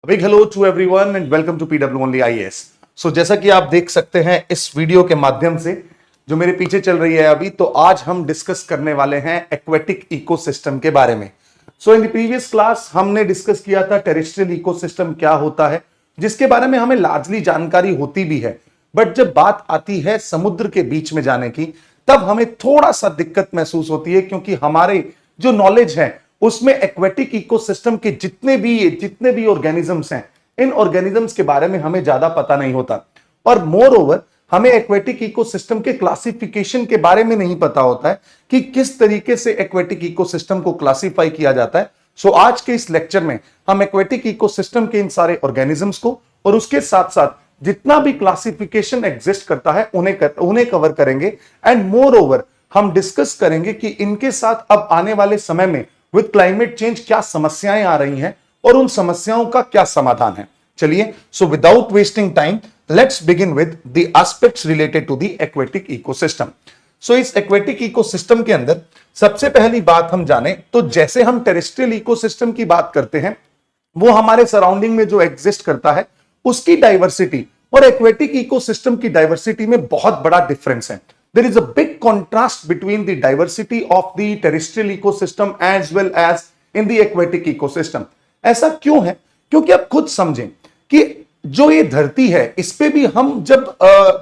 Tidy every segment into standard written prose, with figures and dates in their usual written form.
Big hello to everyone and welcome to PW only IAS. So जैसा कि आप देख सकते हैं इस वीडियो के माध्यम से जो मेरे पीछे चल रही है अभी, तो आज हम डिस्कस करने वाले हैं एक्वेटिक इकोसिस्टम के बारे में। सो इन द प्रीवियस क्लास हमने डिस्कस किया था टेरेस्ट्रियल इकोसिस्टम क्या होता है, जिसके बारे में हमें लार्जली जानकारी होती भी है, बट जब बात आती है समुद्र के बीच में जाने की तब हमें थोड़ा सा दिक्कत महसूस होती है, क्योंकि हमारे जो नॉलेज है उसमें एक्वेटिक इकोसिस्टम के जितने भी ऑर्गेनिजम्स हैं, इन ऑर्गेनिजम्स के बारे में हमें ज्यादा पता नहीं होता। और मोर ओवर हमें एक्वेटिक इकोसिस्टम के क्लासिफिकेशन के बारे में नहीं पता होता है कि किस तरीके से एक्वेटिक इकोसिस्टम को क्लासिफाई किया जाता है। सो आज के इस लेक्चर में हम एक्वेटिक इकोसिस्टम के इन सारे ऑर्गेनिजम्स को और उसके साथ साथ जितना भी क्लासिफिकेशन एग्जिस्ट करता है उन्हें कवर करेंगे। एंड मोर ओवर हम डिस्कस करेंगे कि इनके साथ अब आने वाले समय में विद क्लाइमेट चेंज क्या समस्याएं आ रही हैं और उन समस्याओं का क्या समाधान है। चलिए, so without wasting time let's begin with the aspects related to the aquatic ecosystem. So इस एक्वेटिक इकोसिस्टम के अंदर सबसे पहली बात हम जाने तो जैसे हम टेरेस्ट्रियल इकोसिस्टम की बात करते हैं, वो हमारे सराउंडिंग में जो एग्जिस्ट करता है उसकी डाइवर्सिटी और एक्वेटिक इकोसिस्टम की डाइवर्सिटी में बहुत बड़ा डिफरेंस है। There is a big contrast between the diversity of the terrestrial ecosystem as well as in the aquatic ecosystem. ऐसा क्यों है? क्योंकि आप खुद समझें कि जो ये धरती है इस पे भी हम जब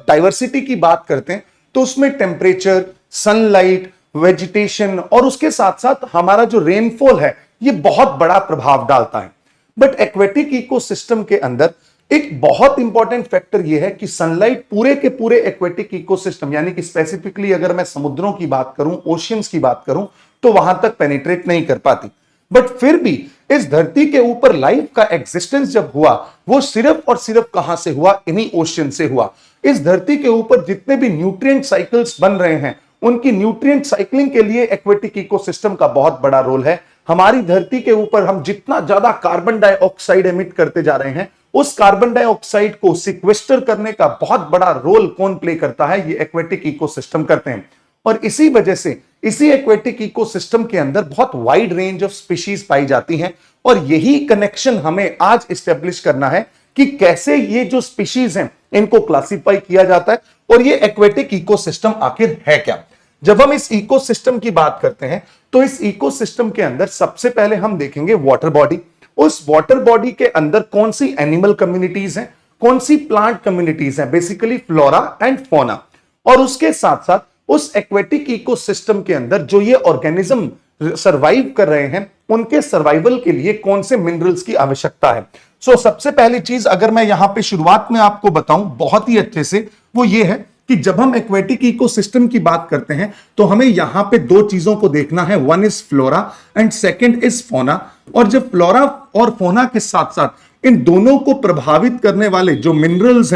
डाइवर्सिटी की बात करते हैं तो उसमें टेम्परेचर, सनलाइट, वेजिटेशन और उसके साथ साथ हमारा जो रेनफॉल है ये बहुत बड़ा प्रभाव डालता है। बट एक्वेटिक इकोसिस्टम के अंदर एक बहुत इंपॉर्टेंट फैक्टर यह है कि सनलाइट पूरे के पूरे एक्वेटिक इकोसिस्टम यानी कि स्पेसिफिकली अगर मैं समुद्रों की बात करूं, ओशियंस की बात करूं, तो वहां तक पेनिट्रेट नहीं कर पाती। बट फिर भी इस धरती के ऊपर लाइफ का एग्जिस्टेंस जब हुआ वो सिर्फ और सिर्फ कहां से हुआ? इन्हीं ओशियन से हुआ। इस धरती के ऊपर जितने भी न्यूट्रिएंट साइकिल्स बन रहे हैं उनकी न्यूट्रिएंट साइक्लिंग के लिए एक्वेटिक इकोसिस्टम का बहुत बड़ा रोल है। हमारी धरती के ऊपर हम जितना ज्यादा कार्बन डाइऑक्साइड एमिट करते जा रहे हैं, उस कार्बन डाइऑक्साइड को सिक्वेस्टर करने का बहुत बड़ा रोल कौन प्ले करता है? ये एक्वेटिक इकोसिस्टम करते हैं। और इसी वजह से इसी एक्वेटिक इकोसिस्टम के अंदर बहुत वाइड रेंज ऑफ स्पीशीज पाई जाती हैं। और यही कनेक्शन हमें आज एस्टेब्लिश करना है कि कैसे ये जो स्पीशीज हैं इनको क्लासिफाई किया जाता है और ये एक्वेटिक इकोसिस्टम आखिर है क्या। जब हम इस इकोसिस्टम की बात करते हैं तो इस इकोसिस्टम के अंदर सबसे पहले हम देखेंगे वाटर बॉडी। उस वाटर बॉडी के अंदर कौन सी एनिमल कम्युनिटीज हैं, कौन सी प्लांट कम्युनिटीज हैं, बेसिकली फ्लोरा एंड फौना। और उसके साथ साथ उस एक्वेटिक इकोसिस्टम के अंदर जो ये ऑर्गेनिज्म सरवाइव कर रहे हैं उनके सर्वाइवल के लिए कौन से मिनरल्स की आवश्यकता है। सो सबसे पहली चीज अगर मैं यहां पे शुरुआत में आपको बताऊं बहुत ही अच्छे से, वो ये है कि जब हम एक्वेटिक इकोसिस्टम की बात करते हैं तो हमें यहां पे दो चीजों को देखना है, one is flora and second is fauna. और जब फ्लोरा और फौना के साथ साथ इन दोनों को प्रभावित करने वाले जो मिनरल्स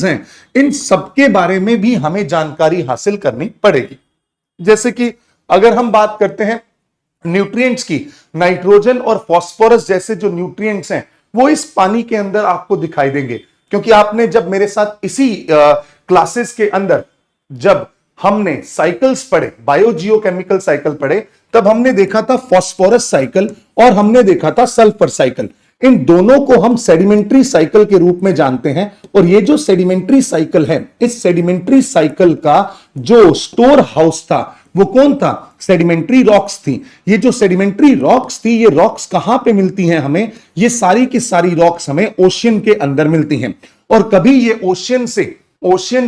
हैं इन सबके बारे में भी हमें जानकारी हासिल करनी पड़ेगी। जैसे कि अगर हम बात करते हैं न्यूट्रिएंट्स की, नाइट्रोजन और फास्फोरस जैसे जो न्यूट्रिएंट्स हैं वो इस पानी के अंदर आपको दिखाई देंगे, क्योंकि आपने जब मेरे साथ इसी क्लासेस के अंदर जब हमने साइकिल्स पढ़े, बायोजियोकेमिकल साइकिल पढ़े, तब हमने देखा था फास्फोरस साइकिल और हमने देखा था सल्फर साइकिल। इन दोनों को हम सेडिमेंट्री साइकिल के रूप में जानते हैं। और ये जो सेडिमेंट्री साइकिल है, इस सेडिमेंट्री साइकिल का जो स्टोर हाउस था वो कौन था? सेडिमेंट्री रॉक्स थी। ये जो सेडिमेंट्री रॉक्स थी, ये रॉक्स कहां पे मिलती हैं हमें? ये सारी की सारी रॉक्स हमें ओशियन के अंदर मिलती हैं। और कभी ये ओशियन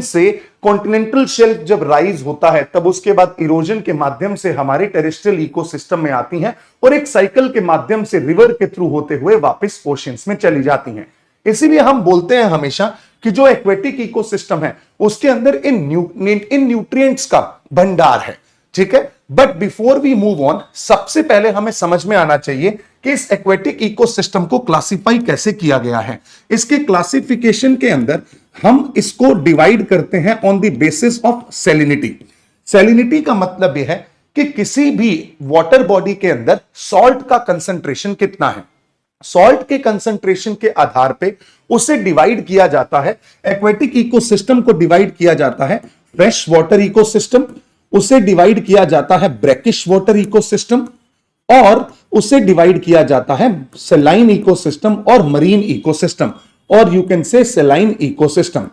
से कॉन्टिनेंटल शेल्फ जब राइज होता है तब उसके बाद इरोजन के माध्यम से हमारे टेरेस्ट्रियल इकोसिस्टम में आती हैं और एक साइकिल के माध्यम से रिवर के थ्रू होते हुए वापस ओशियंस में चली जाती हैं। इसीलिए हम बोलते हैं हमेशा कि जो एक्वेटिक इकोसिस्टम है उसके अंदर इन न्यूट्रिएंट्स का भंडार है। ठीक है, but before we move on, सबसे पहले हमें समझ में आना चाहिए कि इस एक्वेटिक इकोसिस्टम को क्लासिफाई कैसे किया गया है। इसके क्लासिफिकेशन के अंदर हम इसको डिवाइड करते हैं on the basis of salinity. Salinity का मतलब यह है कि किसी भी वाटर बॉडी के अंदर सॉल्ट का कंसंट्रेशन कितना है। सॉल्ट के कंसंट्रेशन के आधार पे उसे डिवाइड किया जाता है। एक्वेटिक इकोसिस्टम को डिवाइड किया जाता है फ्रेश वाटर इकोसिस्टम, उसे डिवाइड किया जाता है ब्रैकिश वाटर इकोसिस्टम, और उसे डिवाइड किया जाता है सेलाइन इकोसिस्टम और मरीन इकोसिस्टम, और यू कैन से सेलाइन इकोसिस्टम।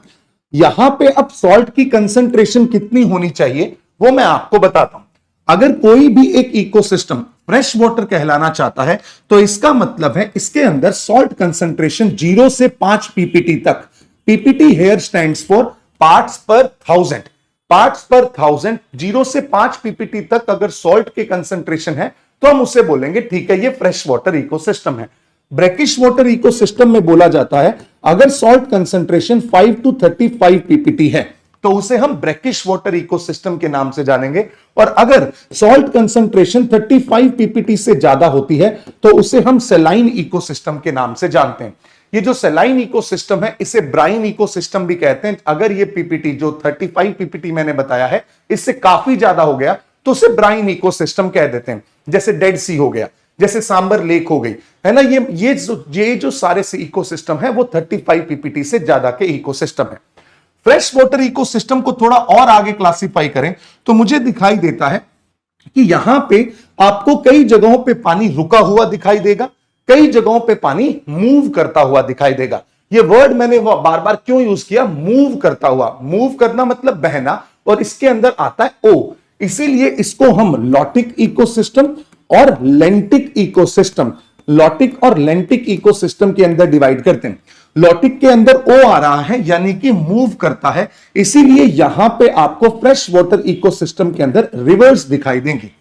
यहां पे अब सॉल्ट की कंसंट्रेशन कितनी होनी चाहिए वो मैं आपको बताता हूं। अगर कोई भी एक इकोसिस्टम फ्रेश वाटर कहलाना चाहता है तो इसका मतलब है इसके अंदर सॉल्ट कंसंट्रेशन 0 से 5 पीपीटी तक, PPT here stands for parts per thousand, parts per thousand, 0 से 5 पीपीटी तक अगर सॉल्ट के कंसंट्रेशन है तो हम उसे बोलेंगे ठीक है ये फ्रेश वाटर इकोसिस्टम है। ब्रैकिश वाटर इकोसिस्टम में बोला जाता है अगर सॉल्ट कंसंट्रेशन 5 to 35 पीपीटी है तो उसे हम ब्रैकिश वाटर इकोसिस्टम के नाम से जानेंगे, और अगर सॉल्ट कंसंट्रेशन 35 पीपीटी से ज्यादा होती है तो उसे हम सेलाइन इकोसिस्टम के नाम से जानते हैं। ये जो सेलाइन इकोसिस्टम है इसे ब्राइन इकोसिस्टम भी कहते हैं। अगर ये पीपीटी जो 35 पीपीटी मैंने बताया है इससे काफी ज्यादा हो गया तो उसे ब्राइन इकोसिस्टम कह देते हैं, जैसे डेड सी हो गया, जैसे सांबर लेक हो गई, है ना। ये जो सारे से इकोसिस्टम है वो 35 पीपीटी से ज्यादा के इकोसिस्टम है। फ्रेश वाटर इकोसिस्टम को थोड़ा और आगे क्लासिफाई करें तो मुझे दिखाई देता है कि यहां पे आपको कई जगहों पे पानी रुका हुआ दिखाई देगा, कई जगहों पे पानी मूव करता हुआ दिखाई देगा। ये वर्ड मैंने बार बार क्यों यूज किया, मूव करता हुआ, मूव करना मतलब बहना, और इसके अंदर आता है ओ, इसीलिए इसको हम लॉटिक इकोसिस्टम और लेंटिक इकोसिस्टम, लॉटिक और लेंटिक इकोसिस्टम के अंदर डिवाइड करते हैं। लॉटिक के अंदर ओ आ रहा है यानी कि मूव करता है, इसीलिए यहां पे आपको फ्रेश वाटर इकोसिस्टम के अंदर रिवर्स दिखाई देंगी।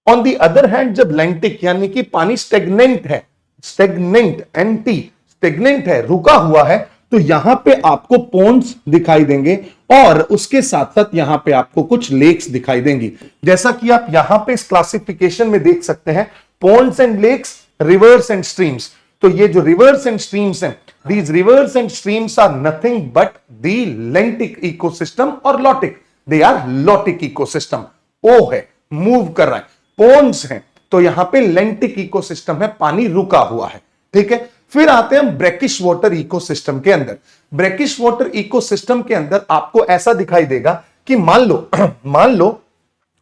ऑन दी अदर हैंड जब लेंटिक यानी कि पानी स्टेगनेंट है, स्टेगनेंट एंटी स्टेगनेंट है, रुका हुआ है, तो यहां पे आपको पोन्ड्स दिखाई देंगे और उसके साथ साथ यहां पे आपको कुछ लेक्स दिखाई देंगी। जैसा कि आप यहां पे इस क्लासिफिकेशन में देख सकते हैं, ponds and lakes, rivers and streams. तो ये जो रिवर्स एंड स्ट्रीम्स हैं, these rivers and streams are nothing but the lentic ecosystem और lotic, they are lotic ecosystem। ओ है, मूव कर रहा है, पोन्स हैं तो यहां पे लेंटिक इकोसिस्टम है, पानी रुका हुआ है, ठीक है। फिर आते हैं ब्रैकिश वाटर इकोसिस्टम के अंदर। ब्रैकिश वाटर इकोसिस्टम के अंदर आपको ऐसा दिखाई देगा कि मान लो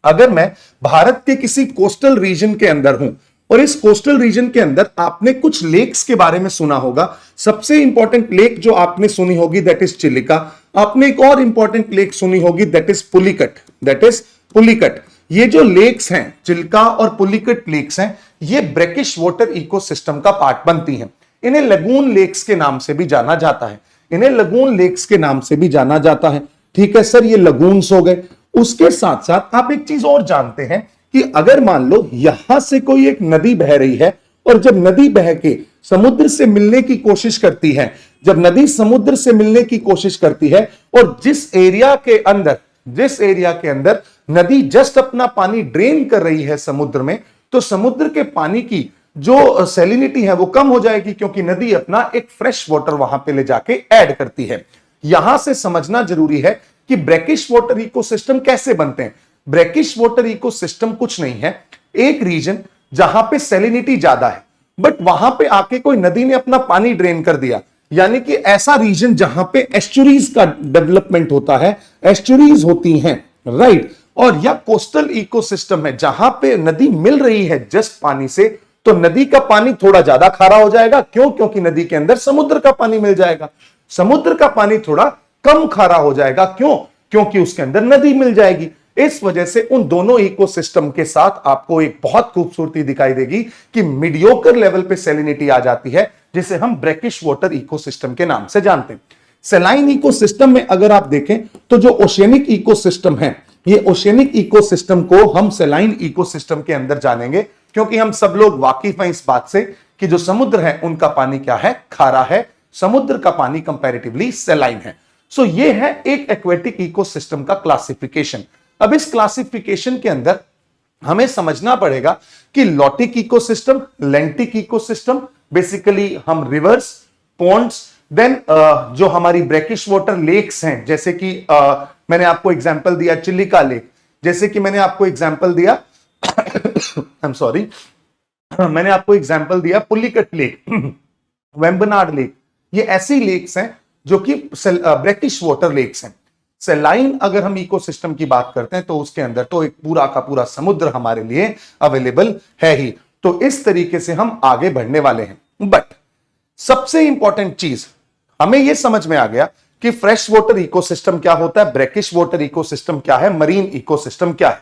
अगर मैं भारत के किसी कोस्टल रीजन के अंदर हूं और इस कोस्टल रीजन के अंदर आपने कुछ लेक्स के बारे में सुना होगा। सबसे इंपॉर्टेंट लेक जो आपने सुनी होगी दैट इज चिलिका। आपने एक और इंपॉर्टेंट लेक सुनी होगी that is Pulicat, that is Pulicat. ये जो लेक्स हैं, चिल्का और पुलिकट लेक्स हैं, ये ब्रैकिश वाटर इकोसिस्टम का पार्ट बनती हैं। इन्हें लगून लेक्स के नाम से भी जाना जाता है, इन्हें लगून लेक्स के नाम से भी जाना जाता है, ठीक है सर। ये लगून्स हो गए। उसके साथ साथ आप एक चीज और जानते हैं कि अगर मान लो यहां से कोई एक नदी बह रही है और जब नदी बह के समुद्र से मिलने की कोशिश करती है, जब नदी समुद्र से मिलने की कोशिश करती है और जिस एरिया के अंदर नदी जस्ट अपना पानी ड्रेन कर रही है समुद्र में, तो समुद्र के पानी की जो सैलिनिटी है वो कम हो जाएगी, क्योंकि नदी अपना एक फ्रेश वाटर वहां पे ले जाके ऐड करती है। यहां से समझना जरूरी है कि ब्रैकिश वाटर इकोसिस्टम कैसे बनते हैं। ब्रैकिश वाटर इकोसिस्टम कुछ नहीं है, एक रीजन जहां पे सैलिनिटी ज्यादा है बट वहां पे आके कोई नदी ने अपना पानी ड्रेन कर दिया, यानी कि ऐसा रीजन जहां पे एस्चुरीज का डेवलपमेंट होता है, एस्चुरीज होती हैं, राइट। और या कोस्टल इकोसिस्टम है जहां पे नदी मिल रही है जस्ट पानी से, तो नदी का पानी थोड़ा ज्यादा खारा हो जाएगा। क्यों? क्योंकि नदी के अंदर समुद्र का पानी मिल जाएगा। समुद्र का पानी थोड़ा कम खारा हो जाएगा। क्यों? क्योंकि उसके अंदर नदी मिल जाएगी। इस वजह से उन दोनों इकोसिस्टम के साथ आपको एक बहुत खूबसूरती दिखाई देगी कि मीडियोकर लेवल पे सैलिनिटी आ जाती है, जिसे हम ब्रैकिश वाटर इकोसिस्टम के नाम से जानते हैं। सेलाइन इकोसिस्टम में अगर आप देखें तो जो ओशियनिक इकोसिस्टम है, ये ओशियनिक इकोसिस्टम को हम सेलाइन इकोसिस्टम के अंदर जानेंगे, क्योंकि हम सब लोग वाकिफ हैं इस बात से कि जो समुद्र है उनका पानी क्या है, खारा है। समुद्र का पानी कंपैरेटिवली सेलाइन है। सो ये है एक एक्वेटिक इकोसिस्टम का क्लासिफिकेशन। अब इस क्लासिफिकेशन के अंदर हमें समझना पड़ेगा कि लॉटिक इकोसिस्टम, लेंटिक इकोसिस्टम, बेसिकली हम रिवर्स, पॉन्ड्स, देन जो हमारी ब्रैकिश वाटर लेक्स हैं, जैसे कि मैंने आपको एग्जांपल दिया चिलिका लेक, जैसे कि मैंने आपको एग्जांपल दिया आई एम सॉरी, मैंने आपको एग्जांपल दिया पुलिकट लेक, वेम्बनाड लेक। ये ऐसी लेक्स हैं जो कि ब्रैकिश वाटर लेक्स हैं। सेलाइन अगर हम इकोसिस्टम की बात करते हैं तो उसके अंदर तो एक पूरा का पूरा समुद्र हमारे लिए अवेलेबल है ही। तो इस तरीके से हम आगे बढ़ने वाले हैं। बट सबसे इंपॉर्टेंट चीज हमें यह समझ में आ गया कि फ्रेश वाटर इकोसिस्टम क्या होता है, ब्रैकिश वाटर इकोसिस्टम क्या है, मरीन इकोसिस्टम क्या है।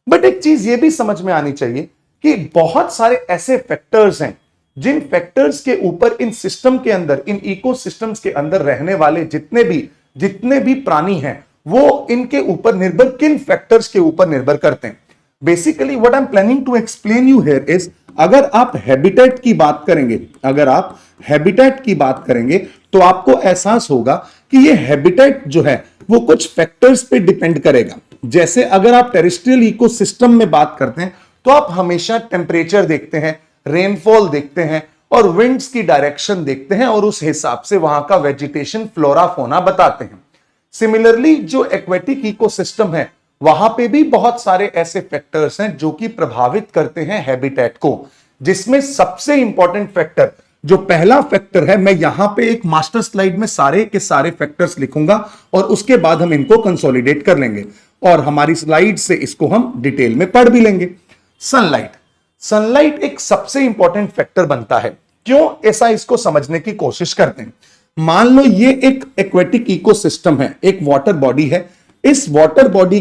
बट एक चीज यह भी समझ में आनी चाहिए कि बहुत सारे ऐसे फैक्टर्स हैं जिन फैक्टर्स के ऊपर इन सिस्टम के अंदर, इन इकोसिस्टम्स के अंदर रहने वाले जितने भी प्राणी हैं वो इनके ऊपर निर्भर, किन फैक्टर्स के ऊपर निर्भर करते हैं। Basically what I am planning to explain you here is, अगर आप हैबिटेट की बात करेंगे, अगर आप हैबिटेट की बात करेंगे तो आपको एहसास होगा कि ये हैबिटेट जो है वो कुछ फैक्टर्स पे डिपेंड करेगा। जैसे अगर आप टेरेस्ट्रियल इकोसिस्टम में बात करते हैं तो आप हमेशा टेम्परेचर देखते हैं, रेनफॉल देखते हैं और विंड्स की डायरेक्शन देखते हैं और उस हिसाब से वहां का वेजिटेशन, फ्लोरा, फोना बताते हैं। सिमिलरली जो एक्वेटिक इकोसिस्टम है वहां पे भी बहुत सारे ऐसे फैक्टर्स हैं जो कि प्रभावित करते हैं हैबिटेट को, जिसमें सबसे इंपॉर्टेंट फैक्टर, जो पहला फैक्टर है, मैं यहां पे एक मास्टर स्लाइड में सारे के सारे फैक्टर्स लिखूंगा और उसके बाद हम इनको कंसोलिडेट कर लेंगे और हमारी स्लाइड से इसको हम डिटेल में पढ़ भी लेंगे। सनलाइट, सनलाइट एक सबसे इंपॉर्टेंट फैक्टर बनता है। क्यों ऐसा, इसको समझने की कोशिश करते हैं। मान लो ये एक एक्वेटिक इकोसिस्टम है, एक वाटर बॉडी है। इस वाटर बॉडी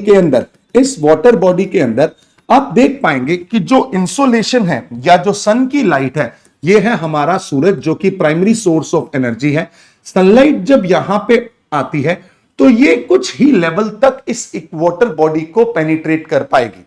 के अंदर आप देख पाएंगे कि जो इंसोलेशन है या जो सन की लाइट है, ये है हमारा सूरज जो कि प्राइमरी सोर्स ऑफ एनर्जी है। सनलाइट जब यहां पे आती है तो ये कुछ ही लेवल तक इस वाटर बॉडी को पेनिट्रेट कर पाएगी।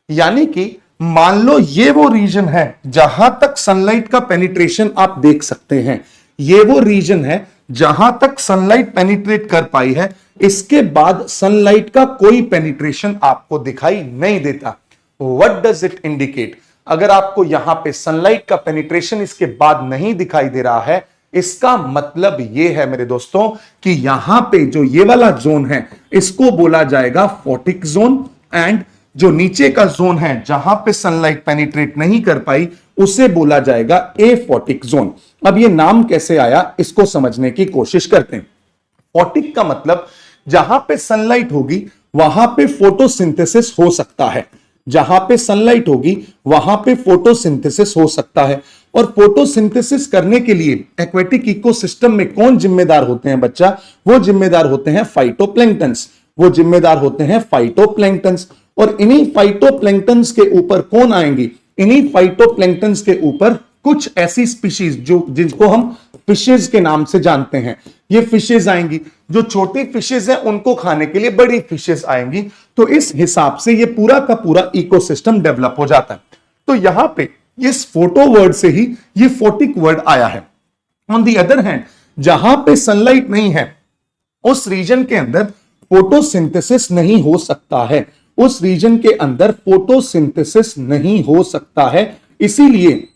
यानी कि मान लो ये वो रीजन है जहां तक सनलाइट का पेनिट्रेशन आप देख सकते हैं, ये वो रीजन है जहां तक सनलाइट पेनिट्रेट कर पाई है। इसके बाद सनलाइट का कोई पेनिट्रेशन आपको दिखाई नहीं देता। What does it indicate? अगर आपको यहां पे सनलाइट का पेनिट्रेशन इसके बाद नहीं दिखाई दे रहा है, इसका मतलब यह है मेरे दोस्तों कि यहां पे जो ये वाला जोन है इसको बोला जाएगा फोटिक जोन, एंड जो नीचे का जोन है जहां पे सनलाइट पेनिट्रेट नहीं कर पाई उसे बोला जाएगा एफोटिक जोन। अब ये नाम कैसे आया इसको समझने की कोशिश करते हैं। फोटिक का मतलब जहां पे सनलाइट होगी वहां पे फोटोसिंथेसिस हो सकता है, जहां पे सनलाइट होगी वहां पे फोटोसिंथेसिस हो सकता है। और फोटोसिंथेसिस करने के लिए एक्वेटिक इकोसिस्टम में कौन जिम्मेदार होते हैं बच्चा? वो जिम्मेदार होते हैं फाइटोप्लैंक्टन्स, वो जिम्मेदार होते हैं फाइटोप्लैंक्टन्स। और इन्हीं फाइटोप्लैंक्टन्स के ऊपर कौन आएंगी? इन्हीं फाइटोप्लैंक्टन्स के ऊपर कुछ ऐसी स्पीशीज जो जिनको हम फिशेज के नाम से जानते हैं, ये फिशेज आएंगी। जो छोटी फिशेज हैं उनको खाने के लिए बड़ी फिशेज आएंगी। तो इस हिसाब से ये पूरा का पूरा इकोसिस्टम डेवलप हो जाता है। तो यहां पे इस फोटो वर्ड से ही ये फोटिक वर्ड आया है। ऑन दी अदर हैंड, जहां पे सनलाइट नहीं है उस रीजन के अंदर फोटोसिंथेसिस नहीं हो सकता है, उस रीजन के अंदर फोटोसिंथेसिस नहीं हो सकता है। इसीलिए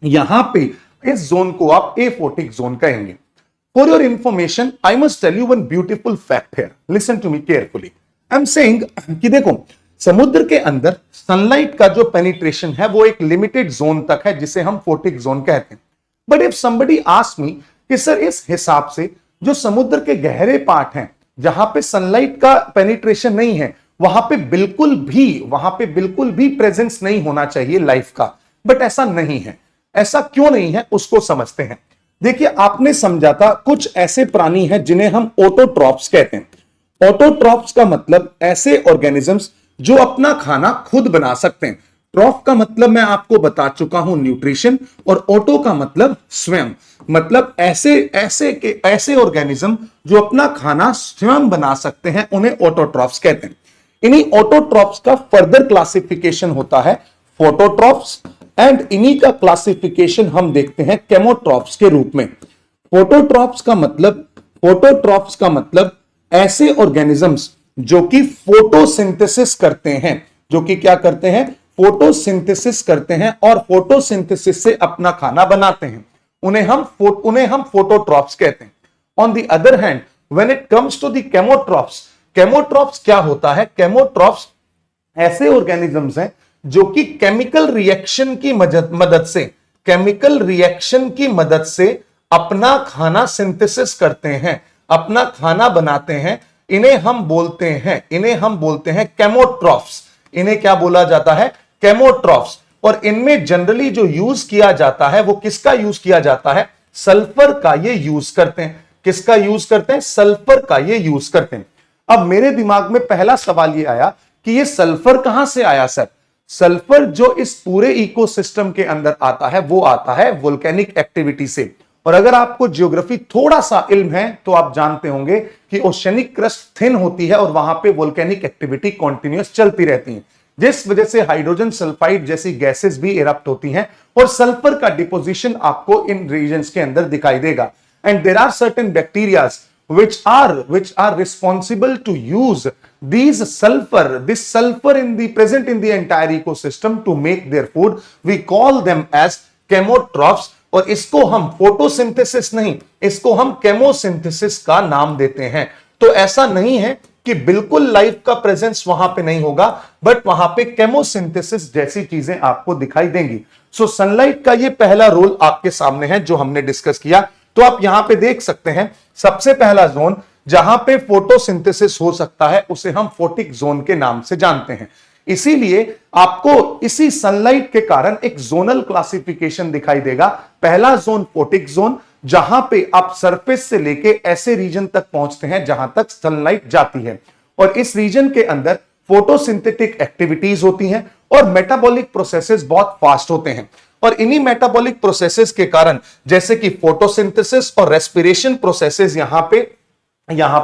यहां पे इस जोन को आप एफोटिक जोन कहेंगे। For your information I must tell you one beautiful fact here, listen to me carefully. I am saying कि देखो, समुद्र के अंदर सनलाइट का जो पेनिट्रेशन है वो एक लिमिटेड जोन तक है जिसे हम फोटिक जोन कहते हैं। But if somebody ask me कि सर इस हिसाब से जो समुद्र के गहरे पार्ट हैं जहां पे सनलाइट का पेनिट्रेशन नहीं है वहां पे बिल्कुल भी प्रेजेंस नहीं होना चाहिए लाइफ का, बट ऐसा नहीं है। ऐसा क्यों नहीं है उसको समझते हैं। देखिए, आपने समझा था कुछ ऐसे प्राणी हैं जिन्हें हम ऑटोट्रॉप्स कहते हैं। ऑटोट्रॉप्स का मतलब ऐसे ऑर्गेनिजम्स जो अपना खाना खुद बना सकते हैं। ट्रॉफ का मतलब मैं आपको बता चुका हूं न्यूट्रिशन, और ऑटो का मतलब स्वयं, मतलब ऐसे ऑर्गेनिज्म जो अपना खाना स्वयं बना सकते हैं उन्हें ऑटोट्रॉफ्स कहते हैं। इन्हीं ऑटोट्रॉफ्स का फर्दर क्लासिफिकेशन होता है फोटोट्रॉफ्स, एंड इन्हीं का क्लासिफिकेशन हम देखते हैं केमोट्रॉफ्स के रूप में। फोटोट्रॉफ्स का मतलब ऐसे ऑर्गेनिजम्स जो कि फोटोसिंथेसिस करते हैं, जो कि क्या करते हैं? फोटोसिंथेसिस करते हैं और फोटोसिंथेसिस से अपना खाना बनाते हैं, उन्हें हम फोटोट्रॉफ्स कहते हैं। On the other hand, when it comes to the chemotrophs क्या होता है? केमोट्रॉफ्स ऐसे ऑर्गेनिजम्स हैं जो कि केमिकल रिएक्शन की मदद से अपना खाना सिंथेसिस करते हैं, अपना खाना बनाते हैं। इन्हें हम बोलते हैं केमोट्रॉफ्स। इन्हें क्या बोला जाता है? केमोट्रॉफ्स। और इनमें जनरली जो यूज किया जाता है वो किसका यूज किया जाता है? सल्फर का ये यूज करते हैं। किसका यूज करते हैं? सल्फर का ये यूज करते हैं। अब मेरे दिमाग में पहला सवाल ये आया कि ये सल्फर कहां से आया सर? सल्फर जो इस पूरे इकोसिस्टम के अंदर आता है वो आता है वोल्केनिक एक्टिविटी से। और अगर आपको ज्योग्राफी थोड़ा सा इल्म है तो आप जानते होंगे कि ओशनिक क्रस्ट थिन होती है और वहां पे वोल्केनिक एक्टिविटी कंटिन्यूअस चलती रहती है, जिस वजह से हाइड्रोजन सल्फाइड जैसी गैसेस भी इरप्ट होती हैं और सल्फर का डिपोजिशन आपको इन रीजन्स के अंदर दिखाई देगा। And there are certain bacterias which are responsible to use this sulfur present in the entire ecosystem to make their food. We call them as chemotrophs और इसको हम फोटोसिंथेसिस नहीं, इसको हम केमोसिंथेसिस का नाम देते हैं। तो ऐसा नहीं है कि बिल्कुल लाइफ का प्रेजेंस वहां पे नहीं होगा, बट वहां पे केमोसिंथेसिस जैसी चीजें आपको दिखाई देंगी। सो सनलाइट का ये पहला रोल आपके सामने है जो हमने डिस्कस किया। तो आप यहां पे देख सकते हैं सबसे पहला जोन जहां पे फोटोसिंथेसिस हो सकता है उसे हम फोटिक जोन के नाम से जानते हैं। इसीलिए आपको इसी सनलाइट के कारण एक जोनल क्लासिफिकेशन दिखाई देगा। पहला जोन फोटिक जोन, जहां पे आप सरफेस से लेके ऐसे रीजन तक पहुंचते हैं जहां तक सनलाइट जाती है और इस रीजन के अंदर फोटोसिंथेटिक एक्टिविटीज होती हैं और मेटाबॉलिक प्रोसेसेस बहुत फास्ट होते हैं। और इन्हीं मेटाबॉलिक प्रोसेसेस के कारण जैसे कि फोटोसिंथेसिस और रेस्पिरेशन प्रोसेसेस यहां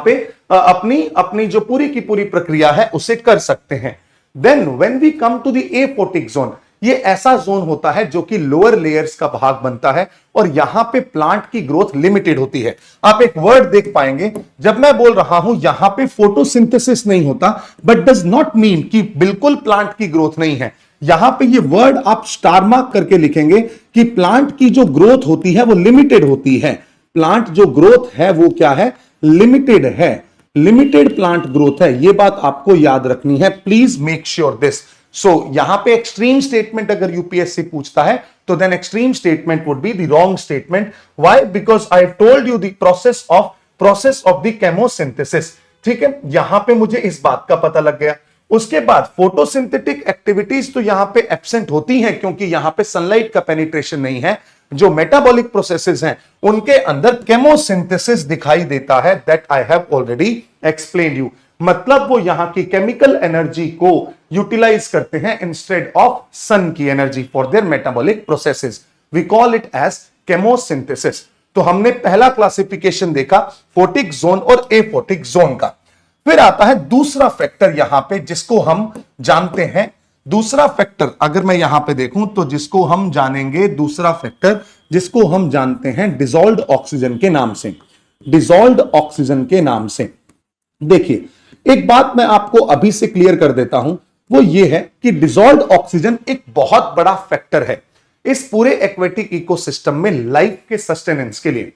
पे अपनी जो पूरी की पूरी प्रक्रिया है उसे कर सकते हैं। Then when we come to the aphotic zone, ये ऐसा जोन होता है जो कि लोअर लेयर्स का भाग बनता है और यहां पे प्लांट की ग्रोथ लिमिटेड होती है। आप एक वर्ड देख पाएंगे जब मैं बोल रहा हूं यहां पे फोटोसिंथेसिस नहीं होता, बट डज नॉट मीन कि बिल्कुल प्लांट की ग्रोथ नहीं है। यहां पे ये वर्ड आप स्टार मार्क करके लिखेंगे कि प्लांट की जो ग्रोथ होती है वो लिमिटेड होती है। प्लांट जो ग्रोथ है वो क्या है? लिमिटेड है। लिमिटेड प्लांट ग्रोथ है, ये बात आपको याद रखनी है। Please make sure this. So यहां पे एक्सट्रीम स्टेटमेंट अगर यूपीएससी पूछता है तो then extreme statement would be the wrong statement. Why? Because I told you the process of the chemosynthesis. ठीक है, यहां पे मुझे इस बात का पता लग गया। उसके बाद फोटोसिंथेटिक एक्टिविटीज तो यहां पे एब्सेंट होती हैं क्योंकि यहां पे सनलाइट का पेनिट्रेशन नहीं है। जो मेटाबॉलिक प्रोसेसेस हैं उनके अंदर केमोसिंथेसिस दिखाई देता है, that I have already explained you. मतलब वो यहां की केमिकल एनर्जी को यूटिलाइज करते हैं इंस्टेड ऑफ सन की energy for their metabolic processes. We call it as chemosynthesis. तो हमने पहला क्लासिफिकेशन देखा फोटिक जोन और एफोटिक जोन का। फिर आता है दूसरा फैक्टर यहां पे जिसको हम जानते हैं। दूसरा फैक्टर अगर मैं यहां पे देखूं तो जिसको हम जानेंगे, दूसरा फैक्टर जिसको हम जानते हैं डिसॉल्व्ड ऑक्सीजन के नाम से। डिसॉल्व्ड ऑक्सीजन के नाम से देखिए, एक बात मैं आपको अभी से क्लियर कर देता हूं, वो ये है कि डिसॉल्व्ड ऑक्सीजन एक बहुत बड़ा फैक्टर है इस पूरे एक्वेटिक इकोसिस्टम में लाइफ के सस्टेनेंस के लिए।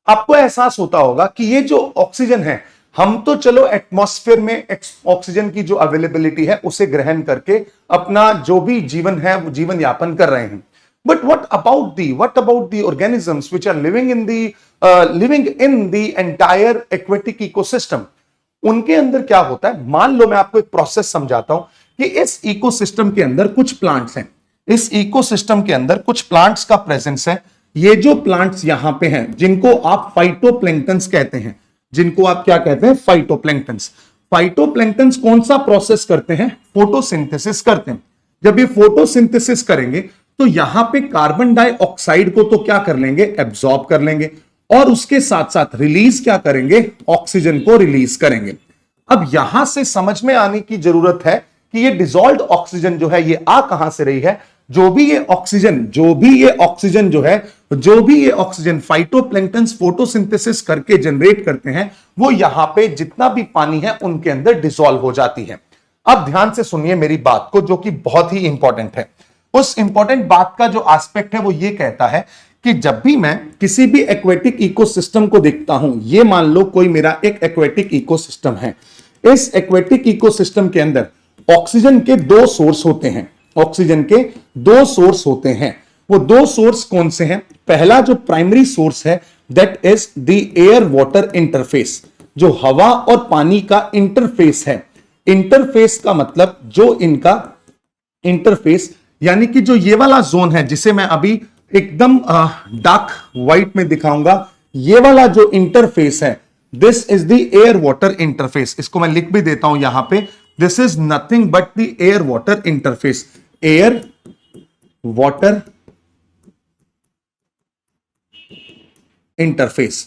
आपको एहसास होता होगा कि ये जो ऑक्सीजन है, हम तो चलो एटमॉस्फेयर में ऑक्सीजन की जो अवेलेबिलिटी है उसे ग्रहण करके अपना जो भी जीवन है वो जीवन यापन कर रहे हैं। But what about the organisms which are living in the entire aquatic ecosystem? उनके अंदर क्या होता है? मान लो मैं आपको एक प्रोसेस समझाता हूं कि इस इकोसिस्टम के अंदर कुछ प्लांट्स हैं, इस इकोसिस्टम के अंदर कुछ प्लांट्स का प्रेजेंस है। ये जो प्लांट्स यहां पे हैं जिनको आप फाइटोप्लैंक्टन्स कहते हैं, जिनको आप क्या कहते हैं? फाइटोप्लैंक्टन्स। फाइटोप्लैंक्टन्स कौन सा प्रोसेस करते हैं? फोटोसिंथेसिस करते हैं। जब ये फोटोसिंथेसिस करेंगे तो यहां पे कार्बन डाइऑक्साइड को तो क्या कर लेंगे? एब्जॉर्ब कर लेंगे और उसके साथ साथ रिलीज क्या करेंगे? ऑक्सीजन को रिलीज करेंगे। अब यहां से समझ में आने की जरूरत है कि ये डिसॉल्व्ड ऑक्सीजन जो है ये आ कहां से रही है? जो भी ये ऑक्सीजन फाइटोप्लैंक्टन्स फोटोसिंथेसिस करके जनरेट करते हैं, वो यहां पे जितना भी पानी है उनके अंदर डिसॉल्व हो जाती है। अब ध्यान से सुनिए मेरी बात को, जो कि बहुत ही इंपॉर्टेंट है। उस इंपॉर्टेंट बात का जो एस्पेक्ट है वो ये कहता है कि जब भी मैं किसी भी एक्वेटिक इकोसिस्टम को देखता हूं, ये मान लो कोई मेरा एक एक्वेटिक इकोसिस्टम है। इस एक्वेटिक इकोसिस्टम के अंदर ऑक्सीजन के दो सोर्स होते हैं। ऑक्सीजन के दो सोर्स होते हैं। वो दो सोर्स कौन से हैं? पहला जो प्राइमरी सोर्स है that is the air water interface, जो हवा और पानी का इंटरफेस है। इंटरफेस का मतलब जो इनका इंटरफेस यानी कि जो ये वाला जोन है जिसे मैं अभी एकदम डार्क व्हाइट में दिखाऊंगा, ये वाला जो इंटरफेस है, this is the air water interface. इसको मैं लिख भी देता हूं यहां पे, this is nothing but the air water interface. Air water interface,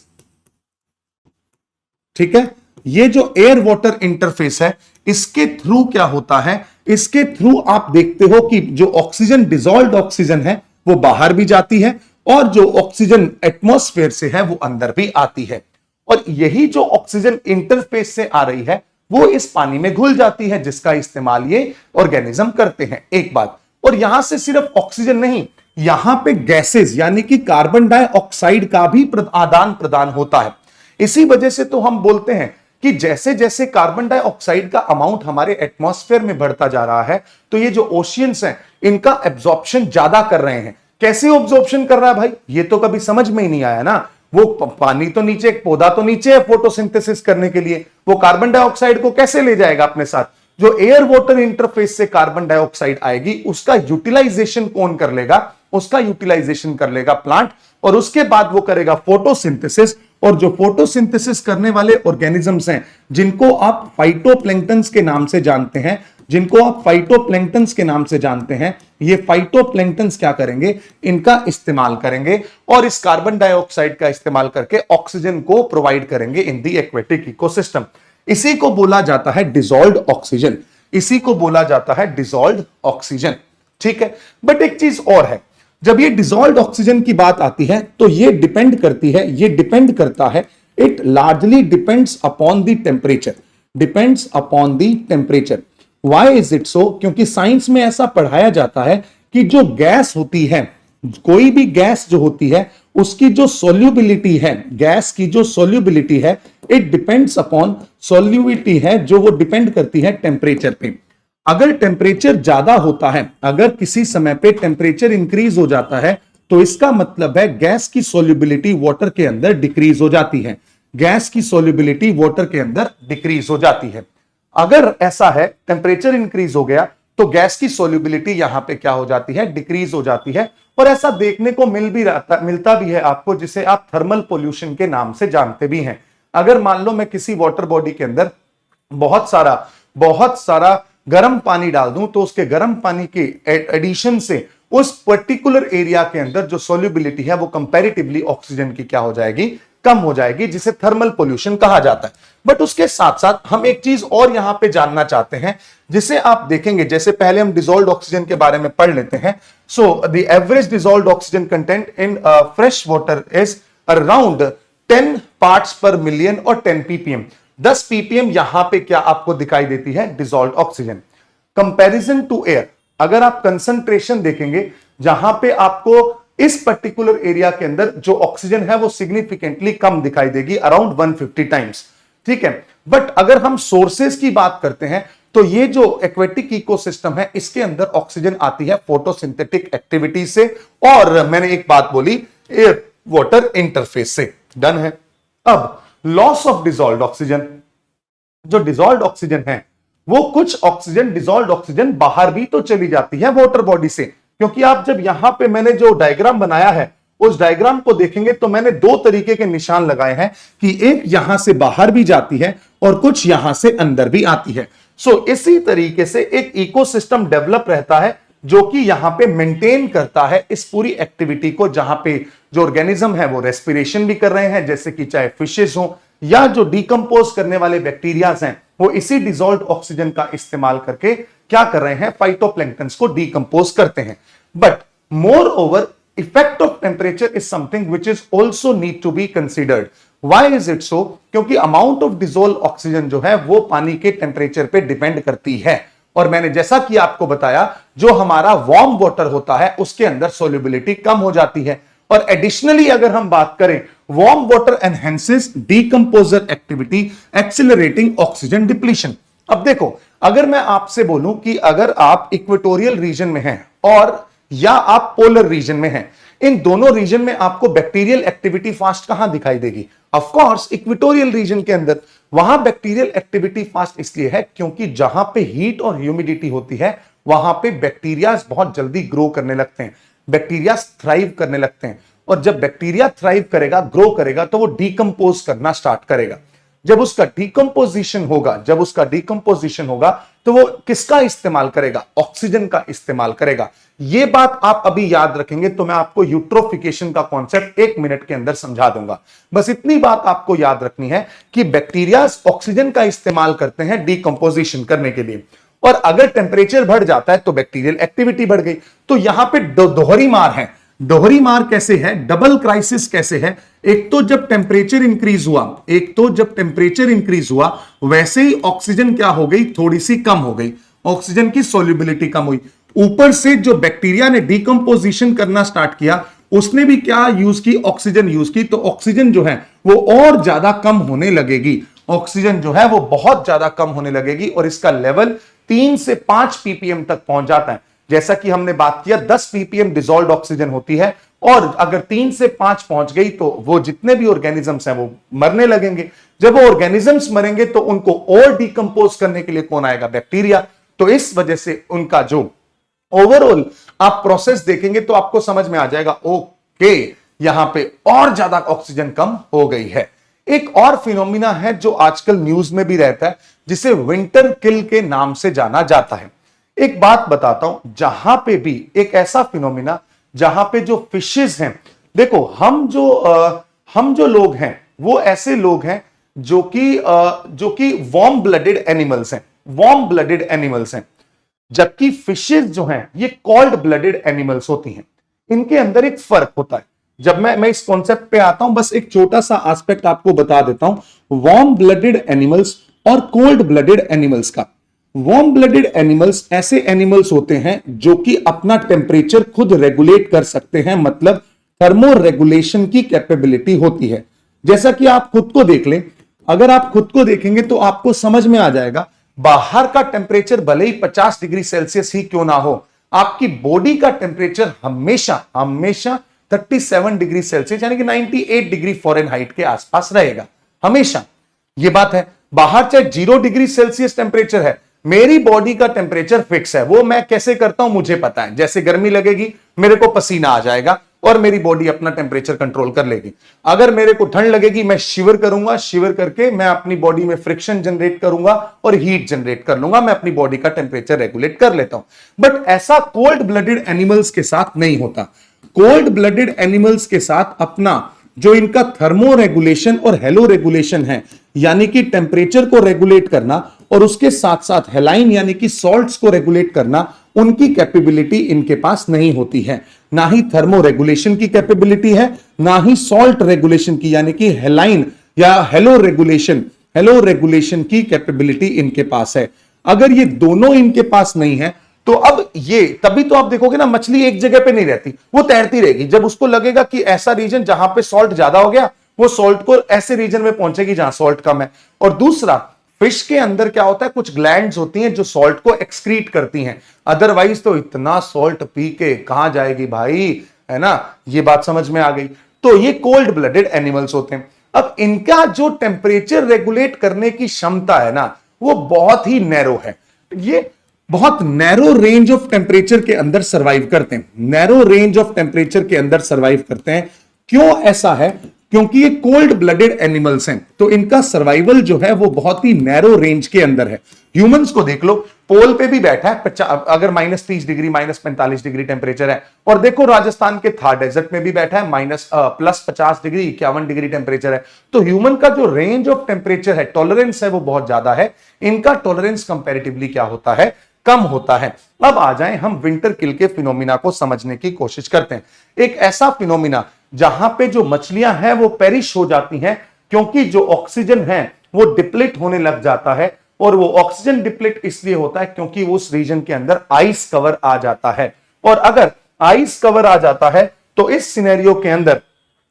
ठीक है। ये जो एयर वाटर इंटरफेस है, इसके थ्रू क्या होता है, इसके थ्रू आप देखते हो कि जो ऑक्सीजन, डिसॉल्व्ड ऑक्सीजन है, वो बाहर भी जाती है और जो ऑक्सीजन एटमॉस्फेयर से है वो अंदर भी आती है। और यही जो ऑक्सीजन इंटरफेस से आ रही है वो इस पानी में घुल जाती है, जिसका इस्तेमाल ये ऑर्गेनिज्म करते हैं। एक बात, और यहां से सिर्फ ऑक्सीजन नहीं, यहां पे गैसेस यानी कि कार्बन डाइऑक्साइड का भी आदान प्रदान होता है। इसी वजह से तो हम बोलते हैं कि जैसे जैसे कार्बन डाइऑक्साइड का अमाउंट हमारे एटमॉस्फेयर में बढ़ता जा रहा है, तो ये जो ओशियंस हैं इनका एब्जॉर्प्शन ज्यादा कर रहे हैं। कैसे एब्जॉर्प्शन कर रहा है भाई, ये तो कभी समझ में ही नहीं आया ना। वो पानी तो नीचे, एक पौधा तो नीचे है फोटोसिंथेसिस करने के लिए, वो कार्बन डाइऑक्साइड को कैसे ले जाएगा अपने साथ। जो एयर वाटर इंटरफेस से कार्बन डाइऑक्साइड आएगी, उसका यूटिलाइजेशन कौन कर लेगा, उसका यूटिलाइजेशन कर लेगा प्लांट, और उसके बाद वो करेगा फोटोसिंथेसिस। और जो फोटोसिंथेसिस करने वाले ऑर्गेनिजम्स हैं, जिनको आप फाइटोप्लैंक्टन्स के नाम से जानते हैं, जिनको आप फाइटोप्लैंक्टन्स के नाम से जानते हैं, ये फाइटोप्लैंक्टन्स क्या करेंगे, इनका इस्तेमाल करेंगे और इस कार्बन डाइऑक्साइड का इस्तेमाल करके ऑक्सीजन को प्रोवाइड करेंगे इन दी एक्वेटिक इकोसिस्टम। इसी को बोला जाता है डिसॉल्व्ड ऑक्सीजन, इसी को बोला जाता है डिसॉल्व्ड ऑक्सीजन, ठीक है। बट एक चीज और है, जब ये डिसॉल्व्ड ऑक्सीजन की बात आती है तो ये डिपेंड करती है, ये डिपेंड करता है, it largely depends upon the temperature, depends upon the temperature. Why is it so? क्योंकि साइंस में ऐसा पढ़ाया जाता है कि जो गैस होती है, कोई भी गैस जो होती है, उसकी जो सोल्यूबिलिटी है, गैस की जो सोल्यूबिलिटी है, इट डिपेंड्स अपॉन, सोल्यूबिलिटी है जो वो डिपेंड करती है टेम्परेचर पे। अगर टेम्परेचर ज्यादा होता है, अगर किसी समय पे टेम्परेचर इंक्रीज हो जाता है, तो इसका मतलब है गैस की सोल्यूबिलिटी वाटर के अंदर डिक्रीज हो जाती है, गैस की सोल्यूबिलिटी वाटर के अंदर डिक्रीज हो जाती है। अगर ऐसा है, टेम्परेचर इंक्रीज हो गया तो गैस की सोल्यूबिलिटी यहां पे क्या हो जाती है, डिक्रीज हो जाती है। और ऐसा देखने को मिलता भी है आपको, जिसे आप थर्मल पोल्यूशन के नाम से जानते भी हैं। अगर मान लो मैं किसी वाटर बॉडी के अंदर बहुत सारा गर्म पानी डाल दूं, तो उसके गर्म पानी के एडिशन से उस पर्टिकुलर एरिया के अंदर जो सोल्यूबिलिटी है वो कंपैरेटिवली ऑक्सीजन की क्या हो जाएगी, कम हो जाएगी, जिसे थर्मल पोल्यूशन कहा जाता है। बट उसके साथ साथ हम एक चीज और यहां पे जानना चाहते हैं, जिसे आप देखेंगे, जैसे पहले हम डिसॉल्व्ड ऑक्सीजन के बारे में पढ़ लेते हैं। So the average dissolved oxygen content in fresh water is around 10 parts पर मिलियन और 10 ppm। 10 ppm यहां पे क्या आपको दिखाई देती है, dissolved oxygen. Comparison to air, अगर आप कंसंट्रेशन देखेंगे, जहां पे आपको इस पर्टिकुलर एरिया के अंदर जो ऑक्सीजन है वो सिग्निफिकेंटली कम दिखाई देगी, अराउंड 150 टाइम्स, ठीक है। बट अगर हम सोर्सेस की बात करते हैं, तो ये जो एक्वेटिक इकोसिस्टम है, इसके अंदर ऑक्सीजन आती है फोटोसिंथेटिक एक्टिविटी से, और मैंने एक बात बोली, एयर वाटर इंटरफेस से। डन है। अब लॉस ऑफ डिसॉल्व्ड ऑक्सीजन, जो डिसॉल्व्ड ऑक्सीजन है वो कुछ ऑक्सीजन, डिसॉल्व्ड ऑक्सीजन बाहर भी तो चली जाती है वाटर बॉडी से। क्योंकि आप जब यहां पे मैंने जो डायग्राम बनाया है, उस डायग्राम को देखेंगे तो मैंने दो तरीके के निशान लगाए हैं कि एक यहां से बाहर भी जाती है और कुछ यहां से अंदर भी आती है। सो इसी तरीके से एक इकोसिस्टम डेवलप रहता है, जो कि यहां पे मेंटेन करता है इस पूरी एक्टिविटी को, जहां पे जो ऑर्गेनिज्म है वो रेस्पिरेशन भी कर रहे हैं, जैसे कि चाहे फिशेस हो या जो डिकम्पोज करने वाले बैक्टीरियाज हैं, वो इसी डिसॉल्व्ड ऑक्सीजन का इस्तेमाल करके क्या कर रहे हैं, फाइटोप्लैंक्टन्स को डिकम्पोज करते हैं। But moreover, effect of temperature is something which is also need to be considered. Why is it so? क्योंकि अमाउंट ऑफ डिसॉल्व ऑक्सीजन जो है वो पानी के टेम्परेचर पे डिपेंड करती है। और मैंने जैसा कि आपको बताया, जो हमारा वार्म वाटर होता है उसके अंदर सोल्यूबिलिटी कम हो जाती है। और एडिशनली अगर हम बात करें, warm water enhances decomposer activity, accelerating oxygen depletion. अब देखो, अगर मैं आपसे बोलूं कि अगर आप इक्वेटोरियल रीजन में हैं और या आप पोलर रीजन में हैं, इन दोनों रीजन में आपको बैक्टीरियल एक्टिविटी फास्ट कहां दिखाई देगी? ऑफ कोर्स इक्वेटोरियल रीजन के अंदर। वहां बैक्टीरियल एक्टिविटी फास्ट इसलिए है क्योंकि जहां पे हीट और ह्यूमिडिटी होती है वहां पे बैक्टीरिया बहुत जल्दी ग्रो करने लगते हैं, बैक्टीरिया थ्राइव करने लगते हैं। और जब बैक्टीरिया थ्राइव करेगा, ग्रो करेगा, तो वो डीकंपोज करना स्टार्ट करेगा। जब उसका डीकंपोजिशन होगा तो वो किसका इस्तेमाल करेगा? ऑक्सीजन का इस्तेमाल करेगा। ये बात आप अभी याद रखेंगे तो मैं आपको यूट्रोफिकेशन का कॉन्सेप्ट 1 मिनट के अंदर समझा दूंगा। बस इतनी बात आपको याद रखनी है कि बैक्टीरिया ऑक्सीजन का इस्तेमाल करते हैं डीकंपोजिशन करने के लिए, और अगर टेम्परेचर बढ़ जाता है तो बैक्टीरियल एक्टिविटी बढ़ गई। तो यहां पे दोहरी मार है। दोहरी मार कैसे है? डबल क्राइसिस कैसे है? एक तो जब टेम्परेचर इंक्रीज हुआ, वैसे ही ऑक्सीजन क्या हो गई? थोड़ी सी कम हो गई, ऑक्सीजन की सोल्यूबिलिटी कम हुई। ऊपर से जो बैक्टीरिया ने डीकंपोजिशन करना स्टार्ट किया, उसने भी क्या यूज की? ऑक्सीजन यूज की। तो ऑक्सीजन जो है वो और ज्यादा कम होने लगेगी, ऑक्सीजन जो है वो बहुत ज्यादा कम होने लगेगी, और इसका लेवल 3 से 5 ppm तक पहुंच जाता है। जैसा कि हमने बात किया 10 ppm डिसॉल्व्ड ऑक्सीजन होती है, और अगर 3 से 5 पहुंच गई तो वो जितने भी ऑर्गेनिजम्स हैं वो मरने लगेंगे। जब वो ऑर्गेनिजम्स मरेंगे तो उनको और डिकंपोज करने के लिए कौन आएगा? बैक्टीरिया। तो इस वजह से उनका जो ओवरऑल आप प्रोसेस देखेंगे तो आपको समझ में आ जाएगा, ओके यहां पे और ज्यादा ऑक्सीजन कम हो गई है। एक और फिनोमिना है जो आजकल न्यूज में भी रहता है, जिसे विंटर किल के नाम से जाना जाता है। एक बात बताता हूं, जहां पे भी एक ऐसा फिनोमिना जहां पे जो फिशेस हैं, देखो हम जो लोग हैं वो ऐसे लोग हैं जो कि वार्म ब्लडेड एनिमल्स हैं, जबकि फिशेस जो हैं ये कोल्ड ब्लडेड एनिमल्स होती हैं। इनके अंदर एक फर्क होता है। जब मैं इस कॉन्सेप्ट पे आता हूं, बस एक छोटा सा एस्पेक्ट आपको बता देता हूं वार्म ब्लडेड एनिमल्स और कोल्ड ब्लडेड एनिमल्स का। वार्म ब्लडेड एनिमल्स ऐसे एनिमल्स होते हैं जो कि अपना टेम्परेचर खुद रेगुलेट कर सकते हैं, मतलब थर्मो रेगुलेशन की कैपेबिलिटी होती है। जैसा कि आप खुद को देख लें, अगर आप खुद को देखेंगे तो आपको समझ में आ जाएगा, बाहर का टेम्परेचर भले ही 50 डिग्री सेल्सियस ही क्यों ना हो, आपकी बॉडी का टेम्परेचर हमेशा 37 डिग्री सेल्सियस यानी कि 98 डिग्री फ़ारेनहाइट के आसपास रहेगा हमेशा। यह बात है। बाहर चाहे 0 डिग्री सेल्सियस टेम्परेचर है, मेरी बॉडी का टेम्परेचर फिक्स है। वो मैं कैसे करता हूं मुझे पता है। जैसे गर्मी लगेगी मेरे को पसीना आ जाएगा और मेरी बॉडी अपना टेम्परेचर कंट्रोल कर लेगी। अगर मेरे को ठंड लगेगी मैं शिवर करूंगा, शिवर करके मैं अपनी बॉडी में फ्रिक्शन जनरेट करूंगा और हीट जनरेट कर लूंगा, मैं अपनी बॉडी का टेम्परेचर रेगुलेट कर लेता हूं। बट ऐसा कोल्ड ब्लडेड एनिमल्स के साथ नहीं होता। कोल्ड ब्लडेड एनिमल्स के साथ अपना जो इनका थर्मो रेगुलेशन और हेलो रेगुलेशन है, यानी कि टेम्परेचर को रेगुलेट करना और उसके साथ साथ हेलाइन यानी कि सॉल्ट्स को रेगुलेट करना, उनकी कैपेबिलिटी इनके पास नहीं होती है। ना ही थर्मो रेगुलेशन की कैपेबिलिटी है, ना ही सॉल्ट रेगुलेशन की यानी कि हेलाइन या हेलो रेगुलेशन की कैपेबिलिटी इनके पास है। अगर ये दोनों इनके पास नहीं है तो अब ये तभी तो आप देखोगे ना, मछली एक जगह पे नहीं रहती, वो तैरती रहेगी। जब उसको लगेगा कि ऐसा रीजन जहां पे सॉल्ट ज्यादा हो गया, वो सॉल्ट को ऐसे रीजन में पहुंचेगी जहां सॉल्ट कम है। और दूसरा, फिश के अंदर क्या होता है, कुछ ग्लैंड्स होती हैं जो सॉल्ट को एक्सक्रीट करती हैं। अदरवाइज तो इतना सॉल्ट पी के कहां जाएगी भाई, है ना। ये बात समझ में आ गई। तो ये कोल्ड ब्लडेड एनिमल्स होते हैं। अब इनका जो टेम्परेचर रेगुलेट करने की क्षमता है ना, वो बहुत ही नैरो है। ये बहुत नैरो रेंज ऑफ टेम्परेचर के अंदर सर्वाइव करते हैं, नैरो रेंज ऑफ टेम्परेचर के अंदर सर्वाइव करते हैं। क्यों ऐसा है? क्योंकि ये कोल्ड ब्लडेड एनिमल्स हैं, तो इनका सर्वाइवल जो है वो बहुत ही नैरो रेंज के अंदर है। ह्यूमंस को देख लो, पोल पे भी बैठा है, अगर -30 डिग्री -45 डिग्री टेम्परेचर है, और देखो राजस्थान के थार डेजर्ट में भी बैठा है, +50 डिग्री 51 डिग्री टेम्परेचर है। तो ह्यूमन का जो रेंज ऑफ टेम्परेचर है, टॉलरेंस है, वो बहुत ज्यादा है। इनका टॉलरेंस कंपैरेटिवली क्या होता है, कम होता है। अब आ जाएं हम विंटर किल के फिनोमिना को समझने की कोशिश करते हैं। एक ऐसा फिनोमिना जहां पे जो मछलियां हैं वो पेरिश हो जाती हैं, क्योंकि जो ऑक्सीजन है वो डिप्लीट होने लग जाता है। और वो ऑक्सीजन डिप्लीट इसलिए होता है क्योंकि उस रीजन के अंदर आइस कवर आ जाता है। और अगर आइस कवर आ जाता है तो इस सिनेरियो के अंदर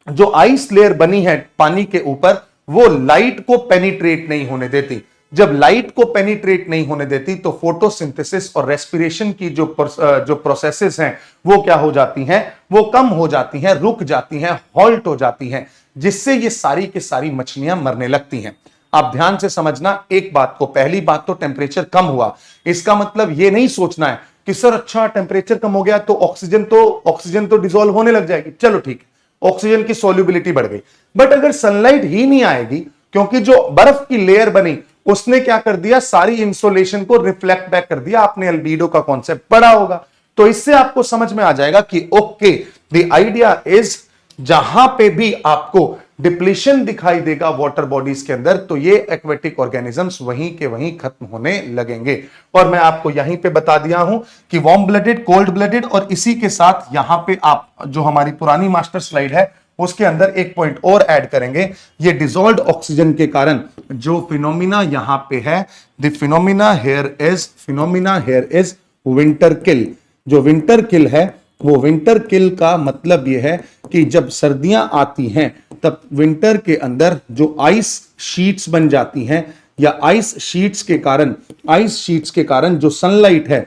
जो आइस लेयर बनी है पानी के ऊपर, वो लाइट को पेनिट्रेट नहीं होने देती। जब लाइट को पेनिट्रेट नहीं होने देती तो फोटोसिंथेसिस और रेस्पिरेशन की जो प्रोसेसेस हैं वो क्या हो जाती हैं, वो कम हो जाती हैं, रुक जाती हैं, हॉल्ट हो जाती हैं, जिससे ये सारी की सारी मछलियां मरने लगती हैं। आप ध्यान से समझना एक बात को। पहली बात तो टेम्परेचर कम हुआ, इसका मतलब ये नहीं सोचना है कि सर अच्छा टेम्परेचर कम हो गया तो ऑक्सीजन तो डिसॉल्व होने लग जाएगी, चलो ठीक है, ऑक्सीजन की सोल्यूबिलिटी बढ़ गई। बट अगर सनलाइट ही नहीं आएगी, क्योंकि जो बर्फ की लेयर बनी उसने क्या कर दिया, सारी इंसोलेशन को रिफ्लेक्ट बैक कर दिया। आपने अल्बीडो का कॉन्सेप्ट पढ़ा होगा, तो इससे आपको समझ में आ जाएगा कि ओके, द आइडिया इज जहां पे भी आपको डिप्लीशन दिखाई देगा वाटर बॉडीज के अंदर, तो ये एक्वेटिक ऑर्गेनिजम्स वहीं के वहीं खत्म होने लगेंगे। और मैं आपको यहीं पे बता दिया हूं कि वार्म ब्लडेड, कोल्ड ब्लडेड, और इसी के साथ यहां पे आप जो हमारी पुरानी मास्टर स्लाइड है उसके अंदर एक पॉइंट और ऐड करेंगे। ये डिसॉल्व्ड ऑक्सीजन के कारण जो फिनोमिना यहां पे है, the phenomena here is winter kill. जो विंटर किल है, वो विंटर किल का मतलब यह है कि जब सर्दियां आती हैं तब विंटर के अंदर जो आइस शीट्स बन जाती हैं, या आइस शीट्स के कारण जो सनलाइट है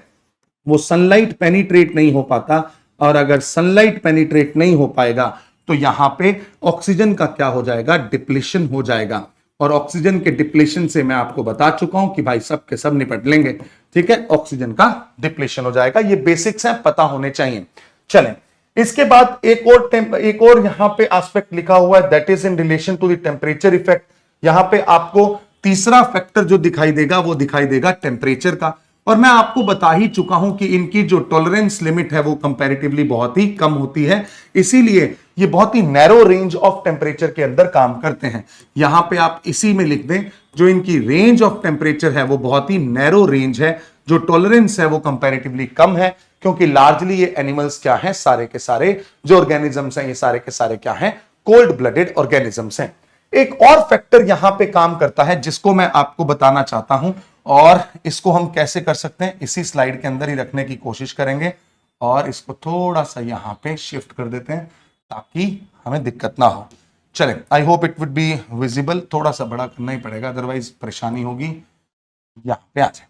वो सनलाइट पेनिट्रेट नहीं हो पाता। और अगर सनलाइट पेनिट्रेट नहीं हो पाएगा तो यहां पे ऑक्सीजन का क्या हो जाएगा, डिप्लीशन हो जाएगा। और ऑक्सीजन के डिप्लीशन से मैं आपको बता चुका हूं कि भाई सब के सब निपट लेंगे, ठीक है, ऑक्सीजन का डिप्लीशन हो जाएगा। ये बेसिक्स हैं, पता होने चाहिए। चलें, इसके बाद एक और यहां पे एस्पेक्ट लिखा हुआ है, that is in relation to the temperature effect. यहां पे आपको तीसरा फैक्टर जो दिखाई देगा वो दिखाई देगा टेम्परेचर का। और मैं आपको बता ही चुका हूं कि इनकी जो टॉलरेंस लिमिट है वो कंपैरेटिवली बहुत ही कम होती है, इसीलिए ये बहुत ही नैरो रेंज ऑफ टेम्परेचर के अंदर काम करते हैं। यहां पे आप इसी में लिख दें, जो इनकी रेंज ऑफ टेम्परेचर है वो बहुत ही नैरो रेंज है, जो टॉलरेंस है वो कंपैरेटिवली कम है, क्योंकि लार्जली ये एनिमल्स क्या हैं, सारे के सारे जो ऑर्गेनिजम्स हैं ये सारे के सारे क्या हैं, कोल्ड ब्लडेड ऑर्गेनिजम्स हैं। एक और फैक्टर यहां पे काम करता है जिसको मैं आपको बताना चाहता हूं, और इसको हम कैसे कर सकते हैं इसी स्लाइड के अंदर ही रखने की कोशिश करेंगे, और इसको थोड़ा सा यहां पे शिफ्ट कर देते हैं ताकि हमें दिक्कत ना हो। चलें, I hope it would be visible, थोड़ा सा बड़ा करना ही पड़ेगा अदरवाइज परेशानी होगी। यहां पे आ जाए।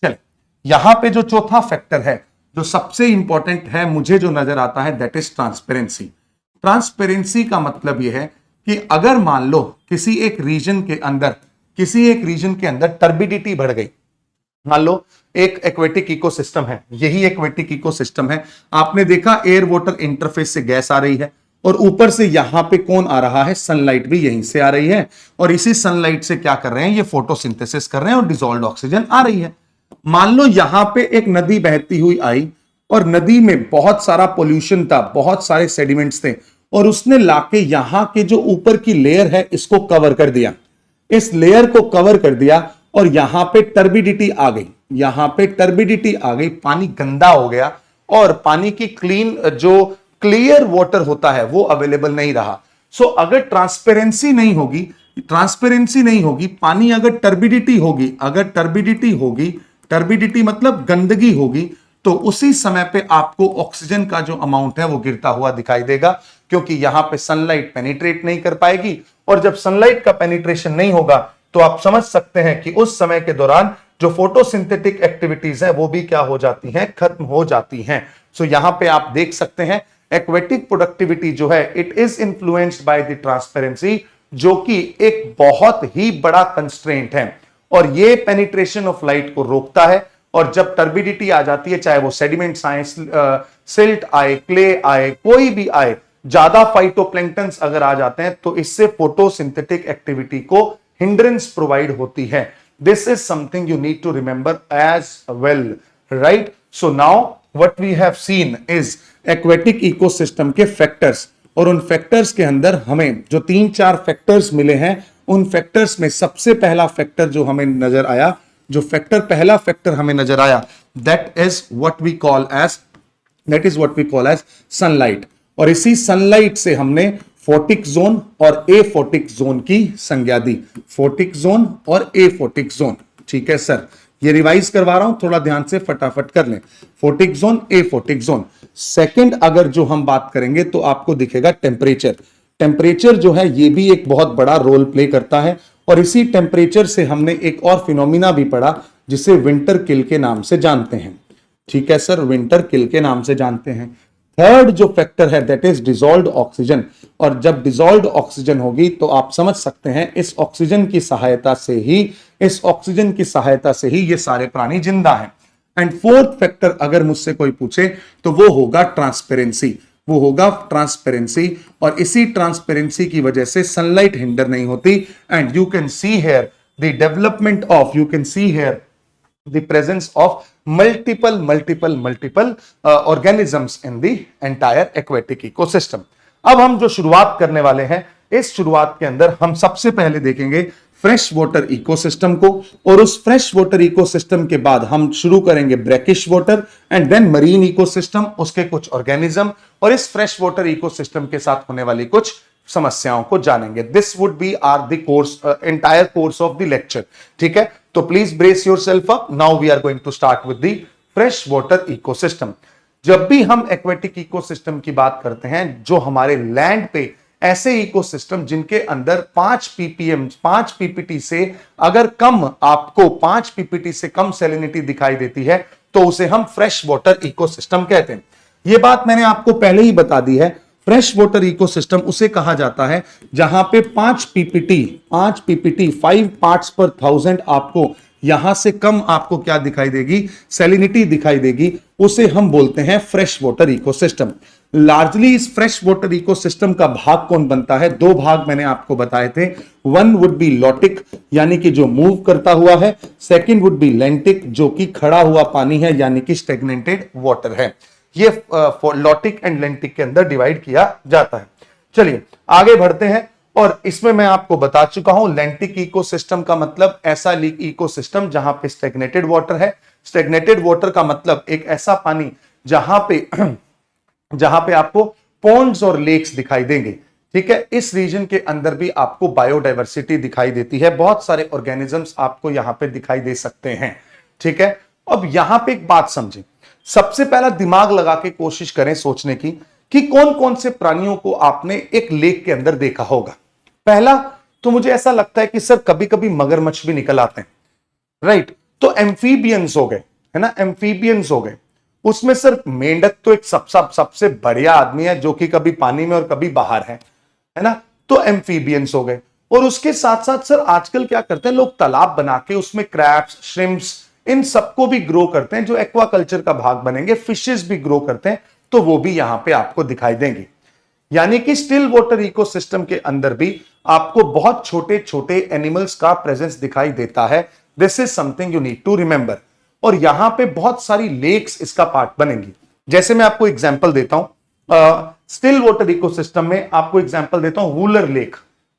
चलें, यहां पे जो चौथा फैक्टर है जो सबसे इंपॉर्टेंट है मुझे जो नजर आता है, दैट इज ट्रांसपेरेंसी। ट्रांसपेरेंसी का मतलब यह है कि अगर मान लो किसी एक रीजन के अंदर टर्बिडिटी बढ़ गई, मान लो एक एक्वेटिक इकोसिस्टम है, यही एक्वेटिक इकोसिस्टम है, आपने देखा एयर वाटर इंटरफेस से गैस आ रही है और ऊपर से यहां पे कौन आ रहा है, सनलाइट भी यहीं से आ रही है, और इसी सनलाइट से क्या कर रहे हैं, ये फोटोसिंथेसिस कर रहे हैं और डिसॉल्व्ड ऑक्सीजन आ रही है। मान लो यहां पे एक नदी बहती हुई आई और नदी में बहुत सारा पोल्यूशन था, बहुत सारे सेडिमेंट्स थे, और उसने लाके यहां के जो ऊपर की लेयर है इसको कवर कर दिया, इस लेयर को कवर कर दिया, और यहां पे टर्बिडिटी आ गई, पानी गंदा हो गया और पानी की क्लियर वाटर होता है वो अवेलेबल नहीं रहा। सो अगर ट्रांसपेरेंसी नहीं होगी, पानी अगर टर्बिडिटी मतलब गंदगी होगी, तो उसी समय पे आपको ऑक्सीजन का जो अमाउंट है वो गिरता हुआ दिखाई देगा, क्योंकि यहां पे सनलाइट पेनिट्रेट नहीं कर पाएगी, और जब सनलाइट का पेनिट्रेशन नहीं होगा तो आप समझ सकते हैं कि उस समय के दौरान जो फोटोसिंथेटिक एक्टिविटीज है वो भी क्या हो जाती हैं, खत्म हो जाती हैं। सो यहां पे आप देख सकते हैं एक्वेटिक प्रोडक्टिविटी जो है it is influenced by the transparency, जो कि एक बहुत ही बड़ा कंस्ट्रेंट है, और ये पेनिट्रेशन ऑफ लाइट को रोकता है। और जब टर्बिडिटी आ जाती है, चाहे वो सेडिमेंट्स आए, सिल्ट आए, क्ले आए, कोई भी आए, ज्यादा फाइटोप्लैंक्टन्स अगर आ जाते हैं तो इससे फोटोसिंथेटिक एक्टिविटी को हिंड्रेंस प्रोवाइड होती है। This is something you need to remember as well, right? So now what we have seen is aquatic ecosystem के फैक्टर्स, और उन फैक्टर्स के अंदर हमें जो 3-4 फैक्टर्स मिले हैं, उन फैक्टर्स में सबसे पहला फैक्टर जो हमें नजर आया, पहला फैक्टर हमें नजर आया, that is what we call as sunlight. और इसी सनलाइट से हमने फोटिक जोन और एफोटिक जोन की संज्ञा दी, फोटिक जोन और एफोटिक जोन। ठीक है सर, ये रिवाइज करवा रहा हूं, थोड़ा ध्यान से फटाफट कर लें। Photic zone, aphotic zone. Second अगर जो हम बात करेंगे तो आपको दिखेगा टेम्परेचर जो है ये भी एक बहुत बड़ा रोल प्ले करता है, और इसी टेम्परेचर से हमने एक और फिनोमिना भी पढ़ा जिसे विंटर किल के नाम से जानते हैं। ठीक है सर, विंटर किल के नाम से जानते हैं। थर्ड जो फैक्टर है दैट इज डिसॉल्व्ड ऑक्सीजन, और जब डिसॉल्व्ड ऑक्सीजन होगी तो आप समझ सकते हैं इस ऑक्सीजन की सहायता से ही ये सारे प्राणी जिंदा हैं। एंड फोर्थ फैक्टर अगर मुझसे कोई पूछे तो वो होगा ट्रांसपेरेंसी, वो होगा ट्रांसपेरेंसी। और इसी ट्रांसपेरेंसी की वजह से सनलाइट हिंडर नहीं होती। And you can see here the development of, you can see here the presence of multiple organisms in the entire aquatic ecosystem। अब हम जो शुरुआत करने वाले हैं, इस शुरुआत के अंदर हम सबसे पहले देखेंगे फ्रेश वाटर इकोसिस्टम को, और उस फ्रेश वाटर इकोसिस्टम के बाद हम शुरू करेंगे brackish water and then marine ecosystem, उसके कुछ ऑर्गेनिज्म, और इस फ्रेश वाटर इकोसिस्टम के साथ होने वाली कुछ समस्याओं को जानेंगे। This would be our the course, entire course of the lecture. ठीक है, तो please brace yourself up. Now we are going to start with the fresh water ecosystem. जब भी हम एक्वेटिक इकोसिस्टम की बात करते हैं, जो हमारे लैंड पे ऐसे इकोसिस्टम जिनके अंदर 5 ppm 5 ppt से अगर कम, आपको 5 ppt से कम सैलिनिटी दिखाई देती है, तो उसे हम फ्रेश वाटर इकोसिस्टम कहते हैं। यह बात मैंने आपको पहले ही बता दी है। फ्रेश वाटर इकोसिस्टम उसे कहा जाता है जहां पे 5 ppt 5 पार्ट्स पर 1000 आपको यहां से कम आपको क्या दिखाई देगी, सैलिनिटी दिखाई देगी, उसे हम बोलते हैं फ्रेश वाटर इकोसिस्टम। लार्जली इस फ्रेश वाटर इकोसिस्टम का भाग कौन बनता है? दो भाग मैंने आपको बताए थे। वन वुड बी लॉटिक, यानी कि जो मूव करता हुआ है। सेकंड वुड बी लेंटिक, जो कि खड़ा हुआ पानी है, यानी कि स्टेगनेटेड वाटर है। ये लॉटिक एंड लेंटिक के अंदर डिवाइड किया जाता है। चलिए आगे बढ़ते हैं, और इसमें मैं आपको बता चुका हूं, लेंटिक इकोसिस्टम का मतलब ऐसा इकोसिस्टम जहां पे स्टेगनेटेड वाटर है। स्टेगनेटेड वाटर का मतलब एक ऐसा पानी जहां पे आपको पॉन्ड्स और लेक्स दिखाई देंगे। ठीक है, इस रीजन के अंदर भी आपको बायोडाइवर्सिटी दिखाई देती है, बहुत सारे ऑर्गेनिजम्स आपको यहां पे दिखाई दे सकते हैं। ठीक है, अब यहां पे एक बात समझें। सबसे पहला दिमाग लगा के कोशिश करें सोचने की कि कौन कौन से प्राणियों को आपने एक लेक के अंदर देखा होगा। पहला तो मुझे ऐसा लगता है कि सर कभी कभी मगरमच्छ भी निकल आते हैं, राइट? तो एम्फीबियंस हो गए, है ना, एम्फीबियंस हो गए। उसमें सर मेंढक तो एक सबसे बढ़िया आदमी है, जो कि कभी पानी में और कभी बाहर है ना, तो एम्फीबियंस हो गए। और उसके साथ साथ सर आजकल क्या करते हैं लोग, तालाब बना के उसमें क्रैब्स, श्रिम्प्स, इन सबको भी ग्रो करते हैं, जो एक्वाकल्चर का भाग बनेंगे। फिशेस भी ग्रो करते हैं, तो वो भी यहां पे आपको दिखाई देंगे। यानी कि स्टिल वाटर इकोसिस्टम के अंदर भी आपको बहुत छोटे छोटे एनिमल्स का प्रेजेंस दिखाई देता है। This is something you need to remember. और यहां पे बहुत सारी लेक्स इसका पार्ट बनेंगी। जैसे मैं आपको एग्जांपल देता हूं, स्टिल वाटर इकोसिस्टम में आपको एग्जांपल देता हूं, वूलर लेक।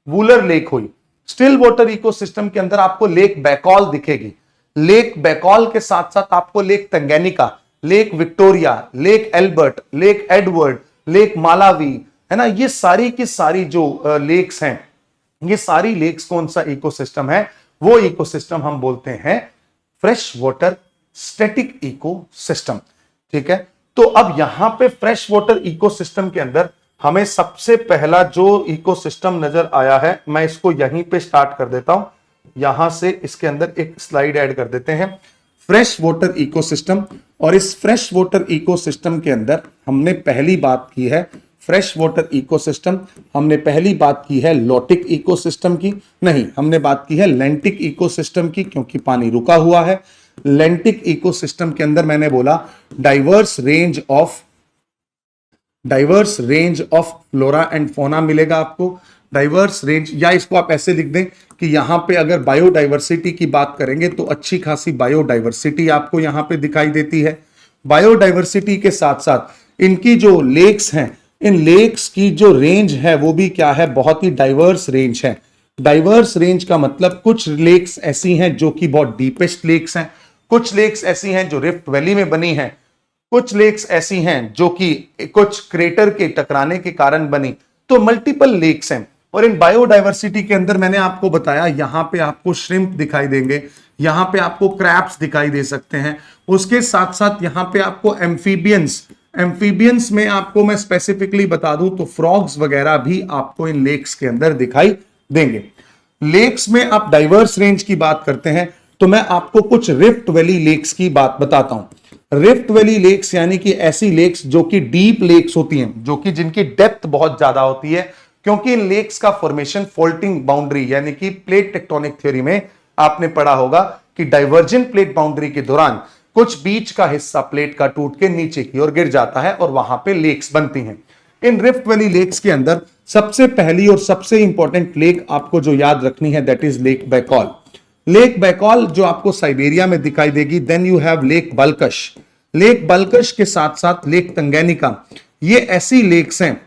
वूलर लेक हुई स्टिल वाटर इकोसिस्टम के अंदर, आपको लेक बैकॉल दिखेगी। लेक बैकॉल के साथ साथ आपको Lake Tanganyika, Lake Victoria, Lake Albert, Lake Edward, Lake Malawi, है ना, ये सारी की सारी जो लेक्स हैं, ये सारी लेक्स कौन सा इकोसिस्टम है? वो इकोसिस्टम हम बोलते हैं फ्रेश वाटर स्टैटिक इकोसिस्टम। ठीक है, तो अब यहां पे फ्रेश वाटर इकोसिस्टम के अंदर हमें सबसे पहला जो इकोसिस्टम नजर आया है, मैं इसको यहीं पे स्टार्ट कर देता हूं। यहां से इसके अंदर एक स्लाइड ऐड कर देते हैं, फ्रेश वाटर इकोसिस्टम। और इस फ्रेश वाटर इकोसिस्टम के अंदर हमने पहली बात की है फ्रेश वाटर इकोसिस्टम, हमने पहली बात की है लॉटिक इकोसिस्टम की, नहीं, हमने बात की है लेंटिक इकोसिस्टम की, क्योंकि पानी रुका हुआ है। लेंटिक इकोसिस्टम के अंदर मैंने बोला diverse range of flora and fauna मिलेगा आपको। डाइवर्स रेंज, या इसको आप ऐसे लिख दें कि यहां पे अगर बायोडाइवर्सिटी की बात करेंगे तो अच्छी खासी बायोडाइवर्सिटी आपको यहां पे दिखाई देती है। बायोडाइवर्सिटी के साथ साथ इनकी जो लेक्स हैं, इन लेक्स की जो रेंज है वो भी क्या है, बहुत ही डाइवर्स रेंज है। डाइवर्स रेंज का मतलब कुछ लेक्स ऐसी हैं जो कि बहुत डीपेस्ट लेक्स हैं, कुछ लेक्स ऐसी हैं जो रिफ्ट वैली में बनी हैं, कुछ लेक्स ऐसी हैं जो कि कुछ क्रेटर के टकराने के कारण बनी। तो मल्टीपल लेक्स हैं। और इन बायोडाइवर्सिटी के अंदर मैंने आपको बताया, यहां पे आपको श्रिम्प दिखाई देंगे, यहां पे आपको क्रैब्स दिखाई दे सकते हैं। उसके साथ साथ यहां पे आपको एम्फीबियंस में आपको मैं स्पेसिफिकली बता दूं तो फ्रॉग्स वगैरह भी आपको इन लेक्स के अंदर दिखाई देंगे। लेक्स में आप डाइवर्स रेंज की बात करते हैं, तो मैं आपको कुछ रिफ्ट वैली लेक्स की बात बताता हूं। रिफ्ट वैली लेक्स यानी कि ऐसी लेक्स जो कि डीप लेक्स होती हैं, जो कि जिनकी डेप्थ बहुत ज्यादा होती है, क्योंकि इन लेक्स का फॉर्मेशन फोल्टिंग बाउंड्री यानी कि प्लेट टेक्टोनिक थ्योरी में आपने पढ़ा होगा कि डाइवर्जेंट प्लेट बाउंड्री के दौरान कुछ बीच का हिस्सा प्लेट का टूट के नीचे की ओर गिर जाता है और वहां पे लेक्स बनती हैं। इन रिफ्ट वैली लेक्स के अंदर सबसे पहली और सबसे इंपॉर्टेंट लेक आपको जो याद रखनी है that is Lake Baikal. Lake Baikal जो आपको साइबेरिया में दिखाई देगी। Then you have Lake Balkhash. Lake Balkhash के साथ साथ लेक तंगैनिका। ये ऐसी लेक्स हैं,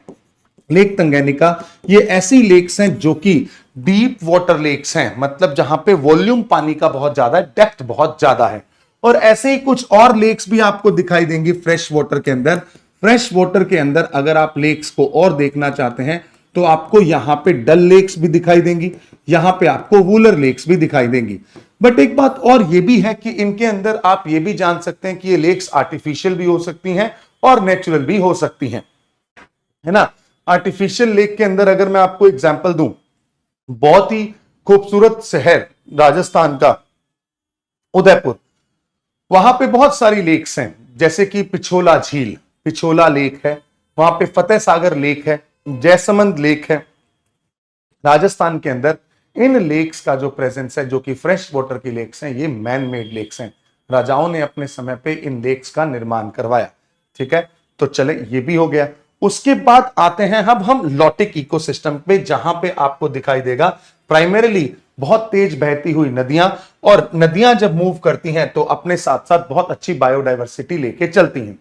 लेक तंगैनिका, ये ऐसी लेक्स हैं जो कि डीप वाटर लेक्स हैं, मतलब जहां पे वॉल्यूम पानी का बहुत ज्यादा है, डेप्थ बहुत ज्यादा है। और ऐसे ही कुछ और लेक्स भी आपको दिखाई देंगी फ्रेश वाटर के अंदर। फ्रेश वाटर के अंदर अगर आप लेक्स को और देखना चाहते हैं तो आपको यहां पे डल लेक्स भी दिखाई देंगी, यहां पे आपको वूलर लेक्स भी दिखाई देंगी। बट एक बात और ये भी है कि इनके अंदर आप ये भी जान सकते हैं कि ये लेक्स आर्टिफिशियल भी हो सकती हैं और नेचुरल भी हो सकती हैं, है ना। आर्टिफिशियल लेक के अंदर अगर मैं आपको एग्जांपल दूं, बहुत ही खूबसूरत शहर राजस्थान का उदयपुर, वहां पे बहुत सारी लेक्स हैं, जैसे कि पिछोला झील, पिछोला लेक है, वहां पे फतेह सागर लेक है, जैसमंद लेक है। राजस्थान के अंदर इन लेक्स का जो प्रेजेंस है, जो कि फ्रेश वाटर की लेक्स हैं, ये मैन मेड लेक्स हैं। राजाओं ने अपने समय पे इन लेक्स का निर्माण करवाया। ठीक है, तो चले ये भी हो गया। उसके बाद आते हैं अब हम लॉटिक इकोसिस्टम पे, जहां पे आपको दिखाई देगा प्राइमरीली बहुत तेज बहती हुई नदियां, और नदियां जब मूव करती हैं तो अपने साथ साथ बहुत अच्छी बायोडाइवर्सिटी लेके चलती हैं।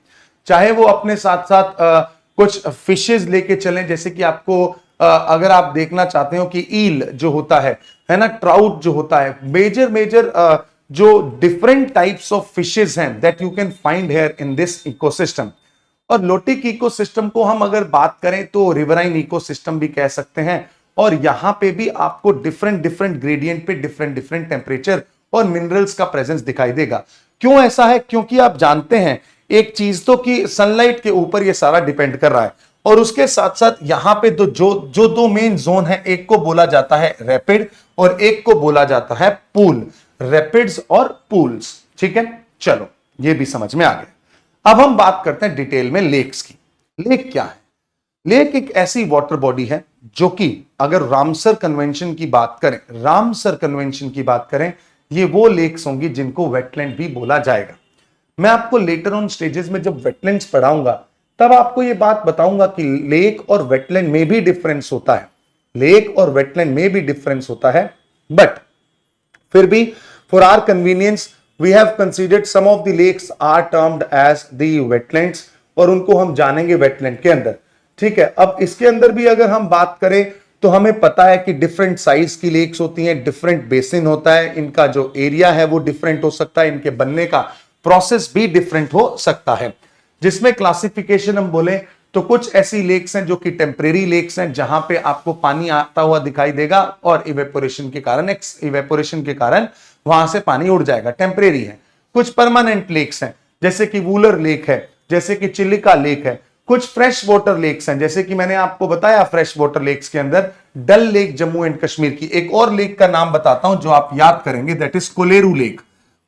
चाहे वो अपने साथ साथ कुछ फिशेज लेके चलें, जैसे कि आपको अगर आप देखना चाहते हो कि ईल जो होता है ना, ट्राउट जो होता है, मेजर जो डिफरेंट टाइप्स ऑफ फिशेज हैं that you can find here in this ecosystem. और लोटिक इकोसिस्टम को हम अगर बात करें तो रिवराइन इकोसिस्टम भी कह सकते हैं। और यहां पे भी आपको डिफरेंट ग्रेडियंट पे डिफरेंट टेम्परेचर और मिनरल्स का प्रेजेंस दिखाई देगा। क्यों ऐसा है? क्योंकि आप जानते हैं एक चीज तो कि सनलाइट के ऊपर ये सारा डिपेंड कर रहा है, और उसके साथ साथ यहां पे जो दो मेन जोन है, एक को बोला जाता है रैपिड और एक को बोला जाता है पूल, रैपिड्स और पूल्स। ठीक है, चलो ये भी समझ में आ गया। अब हम बात करते हैं डिटेल में लेक्स की। लेक क्या है? लेक एक ऐसी वाटर बॉडी है जो कि अगर रामसर कन्वेंशन की बात करें, रामसर कन्वेंशन की बात करें, ये वो लेक्स होंगी जिनको वेटलैंड भी बोला जाएगा। मैं आपको लेटर ऑन स्टेजेस में जब वेटलैंड्स पढ़ाऊंगा तब आपको ये बात बताऊंगा कि लेक और वेटलैंड में भी डिफरेंस होता है, लेक और वेटलैंड में भी डिफरेंस होता है। बट फिर भी for our convenience we have considered some of the lakes are termed as the wetlands, और उनको हम जानेंगे वेटलैंड के अंदर। ठीक है, अब इसके अंदर भी अगर हम बात करें तो हमें पता है कि डिफरेंट साइज की लेक्स होती हैं, डिफरेंट बेसिन होता है, इनका जो एरिया है वो डिफरेंट हो सकता है, इनके बनने का प्रोसेस भी डिफरेंट हो सकता है। जिसमें क्लासिफिकेशन हम बोले तो कुछ ऐसी लेक्स हैं जो कि टेम्परेरी लेक्स हैं, जहां पे आपको पानी आता हुआ दिखाई देगा और इवेपोरेशन के कारण वहां से पानी उड़ जाएगा, टेम्परेरी है। कुछ परमानेंट लेक्स हैं जैसे कि वूलर लेक है, जैसे कि चिलिका लेक है। कुछ फ्रेश वाटर लेक्स हैं, जैसे कि मैंने आपको बताया फ्रेश वाटर लेक्स के अंदर डल लेक जम्मू एंड कश्मीर की। एक और लेक का नाम बताता हूं जो आप याद करेंगे, that is Kolleru lake.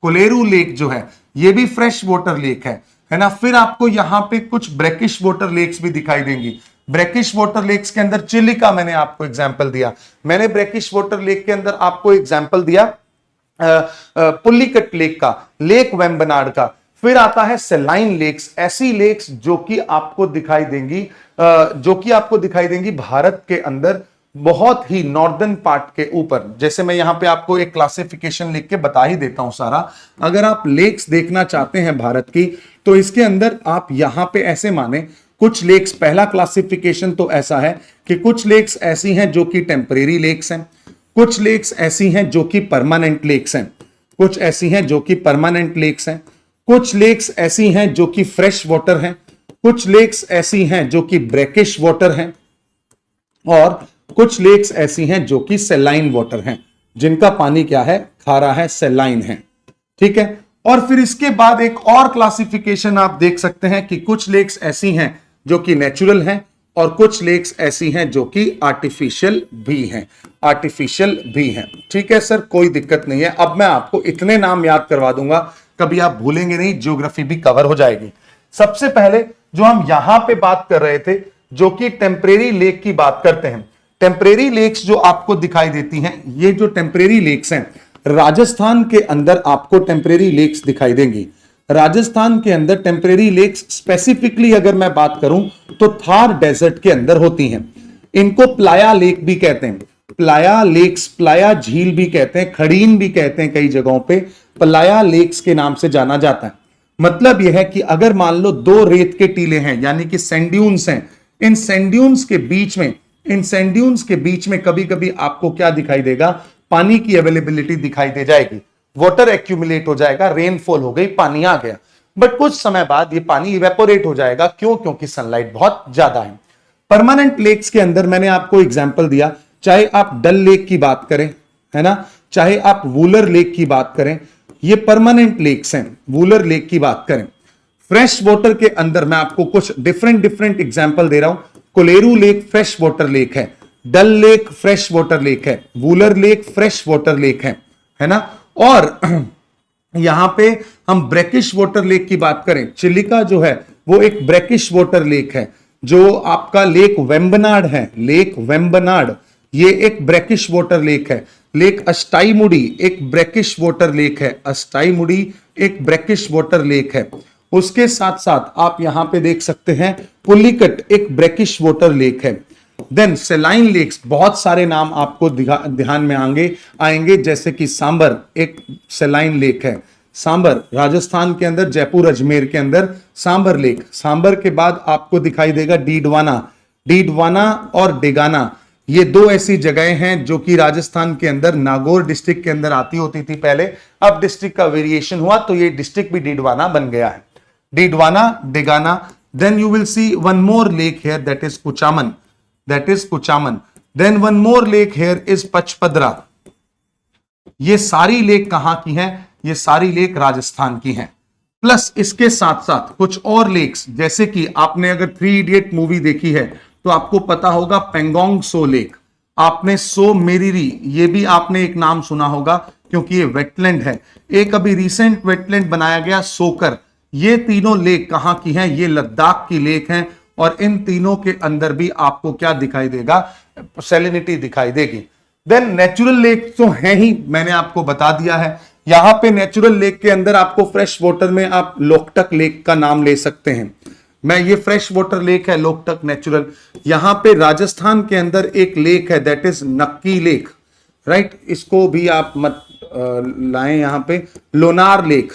Kolleru lake जो है ये भी फ्रेश वाटर लेक है ना। फिर आपको यहां पे कुछ ब्रैकिश वाटर लेक्स भी दिखाई देंगी। ब्रैकिश वाटर लेक्स के अंदर चिलिका मैंने आपको एग्जांपल दिया। मैंने ब्रैकिश वाटर लेक के अंदर आपको एग्जांपल दिया पुल्लीकट लेक का, लेक वेम्बनाड का। फिर आता है सेलाइन लेक्स, ऐसी लेक्स जो कि आपको दिखाई देंगी भारत के अंदर बहुत ही नॉर्दर्न पार्ट के ऊपर। जैसे मैं यहां पे आपको एक क्लासिफिकेशन लिख के बता ही देता हूं सारा। अगर आप लेक्स देखना चाहते हैं भारत की तो इसके अंदर आप यहां पे ऐसे माने कुछ लेक्स, पहला क्लासिफिकेशन तो ऐसा है कि कुछ लेक्स ऐसी हैं जो कि टेम्परेरी लेक्स हैं, कुछ लेक्स ऐसी हैं जो कि परमानेंट लेक्स हैं, कुछ ऐसी हैं जो कि परमानेंट लेक्स हैं, कुछ लेक्स ऐसी हैं जो कि फ्रेश वाटर हैं, कुछ लेक्स ऐसी हैं जो कि ब्रैकिश वाटर हैं, और कुछ लेक्स ऐसी हैं जो कि सेलाइन वाटर हैं, जिनका पानी क्या है, खारा है, सेलाइन है। ठीक है, और फिर इसके बाद एक और क्लासिफिकेशन आप देख सकते हैं कि कुछ लेक्स ऐसी हैं जो कि नेचुरल हैं और कुछ लेक्स ऐसी हैं जो कि आर्टिफिशियल भी हैं, ठीक है सर, कोई दिक्कत नहीं है। अब मैं आपको इतने नाम याद करवा दूंगा, कभी आप भूलेंगे नहीं, ज्योग्राफी भी कवर हो जाएगी। सबसे पहले जो हम यहां पे बात कर रहे थे, जो कि टेम्परेरी लेक की बात करते हैं। टेम्परेरी लेक्स जो आपको दिखाई देती हैं, ये जो टेम्परेरी लेक्स हैं, राजस्थान के अंदर आपको टेम्परेरी लेक्स दिखाई देंगी। राजस्थान के अंदर टेम्परेरी लेक्स स्पेसिफिकली अगर मैं बात करूं तो थार डेजर्ट के अंदर होती हैं। इनको प्लाया लेक भी कहते हैं, प्लाया लेक्स, प्लाया झील भी कहते हैं, खड़ीन भी कहते हैं, कई जगहों पे प्लाया लेक्स के नाम से जाना जाता है। मतलब यह है कि अगर मान लो दो रेत के टीले हैं यानी कि सैंड्यून्स हैं, इन सैंड्यून्स के बीच में कभी कभी आपको क्या दिखाई देगा, पानी की अवेलेबिलिटी दिखाई दे जाएगी, वाटर एक्यूमुलेट हो जाएगा, रेनफॉल हो गई, पानी आ गया, बट कुछ समय बाद ये पानी इवेपोरेट हो जाएगा। क्यों? क्योंकि सनलाइट बहुत ज्यादा है। परमानेंट लेक्स के अंदर मैंने आपको एग्जांपल दिया, चाहे आप डल लेक की बात करें, है ना, चाहे आप वूलर लेक की बात करें, ये परमानेंट लेक्स हैं। वूलर लेक की बात करें, फ्रेश वाटर के अंदर मैं आपको कुछ डिफरेंट एग्जांपल दे रहा हूं। Kolleru lake fresh water lake है, डल लेक फ्रेश वाटर लेक है, Wular lake fresh water lake है ना। और यहां पे हम ब्रैकिश वाटर लेक की बात करें, चिलिका जो है वो एक ब्रैकिश वाटर लेक है। जो आपका लेक वेम्बनाड है, लेक वेम्बनाड, ये एक ब्रैकिश वाटर लेक है। लेक अस्टाईमुडी एक ब्रैकिश वाटर लेक है, अस्टाईमुडी एक ब्रैकिश वाटर लेक है। उसके साथ साथ आप यहां पे देख सकते हैं पुलिकट एक ब्रैकिश वाटर लेक है। देन सेलाइन लेक्स, बहुत सारे नाम आपको ध्यान में आएंगे जैसे कि सांबर एक सेलाइन लेक है। सांबर राजस्थान के अंदर, जयपुर अजमेर के अंदर सांबर लेक। सांबर के बाद आपको दिखाई देगा डीडवाना, डीडवाना और डेगाना, ये दो ऐसी जगहें हैं जो कि राजस्थान के अंदर नागौर डिस्ट्रिक्ट के अंदर आती होती थी पहले, अब डिस्ट्रिक्ट का वेरिएशन हुआ तो ये डिस्ट्रिक्ट भी डीडवाना बन गया है, Didwana, Degana. Then you will see one more lake here, that is Kuchaman, that is Kuchaman. then one more lake here is Pachpadra. ये सारी लेक कहां की हैं? ये सारी लेक राजस्थान की हैं। प्लस इसके साथ साथ कुछ और लेक्स, जैसे कि आपने अगर 3 इडियट मूवी देखी है तो आपको पता होगा पेंगोंग सो लेक, आपने सो मेरीरी, ये भी आपने एक नाम सुना होगा क्योंकि ये वेटलैंड है। एक अभी रिसेंट वेटलैंड बनाया गया सोकर। ये तीनों लेक कहां की हैं? ये लद्दाख की लेक हैं। और इन तीनों के अंदर भी आपको क्या दिखाई देगा? सैलिनिटी दिखाई देगी। देन नेचुरल लेक तो है ही, मैंने आपको बता दिया है। यहां पे नेचुरल लेक के अंदर आपको फ्रेश वाटर में आप लोकटक लेक का नाम ले सकते हैं। मैं ये फ्रेश वाटर लेक है, लोकटक नेचुरल। यहां पे राजस्थान के अंदर एक लेक है, दैट इज नक्की लेक, राइट। इसको भी आप मत लाएं यहां पे, लोनार लेक,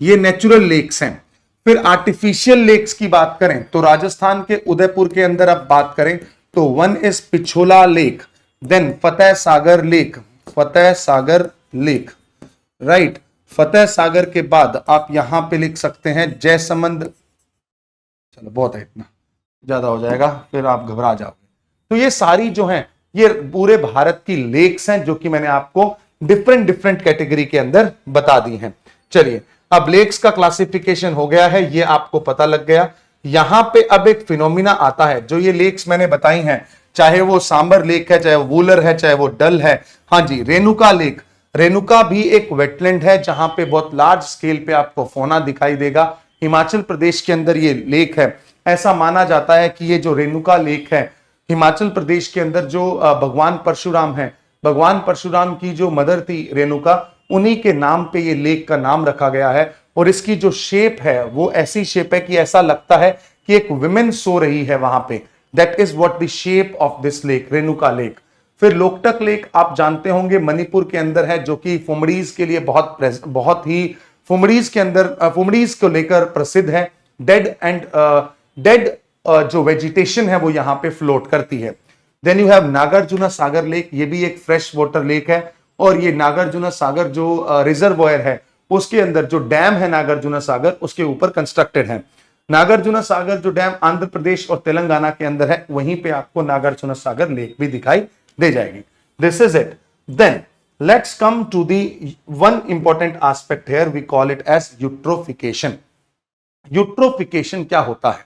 ये नेचुरल लेक्स हैं। फिर आर्टिफिशियल लेक्स की बात करें तो राजस्थान के उदयपुर के अंदर अब बात करें तो one is Pichola Lake, then Fateh Sagar Lake, Fateh Sagar Lake, right. Fateh Sagar के बाद आप यहां पे लिख सकते हैं जयसमंद। चलो बहुत है, इतना ज्यादा हो जाएगा फिर आप घबरा जाओगे। तो ये सारी जो हैं ये पूरे भारत की लेक्स हैं जो कि मैंने आपको डिफरेंट कैटेगरी के अंदर बता दी हैं। चलिए, अब लेक्स का क्लासिफिकेशन हो गया है, ये आपको पता लग गया। यहां पे अब एक फिनोमिना आता है, जो ये लेक्स मैंने बताई हैं, चाहे वो सांबर लेक है, चाहे वो वूलर है, चाहे वो डल है। हाँ जी, रेणुका लेक, रेणुका भी एक वेटलैंड है जहां पे बहुत लार्ज स्केल पे आपको फौना दिखाई देगा। हिमाचल प्रदेश के अंदर ये लेक है। ऐसा माना जाता है कि ये जो रेणुका लेक है, हिमाचल प्रदेश के अंदर जो भगवान परशुराम है, भगवान परशुराम की जो मदर थी रेणुका, उन्हीं के नाम पे ये लेक का नाम रखा गया है। और इसकी जो शेप है वो ऐसी शेप है कि ऐसा लगता है कि एक विमेन सो रही है वहां पे। That is what the shape of this lake, Renuka lake. फिर लोकटक लेक आप जानते होंगे मणिपुर के अंदर है, जो कि फुमड़ीज के लिए बहुत ही फुमड़ीज के अंदर फुमड़ीज को लेकर प्रसिद्ध है। डेड जो वेजिटेशन है वो यहाँ पे फ्लोट करती है। Then you have Nagarjuna Sagar lake, ये भी एक फ्रेश वाटर लेक है। और ये नागार्जुना सागर जो रिजर्वॉयर है उसके अंदर जो डैम है नागार्जुना सागर, उसके ऊपर कंस्ट्रक्टेड है। नागार्जुना सागर जो डैम आंध्र प्रदेश और तेलंगाना के अंदर है, वहीं पे आपको नागार्जुना सागर लेक भी दिखाई दे जाएगी। This is it. Then let's come to the one important aspect here, we call it as eutrophication. Eutrophication क्या होता है?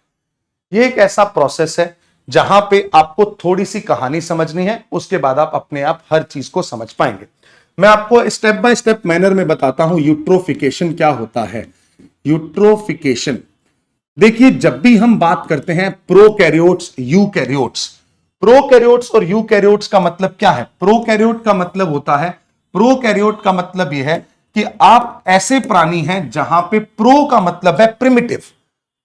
ये एक ऐसा प्रोसेस है जहां पे आपको थोड़ी सी कहानी समझनी है, उसके बाद आप अपने आप हर चीज को समझ पाएंगे। मैं आपको स्टेप बाय स्टेप मैनर में बताता हूं यूट्रोफिकेशन क्या होता है। यूट्रोफिकेशन, देखिए, जब भी हम बात करते हैं प्रोकैरियोट्स, यूकैरियोट्स, प्रोकैरियोट्स और यूकैरियोट्स का मतलब क्या है? प्रोकैरियोट का मतलब होता है, प्रोकैरियोट का मतलब यह है कि आप ऐसे प्राणी हैं जहां पे प्रो का मतलब है प्रिमिटिव,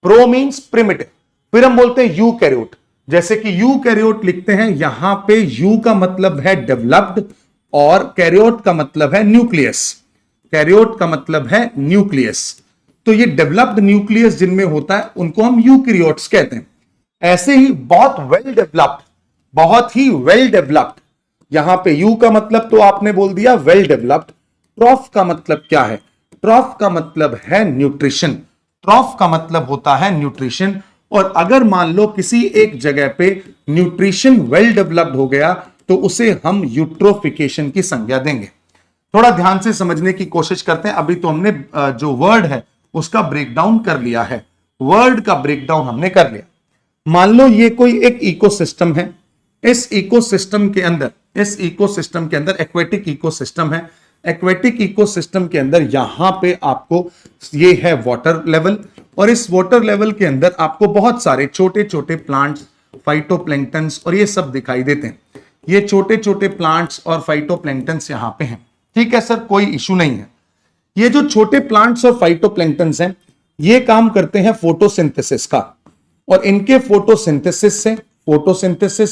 प्रो मींस प्रिमिटिव। फिर हम बोलते हैं यूकैरियोट, जैसे कि यूकैरियोट लिखते हैं, यहां पे यू का मतलब है डेवलप्ड और कैरियोट का मतलब है न्यूक्लियस, कैरियोट का मतलब है न्यूक्लियस। तो ये डेवलप्ड न्यूक्लियस जिनमें होता है उनको हम यूकैरियोट्स कहते हैं। ऐसे ही बहुत वेल डेवलप्ड, बहुत ही वेल डेवलप्ड, यहां पे यू का मतलब तो आपने बोल दिया वेल डेवलप्ड। ट्रॉफ का मतलब क्या है? ट्रॉफ का मतलब है न्यूट्रिशन, ट्रॉफ का मतलब होता है न्यूट्रिशन। और अगर मान लो किसी एक जगह पे न्यूट्रिशन वेल डेवलप्ड हो गया तो उसे हम यूट्रोफिकेशन की संज्ञा देंगे। थोड़ा ध्यान से समझने की कोशिश करते हैं। अभी तो हमने जो वर्ड है उसका ब्रेकडाउन कर लिया है, वर्ड का ब्रेकडाउन हमने कर लिया। मान लो ये कोई एक इकोसिस्टम है, इस इकोसिस्टम के अंदर, इस इकोसिस्टम के अंदर एक्वेटिक इकोसिस्टम है। एक्वेटिक इकोसिस्टम के अंदर यहां पे आपको ये है वाटर लेवल, और इस वाटर लेवल के अंदर आपको बहुत सारे छोटे छोटे प्लांट्स, फाइटोप्लैंक्टन्स और ये सब दिखाई देते हैं। ये छोटे छोटे प्लांट्स और फाइटोप्लैंक्टन्स यहां पे हैं। ठीक है सर, कोई इशू नहीं है। ये जो छोटे प्लांट्स और फाइटोप्लैंक्टन्स हैं ये काम करते हैं फोटोसिंथेसिस का, और इनके फोटोसिंथेसिस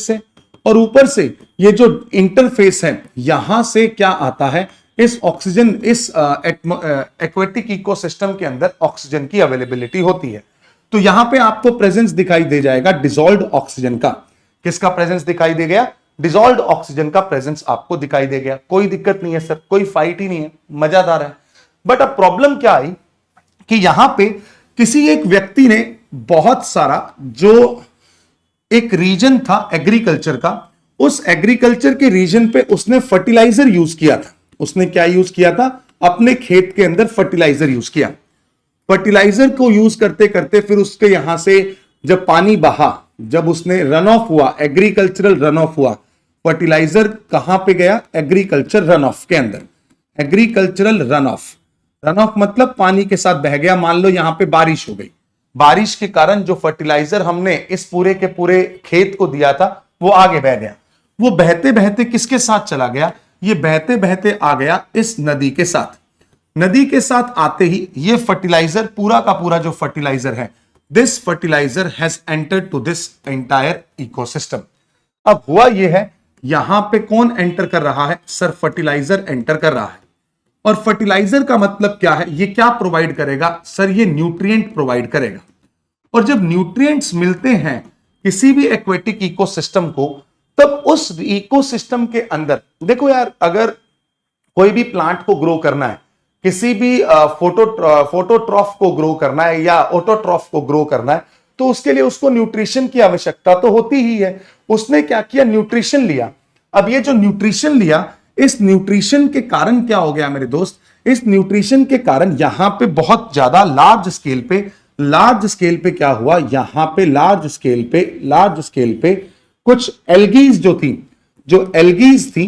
से और ऊपर से ये जो इंटरफेस है यहां से क्या आता है, इस ऑक्सीजन, इस एक्वेटिक इकोसिस्टम के अंदर ऑक्सीजन की अवेलेबिलिटी होती है। तो यहां पे आपको प्रेजेंस दिखाई दे जाएगा डिसॉल्व्ड ऑक्सीजन का। किसका प्रेजेंस दिखाई दे गया? डिसॉल्व्ड ऑक्सीजन का प्रेजेंस आपको दिखाई दे गया। कोई दिक्कत नहीं है सर, कोई फाइट ही नहीं है, मजादार है। बट अब प्रॉब्लम क्या आई कि यहां पे किसी एक व्यक्ति ने बहुत सारा, जो एक रीजन था एग्रीकल्चर का, उस एग्रीकल्चर के रीजन पे उसने फर्टिलाइजर यूज किया था। उसने क्या यूज किया था? अपने खेत के अंदर फर्टिलाइजर यूज किया। फर्टिलाइजर को यूज करते करते फिर उसके यहां से जब पानी बहा, जब उसने रन ऑफ हुआ, एग्रीकल्चरल रन ऑफ हुआ, फर्टिलाइजर कहां पे गया? एग्रीकल्चर रन ऑफ के अंदर। Agricultural run of, run of मतलब पानी के साथ बह गया। मान लो यहां पे बारिश हो गई, बारिश के कारण जो फर्टिलाइजर हमने इस पूरे के पूरे खेत को दिया था वो आगे बह गया। वो बहते बहते किसके साथ चला गया? ये बहते बहते आ गया इस नदी के साथ। नदी के साथ आते ही ये फर्टिलाइजर, पूरा का पूरा जो फर्टिलाइजर है, this fertilizer has entered to this entire ecosystem. अब हुआ ये है, यहां पे कौन एंटर कर रहा है? सर, फर्टिलाइजर एंटर कर रहा है। और फर्टिलाइजर का मतलब क्या है? ये क्या प्रोवाइड करेगा? सर, ये न्यूट्रिएंट प्रोवाइड करेगा। और जब न्यूट्रिएंट्स मिलते हैं किसी भी एक्वेटिक इकोसिस्टम को, तब उस इकोसिस्टम के अंदर, देखो यार, अगर कोई भी प्लांट को ग्रो करना है, किसी भी फोटोट्रॉफ को ग्रो करना है या ऑटोट्रॉफ को ग्रो करना है, तो उसके लिए उसको न्यूट्रिशन की आवश्यकता तो होती ही है। उसने क्या किया? न्यूट्रिशन लिया। अब ये जो न्यूट्रिशन लिया, इस न्यूट्रिशन के कारण क्या हो गया मेरे दोस्त? इस न्यूट्रिशन के कारण यहां पे बहुत ज्यादा लार्ज स्केल पे क्या हुआ? यहां पे लार्ज स्केल पे कुछ एल्गीज जो थी, जो एल्गीज थी,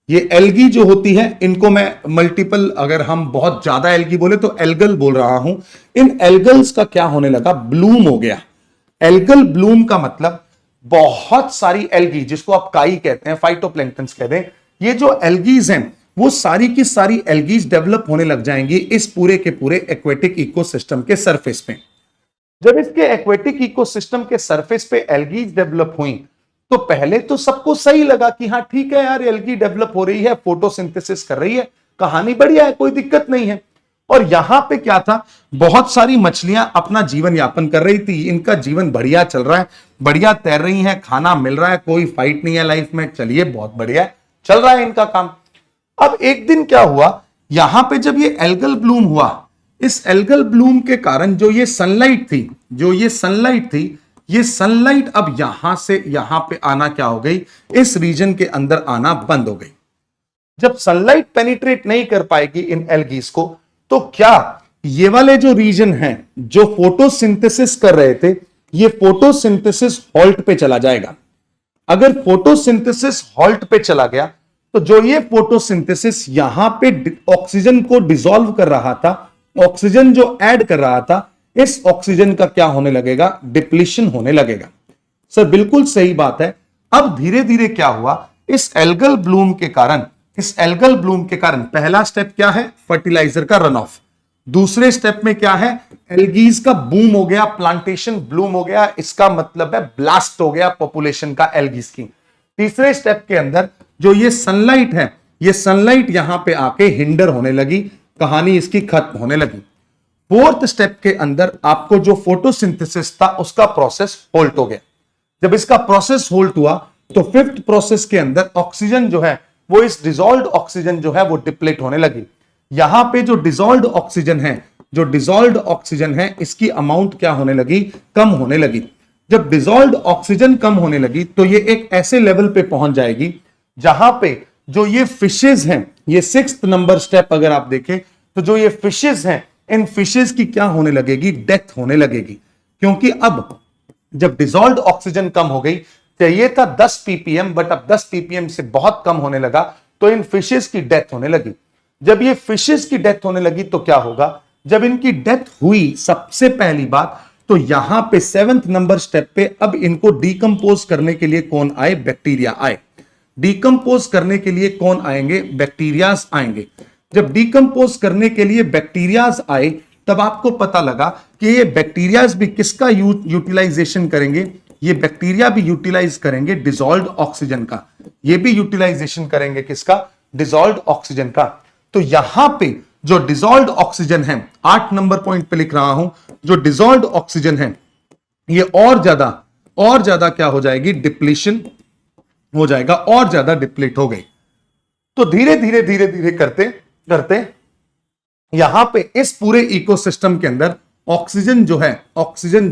ये एल्गी जो होती है, इनको मैं मल्टीपल, अगर हम बहुत ज्यादा एल्गी बोले तो एल्गल बोल रहा हूं। इन एल्गल्स का क्या होने लगा? ब्लूम हो गया। एल्गल ब्लूम का मतलब बहुत सारी एल्गी, जिसको आप काई कहते हैं, फाइटोप्लैंक्टन्स कहते हैं, ये जो एल्गीज हैं वो सारी की सारी एल्गीज डेवलप होने लग जाएंगी इस पूरे के पूरे एक्वेटिक इकोसिस्टम के सरफेस पे। जब इसके एक्वेटिक इकोसिस्टम के सरफेस पे एल्गीज डेवलप हुई तो पहले तो सबको सही लगा कि हाँ ठीक है यार, एल्गी डेवलप हो रही है, फोटोसिंथेसिस कर रही है, कहानी बढ़िया है, कोई दिक्कत नहीं है। और यहां पे क्या था? बहुत सारी मछलियां अपना जीवन यापन कर रही थी, इनका जीवन बढ़िया चल रहा है, बढ़िया तैर रही हैं, खाना मिल रहा है, कोई फाइट नहीं है लाइफ में, चलिए बहुत बढ़िया चल रहा है इनका काम। अब एक दिन क्या हुआ, यहां पे जब ये एल्गल ब्लूम हुआ, इस एल्गल ब्लूम के कारण जो ये सनलाइट थी, ये सनलाइट अब यहां से यहां पे आना क्या हो गई? इस रीजन के अंदर आना बंद हो गई। जब सनलाइट पेनिट्रेट नहीं कर पाएगी इन एल्गीज को, तो क्या ये वाले जो रीजन हैं जो फोटोसिंथेसिस कर रहे थे, ये फोटोसिंथेसिस हॉल्ट पे चला जाएगा। अगर फोटोसिंथेसिस हॉल्ट पे चला गया तो जो ये फोटोसिंथेसिस यहां पे ऑक्सीजन को डिसॉल्व कर रहा था, ऑक्सीजन जो ऐड कर रहा था, इस ऑक्सीजन का क्या होने लगेगा? डिप्लीशन होने लगेगा। सर बिल्कुल सही बात है। अब धीरे धीरे क्या हुआ? इस एल्गल ब्लूम के कारण इस एल्गल ब्लूम के कारण पहला स्टेप क्या है, फर्टिलाइजर का रन ऑफ। दूसरे स्टेप में क्या है, एल्गीज का बूम हो गया, प्लांटेशन ब्लूम हो गया, इसका मतलब है ब्लास्ट हो गया पॉपुलेशन का एल्गीज की। तीसरे स्टेप के अंदर जो ये सनलाइट है, ये सनलाइट यहां पे आके हिंडर होने लगी, कहानी इसकी खत्म होने लगी। फोर्थ स्टेप के अंदर आपको जो फोटोसिंथेसिस था उसका प्रोसेस होल्ट हो गया। जब इसका प्रोसेस होल्ट हुआ तो फिफ्थ प्रोसेस के अंदर ऑक्सीजन जो है वो इस डिसॉल्व्ड ऑक्सीजन जो है वो डिप्लीट होने लगी। यहां पे जो डिसॉल्व्ड ऑक्सीजन है इसकी अमाउंट क्या होने लगी, कम होने लगी। जब डिसॉल्व्ड ऑक्सीजन कम होने लगी तो ये एक ऐसे लेवल पे पहुंच जाएगी जहां पे जो ये फिशेज हैं, ये सिक्स्थ नंबर स्टेप अगर आप देखें तो जो ये फिशेज हैं, इन फिशेज की क्या होने लगेगी, डेथ होने लगेगी। क्योंकि अब जब डिसॉल्व्ड ऑक्सीजन कम हो गई, चाहिए था 10 ppm बट अब 10 ppm से बहुत कम होने लगा, तो इन फिशेज की डेथ होने लगी। जब ये फिशेज की डेथ होने लगी तो क्या होगा, जब इनकी डेथ हुई सबसे पहली बात तो यहां पे 7th नंबर स्टेप पे अब इनको डीकंपोज करने के लिए कौन आए, बैक्टीरिया आए। डीकंपोज करने के लिए कौन आएंगे, बैक्टीरियाज आएंगे। जब डीकंपोज करने के लिए बैक्टीरियाज आए तब आपको पता लगा कि ये बैक्टीरियाज भी किसका यूटिलाइजेशन करेंगे, ये बैक्टीरिया भी यूटिलाइज करेंगे डिसॉल्व्ड ऑक्सीजन का, ये भी यूटिलाइजेशन करेंगे किसका, डिसॉल्व्ड ऑक्सीजन का। तो यहां पे जो डिसॉल्व्ड ऑक्सीजन है, 8 नंबर पॉइंट पे लिख रहा हूं, जो डिसॉल्व्ड ऑक्सीजन है ये और ज्यादा क्या हो जाएगी, डिप्लीशन हो जाएगा, और ज्यादा डिप्लीट हो गई। तो धीरे धीरे करते करते यहां पे इस पूरे इकोसिस्टम के अंदर ऑक्सीजन जो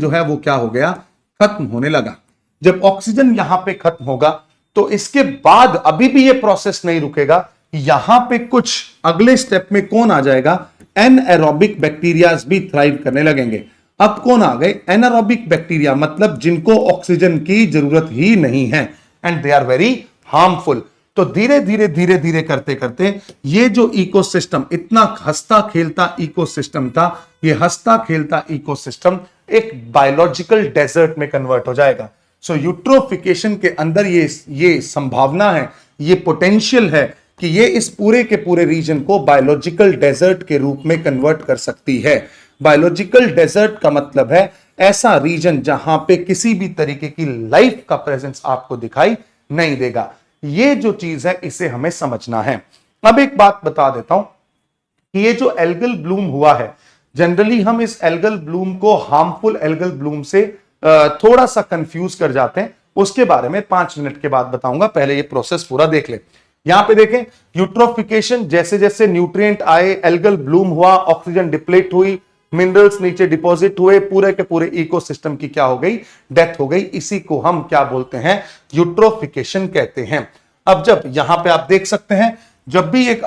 है वो क्या हो गया, खत्म होने लगा। जब ऑक्सीजन यहां पे खत्म होगा तो इसके बाद अभी भी ये प्रोसेस नहीं रुकेगा, यहां पे कुछ अगले स्टेप में कौन आ जाएगा, एनएरोबिक बैक्टीरियाज भी थ्राइव करने लगेंगे। अब कौन आ गए, एनारोबिक बैक्टीरिया, मतलब जिनको ऑक्सीजन की जरूरत ही नहीं है, and they are very harmful. तो धीरे धीरे करते करते ये जो इकोसिस्टम, इतना हंसता खेलता इकोसिस्टम था, ये हंसता खेलता इकोसिस्टम एक बायोलॉजिकल डेजर्ट में कन्वर्ट हो जाएगा। सो यूट्रोफिकेशन के अंदर ये संभावना है, ये पोटेंशियल है कि ये इस पूरे के पूरे रीजन को बायोलॉजिकल डेजर्ट के रूप में कन्वर्ट कर सकती है। बायोलॉजिकल डेजर्ट का मतलब है ऐसा रीजन जहां पे किसी भी तरीके की लाइफ का प्रेजेंस आपको दिखाई नहीं देगा। ये जो चीज है इसे हमें समझना है। अब एक बात बता देता हूं कि ये जो एल्गल ब्लूम हुआ है, जनरली हम इस एल्गल ब्लूम को हार्मफुल एल्गल ब्लूम से थोड़ा सा कंफ्यूज कर जाते हैं, उसके बारे में 5 मिनट के बाद बताऊंगा। पहले ये प्रोसेस पूरा देख ले। यहां पे देखें, यूट्रोफिकेशन, जैसे जैसे न्यूट्रिएंट आए, एल्गल ब्लूम हुआ, ऑक्सीजन डिप्लीट हुई, मिनरल्स नीचे डिपॉजिट हुए, पूरे के पूरे इकोसिस्टम की क्या हो गई, डेथ हो गई। इसी को हम क्या बोलते हैं, यूट्रोफिकेशन कहते हैं। अब जब यहां पे आप देख सकते हैं, जब भी एक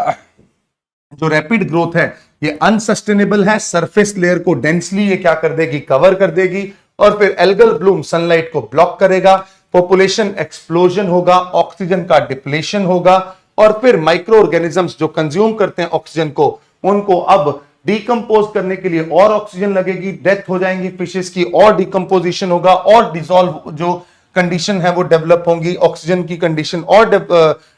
जो रैपिड ग्रोथ है ये अनसस्टेनेबल है, सरफेस लेयर को डेंसली ये क्या कर देगी, कवर कर देगी, और फिर एल्गल ब्लूम सनलाइट को ब्लॉक करेगा, पॉपुलेशन एक्सप्लोजन होगा, ऑक्सीजन का डिप्लेशन होगा, और फिर माइक्रो ऑर्गेनिजम्स जो कंज्यूम करते हैं ऑक्सीजन को, उनको अब डिकम्पोज करने के लिए और ऑक्सीजन लगेगी, डेथ हो जाएंगी फिशेस की, और डिकम्पोजिशन होगा, और डिसॉल्व जो कंडीशन है वो डेवलप होंगी, ऑक्सीजन की कंडीशन और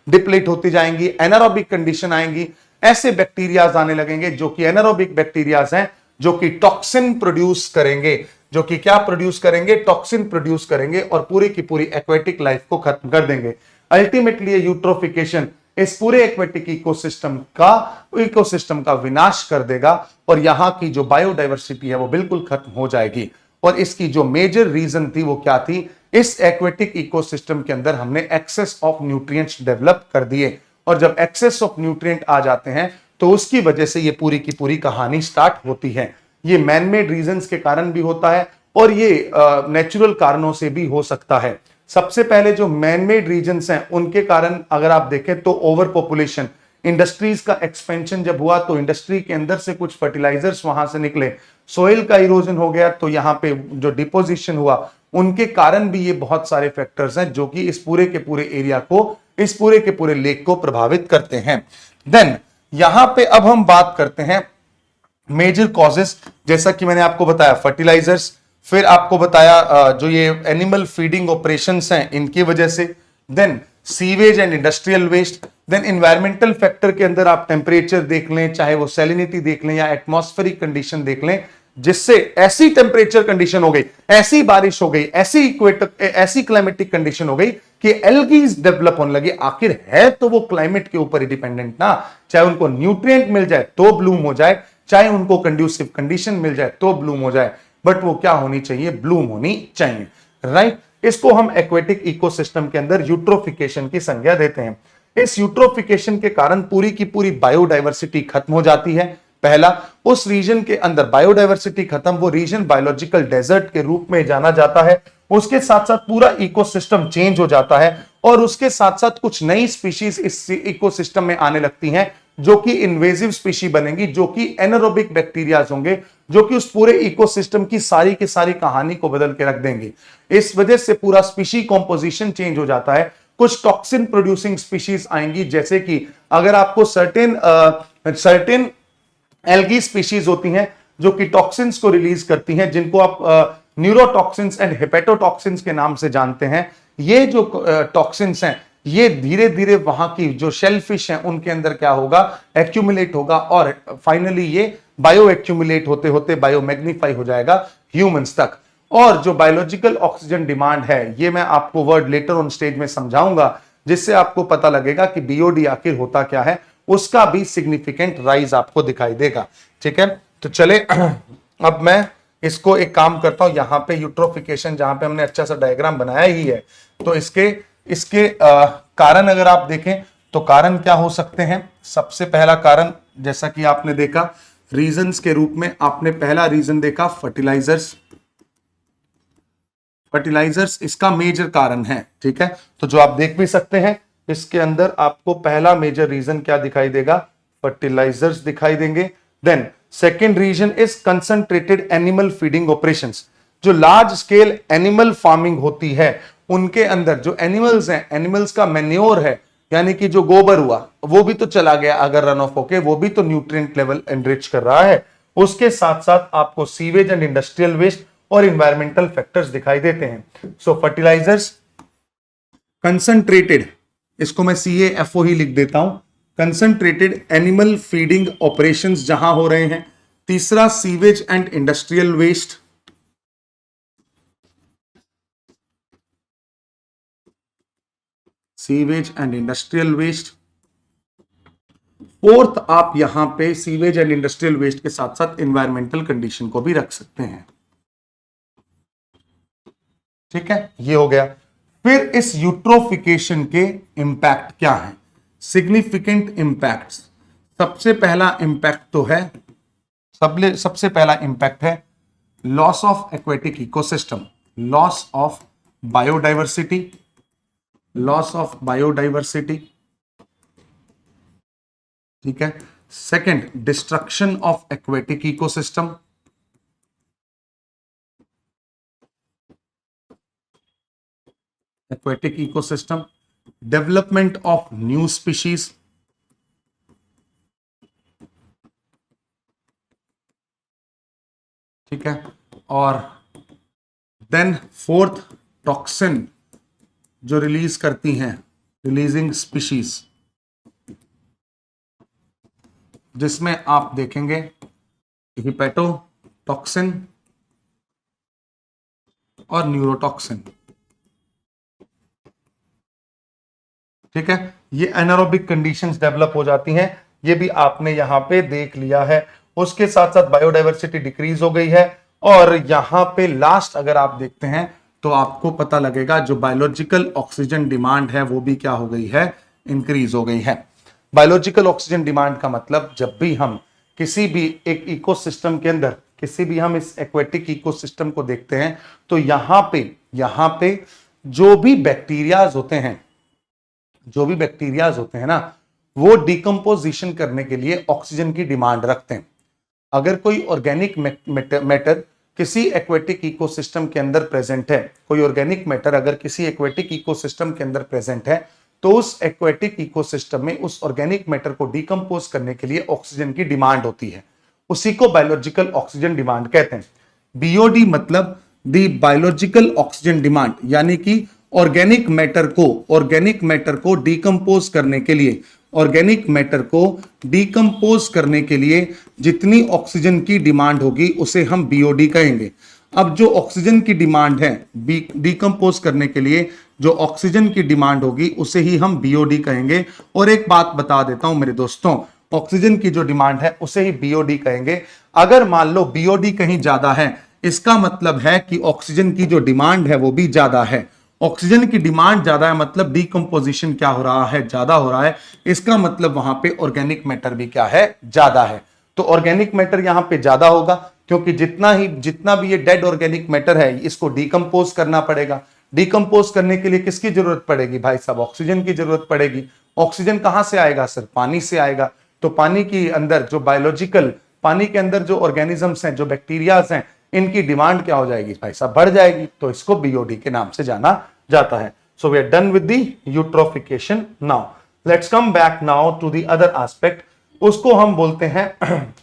डिप्लीट होती जाएंगी, एनारोबिक कंडीशन आएंगी। ऐसे बैक्टीरियाज आने लगेंगे जो कि एनारोबिक बैक्टीरियाज हैं, जो कि टॉक्सिन प्रोड्यूस करेंगे, जो कि क्या प्रोड्यूस करेंगे, टॉक्सिन प्रोड्यूस करेंगे, और पूरी की पूरी एक्वेटिक लाइफ को खत्म कर देंगे। अल्टीमेटली यूट्रोफिकेशन इस पूरे एक्वेटिक इकोसिस्टम का विनाश कर देगा, और यहां की जो बायोडायवर्सिटी है वो बिल्कुल खत्म हो जाएगी। और इसकी जो मेजर रीजन थी वो क्या थी, इस एक्वेटिक इकोसिस्टम के अंदर हमने एक्सेस ऑफ न्यूट्रिएंट्स डेवलप कर दिए, और जब एक्सेस ऑफ न्यूट्रिएंट आ जाते हैं तो उसकी वजह से ये पूरी की पूरी कहानी स्टार्ट होती है। ये मैनमेड रीजंस के कारण भी होता है, और ये नेचुरल कारणों से भी हो सकता है। सबसे पहले जो मैनमेड रीजंस हैं उनके कारण अगर आप देखें तो ओवर पॉपुलेशन, इंडस्ट्रीज का एक्सपेंशन जब हुआ तो इंडस्ट्री के अंदर से कुछ फर्टिलाइजर्स वहां से निकले, सोइल का इरोजन हो गया, तो यहाँ पे जो डिपोजिशन हुआ, उनके कारण भी ये बहुत सारे फैक्टर्स हैं जो कि इस पूरे के पूरे एरिया को, इस पूरे के पूरे लेक को प्रभावित करते हैं। देन यहां पे अब हम बात करते हैं मेजर कॉजेस, जैसा कि मैंने आपको बताया फर्टिलाइजर्स, फिर आपको बताया जो ये एनिमल फीडिंग ऑपरेशंस हैं इनकी वजह से। Then sewage and industrial waste. Then environmental factor के अंदर आप टेम्परेचर देख लें, चाहे वो सैलिनिटी देख लें या एटमॉस्फेरिक कंडीशन देख लें, जिससे ऐसी टेम्परेचर कंडीशन हो गई, ऐसी बारिश हो गई, ऐसी क्लाइमेटिक कंडीशन हो गई कि एल्गीज डेवलप होने लगी। आखिर है तो वो क्लाइमेट के ऊपर ही डिपेंडेंट ना, चाहे उनको न्यूट्रिएंट मिल जाए तो ब्लूम हो जाए, चाहे उनको कंड्यूसिव कंडीशन मिल जाए तो ब्लूम हो जाए, बट वो क्या होनी चाहिए, ब्लूम होनी चाहिए, राइट। इसको हम एक्वेटिक इकोसिस्टम के अंदर यूट्रोफिकेशन की संज्ञा देते हैं। इस यूट्रोफिकेशन के कारण पूरी की पूरी बायोडायवर्सिटी खत्म हो जाती है। पहला, उस रीजन के अंदर बायोडायवर्सिटी खत्म, वो रीजन बायोलॉजिकल डेजर्ट के रूप में जाना जाता है। उसके साथ साथ पूरा इकोसिस्टम चेंज हो जाता है और उसके साथ साथ कुछ नई स्पीशीज इस इकोसिस्टम में आने लगती हैं, जो कि इन्वेजिव स्पीशी बनेंगी, जो कि एनारोबिक बैक्टीरियाज होंगे, जो कि उस पूरे इकोसिस्टम की सारी कहानी को बदल के रख देंगे। इस वजह से पूरा स्पीशी कॉम्पोजिशन चेंज हो जाता है। कुछ टॉक्सिन प्रोड्यूसिंग स्पीशीज आएंगी, जैसे कि अगर आपको सर्टेन एल्गी स्पीशीज होती हैं जो कि टॉक्सिन्स को रिलीज करती हैं, जिनको आप न्यूरोटॉक्सिन्स एंड हेपेटोटॉक्सिन्स के नाम से जानते हैं। ये जो टॉक्सिन्स हैं, ये धीरे धीरे वहां की जो शेलफिश हैं उनके अंदर क्या होगा, एक्यूमुलेट होगा और फाइनली ये बायो एक्यूमुलेट होते होते बायो मैग्नीफाई हो जाएगा ह्यूमंस तक। और जो बायोलॉजिकल ऑक्सीजन डिमांड है, ये मैं आपको वर्ड लेटर ऑन स्टेज में समझाऊंगा, जिससे आपको पता लगेगा कि बीओडी आखिर होता क्या है, उसका भी सिग्निफिकेंट राइज आपको दिखाई देगा। ठीक है, तो चले अब मैं इसको एक काम करता हूं, यहां पे यूट्रोफिकेशन जहां पे हमने अच्छा सा डायग्राम बनाया ही है, तो इसके कारण अगर आप देखें तो कारण क्या हो सकते हैं। सबसे पहला कारण, जैसा कि आपने देखा रीजंस के रूप में, आपने पहला रीजन देखा फर्टिलाइजर्स इसका मेजर कारण है। ठीक है, तो जो आप देख भी सकते हैं इसके अंदर आपको पहला मेजर रीजन क्या दिखाई देगा, फर्टिलाइजर्स दिखाई देंगे। Then second reason is concentrated animal feeding operations. जो लार्ज स्केल एनिमल फार्मिंग होती है, उनके अंदर जो एनिमल्स हैं, एनिमल्स का मैन्योर है, यानी कि जो गोबर हुआ वो भी तो चला गया अगर रन ऑफ होके, वो भी तो न्यूट्रिएंट लेवल एनरिच कर रहा है। उसके साथ साथ आपको सीवेज एंड इंडस्ट्रियल वेस्ट और इन्वायरमेंटल फैक्टर्स दिखाई देते हैं। सो फर्टिलाइजर्स, कंसंट्रेटेड, इसको मैं CAFO ही लिख देता हूं, कंसंट्रेटेड एनिमल फीडिंग ऑपरेशंस जहां हो रहे हैं। तीसरा sewage and industrial waste, sewage and industrial waste. Fourth, आप यहां पे सीवेज एंड इंडस्ट्रियल वेस्ट के साथ साथ एनवायरमेंटल कंडीशन को भी रख सकते हैं। ठीक है, ये हो गया। फिर इस यूट्रोफिकेशन के इंपैक्ट क्या है, सिग्निफिकेंट इंपैक्ट्स। सबसे पहला इंपैक्ट तो है, सबसे पहला इंपैक्ट है loss of aquatic ecosystem, loss of biodiversity, loss of biodiversity. ठीक है, second, destruction of aquatic ecosystem, aquatic ecosystem, development of new species, ठीक है, और देन फोर्थ, टॉक्सिन जो रिलीज करती हैं, रिलीजिंग स्पीशीज, जिसमें आप देखेंगे हिपेटोटॉक्सिन और न्यूरोटॉक्सिन। ठीक है, ये एनारोबिक कंडीशंस डेवलप हो जाती हैं, ये भी आपने यहां पे देख लिया है। उसके साथ साथ बायोडाइवर्सिटी डिक्रीज हो गई है, और यहां पे लास्ट अगर आप देखते हैं तो आपको पता लगेगा जो बायोलॉजिकल ऑक्सीजन डिमांड है वो भी क्या हो गई है, इंक्रीज हो गई है। बायोलॉजिकल ऑक्सीजन डिमांड का मतलब, जब भी हम किसी भी एक इकोसिस्टम के अंदर, किसी भी हम इस एक्वेटिक इकोसिस्टम को देखते हैं, तो यहां पे जो भी बैक्टीरियाज होते हैं ना, वो डिकम्पोजिशन करने के लिए ऑक्सीजन की डिमांड रखते हैं। अगर कोई ऑर्गेनिक मैटर किसी एक्वेटिक इकोसिस्टम के अंदर प्रेजेंट है, कोई ऑर्गेनिक मैटर अगर किसी एक्वेटिक इकोसिस्टम के अंदर प्रेजेंट है, तो उस एक्वेटिक इकोसिस्टम में उस ऑर्गेनिक मैटर को डिकम्पोज करने के लिए ऑक्सीजन की डिमांड होती है। उसी को बायोलॉजिकल ऑक्सीजन डिमांड कहते हैं। बीओडी मतलब दी बायोलॉजिकल ऑक्सीजन डिमांड, यानी कि ऑर्गेनिक मैटर को डिकम्पोज करने के लिए, ऑर्गेनिक मैटर को डिकम्पोज करने के लिए जितनी ऑक्सीजन की डिमांड होगी उसे हम बीओडी कहेंगे। अब जो ऑक्सीजन की डिमांड है डिकम्पोज करने के लिए, जो ऑक्सीजन की डिमांड होगी उसे ही हम बीओडी कहेंगे। और एक बात बता देता हूं मेरे दोस्तों, ऑक्सीजन की जो डिमांड है उसे ही बीओडी कहेंगे। अगर मान लो बीओडी कहीं ज्यादा है, इसका मतलब है कि ऑक्सीजन की जो डिमांड है वो भी ज्यादा है। ऑक्सीजन की डिमांड ज्यादा है मतलब डिकम्पोजिशन क्या हो रहा है, ज्यादा हो रहा है। इसका मतलब वहां पे ऑर्गेनिक मैटर भी क्या है, ज्यादा है। तो ऑर्गेनिक मैटर यहां पे ज्यादा होगा क्योंकि जितना भी ये डेड ऑर्गेनिक मैटर है इसको डिकम्पोज करना पड़ेगा। डिकम्पोज करने के लिए किसकी जरूरत पड़ेगी भाई साहब, ऑक्सीजन की जरूरत पड़ेगी। ऑक्सीजन कहां से आएगा सर, पानी से आएगा। तो पानी के अंदर जो बायोलॉजिकल, पानी के अंदर जो ऑर्गेनिजम्स हैं, जो बैक्टीरियाज हैं, इनकी डिमांड क्या हो जाएगी भाई साहब, बढ़ जाएगी। तो इसको बीओडी के नाम से जाना जाता है। So we are done with the eutrophication. Now let's come back now to the other aspect, उसको हम बोलते हैं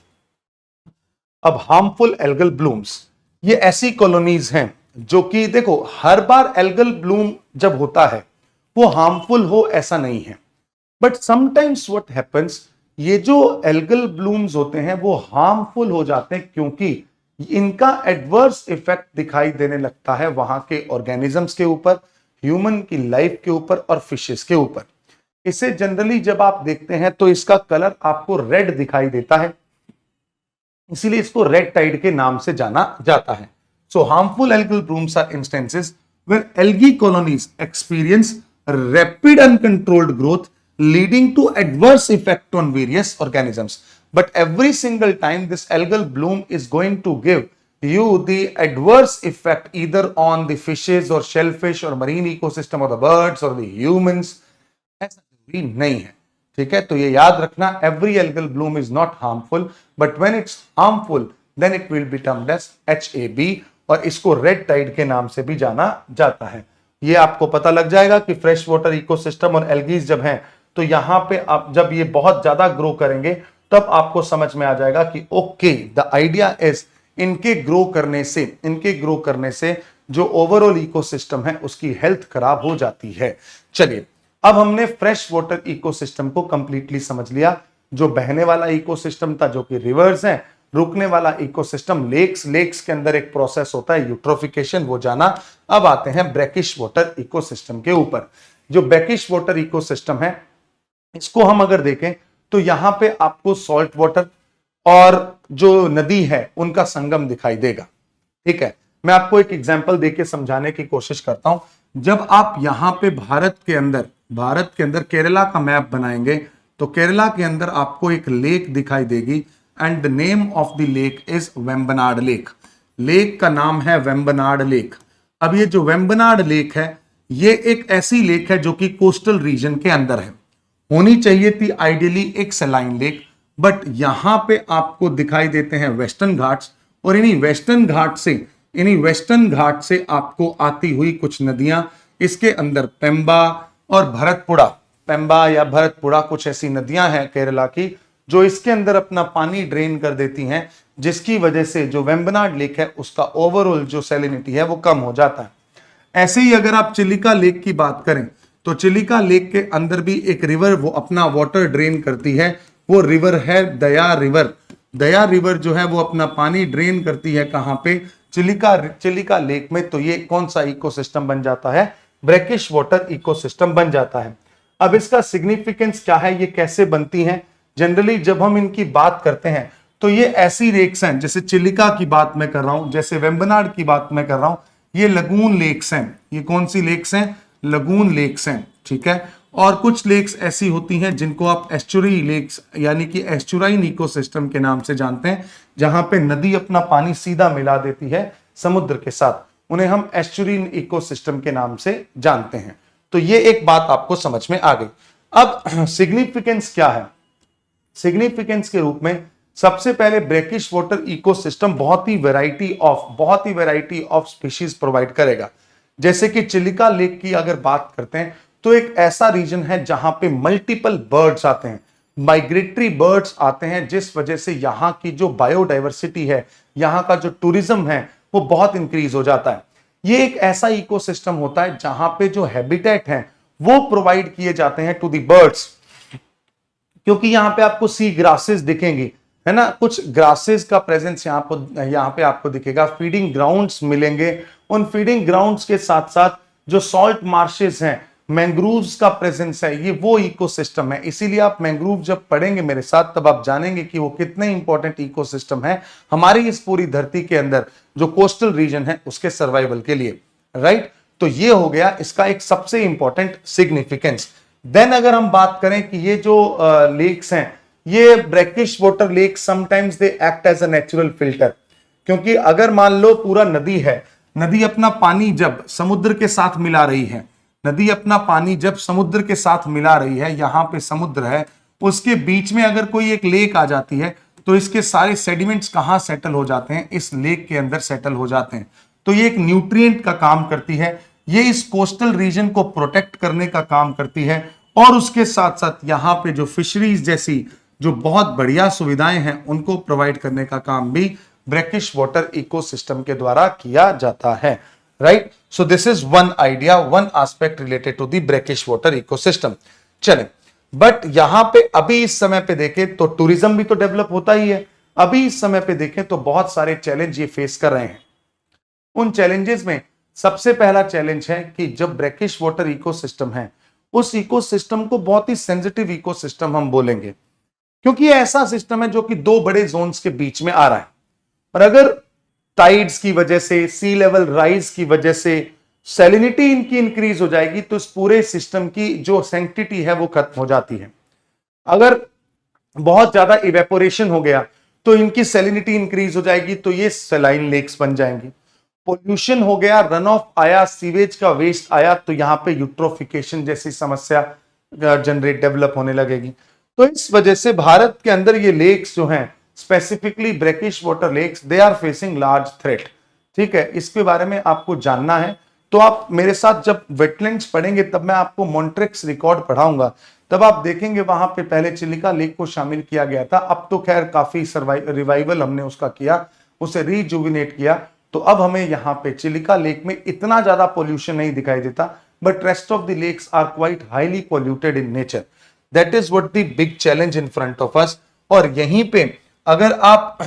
अब हार्मफुल एल्गल ब्लूम्स। ये ऐसी कॉलोनीज हैं जो कि देखो, हर बार एल्गल ब्लूम जब होता है वो हार्मफुल हो ऐसा नहीं है, बट समटाइम्स व्हाट हैपेंस, ये जो एल्गल ब्लूम्स होते हैं वो हार्मफुल हो जाते हैं क्योंकि इनका एडवर्स इफेक्ट दिखाई देने लगता है वहां के ऑर्गेनिजम्स के ऊपर, ह्यूमन की लाइफ के ऊपर और फिशेस के ऊपर। इसे जनरली जब आप देखते हैं तो इसका कलर आपको रेड दिखाई देता है, इसीलिए इसको रेड टाइड के नाम से जाना जाता है। So harmful algal blooms are instances where algae colonies experience rapid uncontrolled growth leading to adverse effect on various organisms. But every single time this algal bloom is going to give you the adverse effect either on the fishes or shellfish or marine ecosystem or the birds or the humans, ऐसा जरूरी नहीं है। ठीक है, तो ये याद रखना, every algal bloom is not harmful, but when it's harmful then it will be termed as HAB, और इसको रेड टाइड के नाम से भी जाना जाता है। ये आपको पता लग जाएगा कि फ्रेश वाटर इकोसिस्टम और एल्गीज जब हैं तो यहां पे आप जब ये बहुत ज्यादा ग्रो करेंगे तब आपको समझ में आ जाएगा कि ओके, द आइडिया इज इनके ग्रो करने से जो ओवरऑल इकोसिस्टम है उसकी हेल्थ खराब हो जाती है। चलिए, अब हमने फ्रेश वाटर इकोसिस्टम को कंप्लीटली समझ लिया। जो बहने वाला इकोसिस्टम था जो कि रिवर्स है, रुकने वाला इकोसिस्टम लेक्स के अंदर एक प्रोसेस होता है यूट्रोफिकेशन, वो जाना। अब आते हैं ब्रैकिश वाटर इकोसिस्टम के ऊपर। जो ब्रैकिश वाटर इकोसिस्टम है इसको हम अगर देखें तो यहां पे आपको सॉल्ट वाटर और जो नदी है उनका संगम दिखाई देगा। ठीक है, मैं आपको एक एग्जांपल देके समझाने की कोशिश करता हूं। जब आप यहां पे भारत के अंदर केरला का मैप बनाएंगे तो केरला के अंदर आपको एक लेक दिखाई देगी and the name of the lake is Vembanad lake. Lake का नाम है वेम्बनाड लेक। अब ये जो वेम्बनाड लेक है ये एक ऐसी लेक है जो कि कोस्टल रीजन के अंदर है, होनी चाहिए थी आइडियली एक सलाइन लेक, बट यहां पे आपको दिखाई देते हैं वेस्टर्न घाट्स, और इन्हीं वेस्टर्न घाट से आपको आती हुई कुछ नदियां, इसके अंदर पेंबा और भरतपुड़ा, पेंबा या भरतपुड़ा कुछ ऐसी नदियां हैं केरला की जो इसके अंदर अपना पानी ड्रेन कर देती हैं, जिसकी वजह से जो वेम्बनाड लेक है उसका ओवरऑल जो सैलिनिटी है वो कम हो जाता है। ऐसे ही अगर आप चिलिका लेक की बात करें तो चिलिका लेक के अंदर भी एक रिवर वो अपना वाटर ड्रेन करती है, वो रिवर है दया रिवर। दया रिवर जो है वो अपना पानी ड्रेन करती है कहां पे, चिलिका लेक में। तो ये कौन सा इकोसिस्टम बन जाता है, ब्रैकिश वाटर इकोसिस्टम बन जाता है। अब इसका सिग्निफिकेंस क्या है, ये कैसे बनती हैं? जनरली जब हम इनकी बात करते हैं तो ये ऐसी लेक्स हैं, जैसे चिलिका की बात मैं कर रहा हूं, जैसे वेम्बनाड की बात मैं कर रहा हूं, ये लगून लेक्स हैं। ये कौन सी लेक्स हैं, लगून लेक्स हैं। ठीक है, और कुछ लेक्स ऐसी होती हैं जिनको आप एस्चुरी लेक्स यानी कि एस्चुराइन इकोसिस्टम के नाम से जानते हैं, जहां पे नदी अपना पानी सीधा मिला देती है समुद्र के साथ, उन्हें हम एस्चुरीन इकोसिस्टम के नाम से जानते हैं। तो ये एक बात आपको समझ में आ गई। अब सिग्निफिकेंस क्या है, सिग्निफिकेंस के रूप में सबसे पहले ब्रैकिश वाटर इकोसिस्टम बहुत ही वैरायटी ऑफ स्पीशीज प्रोवाइड करेगा। जैसे कि चिलिका लेक की अगर बात करते हैं तो एक ऐसा रीजन है जहां पे मल्टीपल बर्ड्स आते हैं, माइग्रेटरी बर्ड्स आते हैं, जिस वजह से यहाँ की जो बायोडाइवर्सिटी है, यहाँ का जो टूरिज्म है वो बहुत इंक्रीज हो जाता है। ये एक ऐसा इकोसिस्टम होता है जहां पे जो हैबिटेट है वो प्रोवाइड किए जाते हैं टू द बर्ड्स, क्योंकि यहां पे आपको सी ग्रासेस दिखेंगी, है ना, कुछ ग्रासेस का प्रेजेंस यहां पे आपको दिखेगा, फीडिंग ग्राउंड्स मिलेंगे, उन फीडिंग ग्राउंड्स के साथ साथ जो सॉल्ट मार्शेस हैं, मैंग्रोव्स का प्रेजेंस है, ये वो इकोसिस्टम है। इसीलिए आप मैंग्रोव जब पढ़ेंगे मेरे साथ तब आप जानेंगे कि वो कितने इंपॉर्टेंट इकोसिस्टम है हमारी इस पूरी धरती के अंदर जो कोस्टल रीजन है उसके सर्वाइवल के लिए, राइट। तो ये हो गया इसका एक सबसे इंपॉर्टेंट सिग्निफिकेंस। देन अगर हम बात करें कि ये जो लेक्स हैं, ये brackish water lake sometimes they act as a natural filter, क्योंकि अगर मान लो पूरा नदी है, नदी अपना पानी जब समुद्र के साथ मिला रही है, नदी अपना पानी जब समुद्र के साथ मिला रही है, यहां पे समुद्र है, उसके बीच में अगर कोई एक लेक आ जाती है तो इसके सारे सेडिमेंट्स कहां सेटल हो जाते हैं, इस लेक के अंदर सेटल हो जाते हैं। तो ये एक न्यूट्रिएंट का काम करती है, ये इस कोस्टल रीजन को प्रोटेक्ट करने का काम करती है, और उसके साथ साथ यहां पे जो फिशरीज जैसी जो बहुत बढ़िया सुविधाएं हैं उनको प्रोवाइड करने का काम भी ब्रैकिश वाटर इकोसिस्टम के द्वारा किया जाता है, right. So this is one idea, one aspect related to the brackish water ecosystem. चलें, बट यहां पे अभी इस समय पे देखें तो टूरिज्म भी तो डेवलप होता ही है, अभी इस समय पे देखें तो बहुत सारे चैलेंज ये फेस कर रहे हैं। उन चैलेंजेस में सबसे पहला चैलेंज है कि जब ब्रैकिश वाटर इकोसिस्टम है, उस इकोसिस्टम को बहुत ही सेंसिटिव इकोसिस्टम हम बोलेंगे, क्योंकि ये ऐसा सिस्टम है जो कि दो बड़े जोन्स के बीच में आ रहा है, और अगर टाइड्स की वजह से, सी लेवल राइज की वजह से सैलिनिटी इनकी इंक्रीज हो जाएगी तो इस पूरे सिस्टम की जो सैंक्टिटी है वो खत्म हो जाती है। अगर बहुत ज्यादा इवेपोरेशन हो गया तो इनकी सैलिनिटी इंक्रीज हो जाएगी, तो ये सलाइन लेक्स बन जाएंगी। पोल्यूशन हो गया, रन ऑफ आया, सीवेज का वेस्ट आया, तो यहां पे यूट्रोफिकेशन जैसी समस्या जनरेट डेवलप होने लगेगी। तो इस वजह से भारत के अंदर ये लेक्स जो हैं, specifically brackish water lakes, they are facing large threat. ठीक है, इसके बारे में आपको जानना है तो आप मेरे साथ जब वेटलैंड्स पढ़ेंगे तब मैं आपको मॉन्ट्रिक्स रिकॉर्ड पढ़ाऊंगा, तब आप देखेंगे वहां पे पहले चिलिका लेक को शामिल किया गया था, अब तो खैर काफी रिवाइवल हमने उसका किया, उसे रिजुविनेट किया, तो अब हमें यहाँ पे चिलिका लेक में इतना ज्यादा पोल्यूशन नहीं दिखाई देता, but rest of the lakes are quite highly polluted in nature. That is what the big challenge in front of us. और यहीं पे अगर आप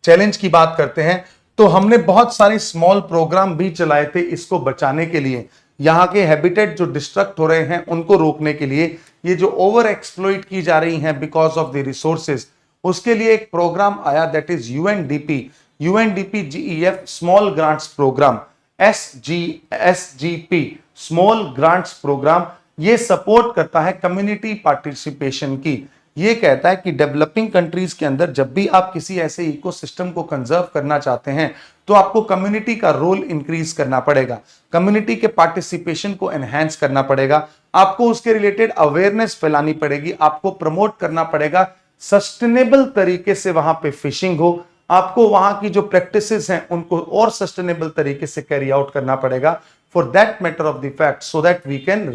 चैलेंज की बात करते हैं तो हमने बहुत सारे स्मॉल प्रोग्राम भी चलाए थे इसको बचाने के लिए, यहाँ के हैबिटेट जो डिस्ट्रक्ट हो रहे हैं उनको रोकने के लिए, ये जो ओवर एक्सप्लॉइट की जा रही हैं बिकॉज ऑफ द रिसोर्सेज, उसके लिए एक प्रोग्राम आया, that is UNDP GEF small grants program, SGP small grants program. ये सपोर्ट करता है कम्युनिटी पार्टिसिपेशन की। ये कहता है कि डेवलपिंग कंट्रीज के अंदर जब भी आप किसी ऐसे इकोसिस्टम को कंजर्व करना चाहते हैं तो आपको कम्युनिटी का रोल इंक्रीज करना पड़ेगा, कम्युनिटी के पार्टिसिपेशन को एनहांस करना पड़ेगा, आपको उसके रिलेटेड अवेयरनेस फैलानी पड़ेगी, आपको प्रमोट करना पड़ेगा, सस्टेनेबल तरीके से वहां पे फिशिंग हो, आपको वहां की जो प्रैक्टिसेस हैं उनको और सस्टेनेबल तरीके से कैरी आउट करना पड़ेगा, for that matter of the fact, so that we can